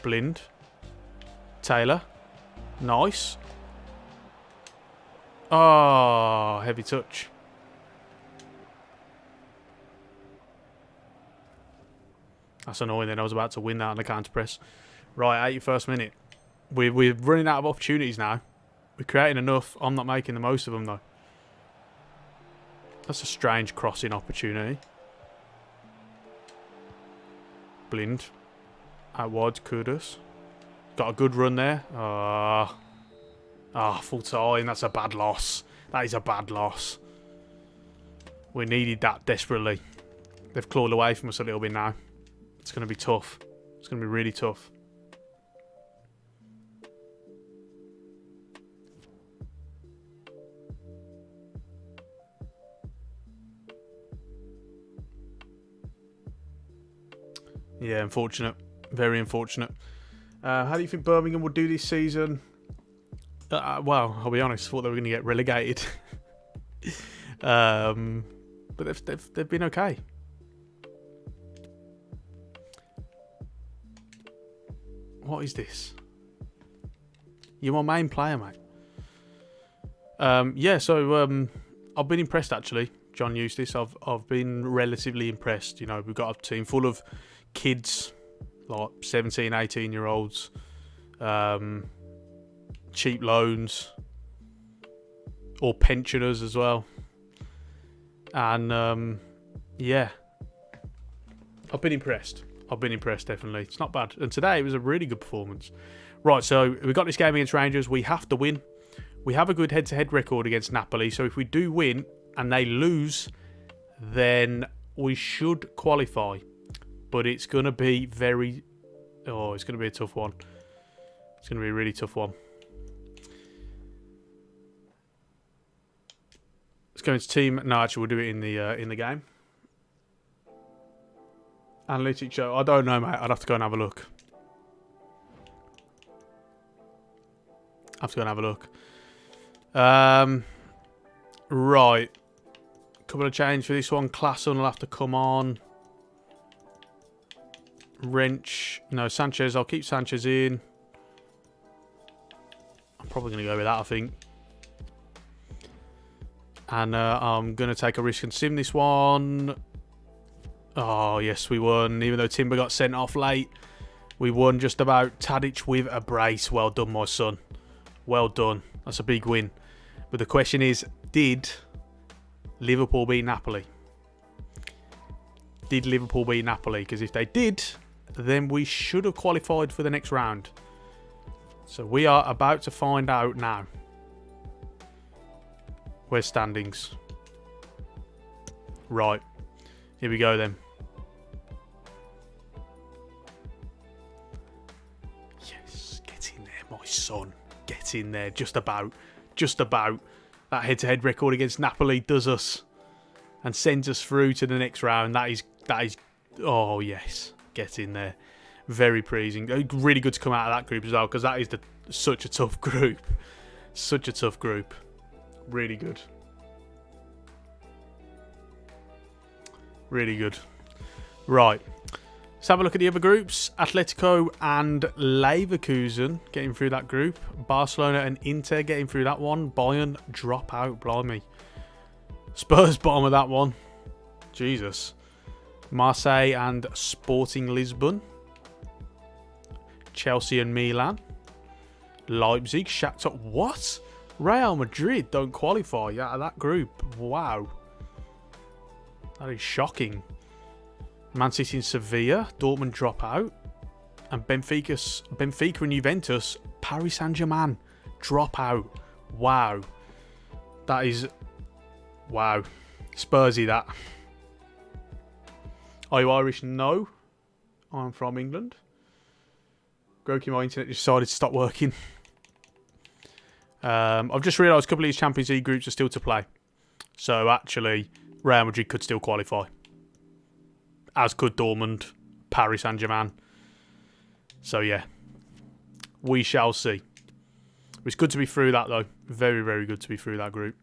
Blind. Taylor. Nice. Oh, heavy touch. That's annoying then. I was about to win that on the counter press. Right, 81st minute. We're running out of opportunities now. We're creating enough. I'm not making the most of them though. That's a strange crossing opportunity. Blind. Out wide, Kudus. Got a good run there. Full time. That's a bad loss. That is a bad loss. We needed that desperately. They've clawed away from us a little bit now. It's going to be tough. It's going to be really tough. Yeah, unfortunate. Very unfortunate. How do you think Birmingham will do this season? Well, I'll be honest. I thought they were going to get relegated. But they've been okay. What is this? You're my main player, mate. Yeah, so I've been impressed actually. John Eustace. I've been relatively impressed. You know, we've got a team full of kids, like 17, 18-year-olds, cheap loans, or pensioners as well. And yeah, I've been impressed. Definitely. It's not bad. And today it was a really good performance. Right, so we got this game against Rangers. We have to win. We have a good head-to-head record against Napoli. So if we do win and they lose, then we should qualify. But it's going to be it's going to be a tough one. It's going to be a really tough one. Let's go into team. No, actually, we'll do it in the game. Analytics show. I don't know, mate. I'd have to go and have a look. Right. Couple of change for this one. Klassen will have to come on. Wrench. No, Sanchez. I'll keep Sanchez in. I'm probably going to go with that, I think. And I'm going to take a risk and sim this one. Oh, yes, we won. Even though Timber got sent off late, we won just about. Tadic with a brace. Well done, my son. Well done. That's a big win. But the question is, did Liverpool beat Napoli? Did Liverpool beat Napoli? Because if they did, then we should have qualified for the next round. So we are about to find out now. Where's standings? Right. Here we go then. Yes, get in there, my son. Get in there. Just about. That head-to-head record against Napoli does us and sends us through to the next round. That is. Oh yes, get in there. Very pleasing. Really good to come out of that group as well, because that is such a tough group. Such a tough group. Really good. Really good. Right. Let's have a look at the other groups. Atletico and Leverkusen getting through that group. Barcelona and Inter getting through that one. Bayern drop out, blimey. Spurs bottom of that one. Jesus. Marseille and Sporting Lisbon. Chelsea and Milan. Leipzig, Shakhtar. What? Real Madrid don't qualify out of that group. Wow. That is shocking. Man City and Sevilla. Dortmund drop out. And Benfica and Juventus. Paris Saint-Germain drop out. Wow. That is... Wow. Spursy, that. Are you Irish? No. I'm from England. Groki, my internet decided to stop working. I've just realised a couple of these Champions League groups are still to play. So actually, Real Madrid could still qualify. As could Dortmund, Paris Saint-Germain. So yeah, we shall see. It's good to be through that though. Very, very good to be through that group.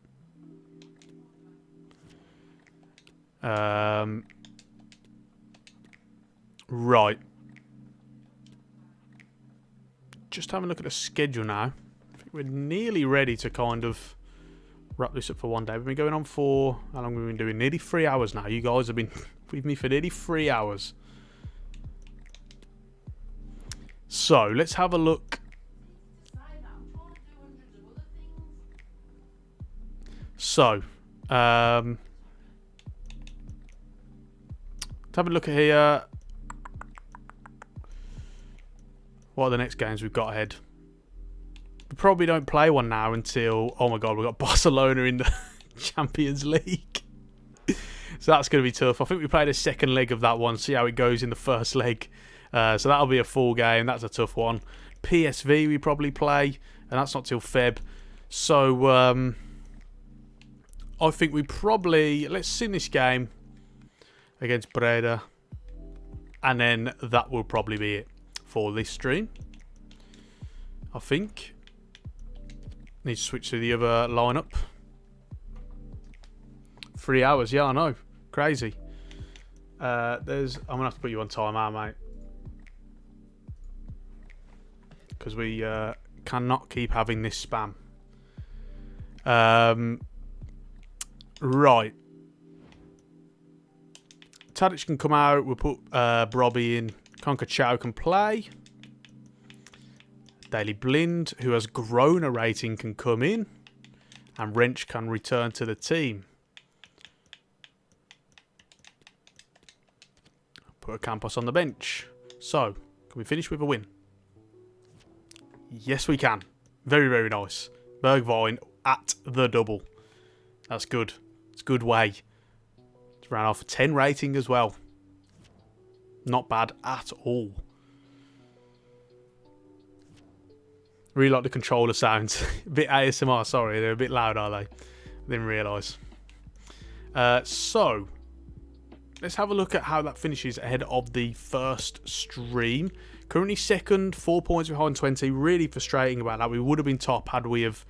Right. Just having a look at the schedule now. I think we're nearly ready to kind of wrap this up for one day. We've been going on for... How long have we been doing? Nearly 3 hours now. You guys have been with me for nearly 3 hours. So, let's have a look. So, let's have a look at here. What are the next games we've got ahead? We probably don't play one now until... Oh my god, we've got Barcelona in the Champions League. So that's going to be tough. I think we played a second leg of that one. See how it goes in the first leg. So that'll be a full game. That's a tough one. PSV we probably play. And that's not till Feb. So I think we probably... Let's sing this game against Breda. And then that will probably be it for this stream. I think. Need to switch to the other lineup. 3 hours, yeah, I know. Crazy. I'm gonna have to put you on timeout, mate. Because we cannot keep having this spam. Right. Tadic can come out. We'll put Brobby in. Conca can play. Daily Blind, who has grown a rating, can come in. And Wrench can return to the team. Put a Campos on the bench. So, can we finish with a win? Yes, we can. Very, very nice. Bergwijn at the double. That's good. It's a good way. It's ran off a 10 rating as well. Not bad at all. Really like the controller sounds. A bit ASMR, sorry. They're a bit loud, are they? Didn't realise. So, let's have a look at how that finishes ahead of the first stream. Currently second, 4 points behind Twente. Really frustrating about that. We would have been top had we have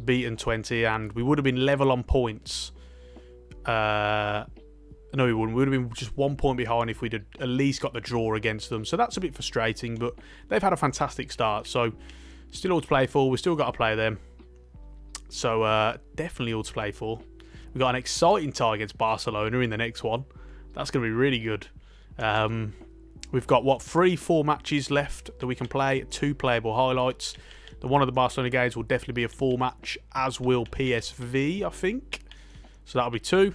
beaten Twente, and we would have been level on points. No, we wouldn't. We would have been just 1 point behind if we'd have at least got the draw against them. So that's a bit frustrating, but they've had a fantastic start. So still all to play for. We've still got to play them. So definitely all to play for. We've got an exciting tie against Barcelona in the next one. That's going to be really good. We've got, 3-4 matches left that we can play. 2 playable highlights. The one of the Barcelona games will definitely be a full match, as will PSV, I think. So that'll be 2.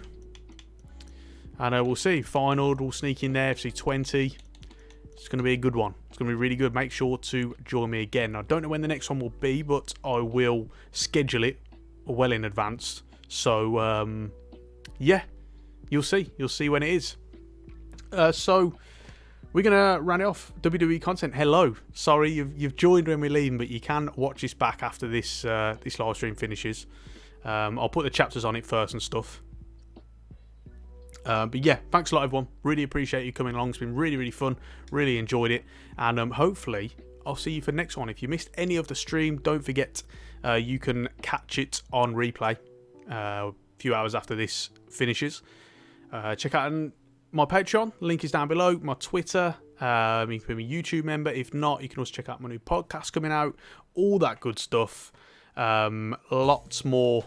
And we'll see. Feyenoord will sneak in there. FC Twente. It's going to be a good one. It's going to be really good. Make sure to join me again. I don't know when the next one will be, but I will schedule it well in advance. So, yeah. You'll see. You'll see when it is. So, we're going to run it off. WWE content. Hello. Sorry, you've joined when we're leaving, but you can watch this back after this this live stream finishes. I'll put the chapters on it first and stuff. But yeah, thanks a lot, everyone. Really appreciate you coming along. It's been really, really fun. Really enjoyed it. And hopefully, I'll see you for the next one. If you missed any of the stream, don't forget you can catch it on replay a few hours after this finishes. Check out my Patreon. Link is down below. My Twitter. You can be a YouTube member. If not, you can also check out my new podcast coming out. All that good stuff. Lots more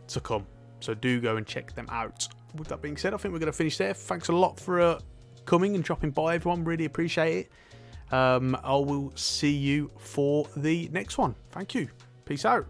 to come. So do go and check them out. With that being said, I think we're going to finish there. Thanks a lot for coming and dropping by, everyone. Really appreciate it. I will see you for the next one. Thank you. Peace out.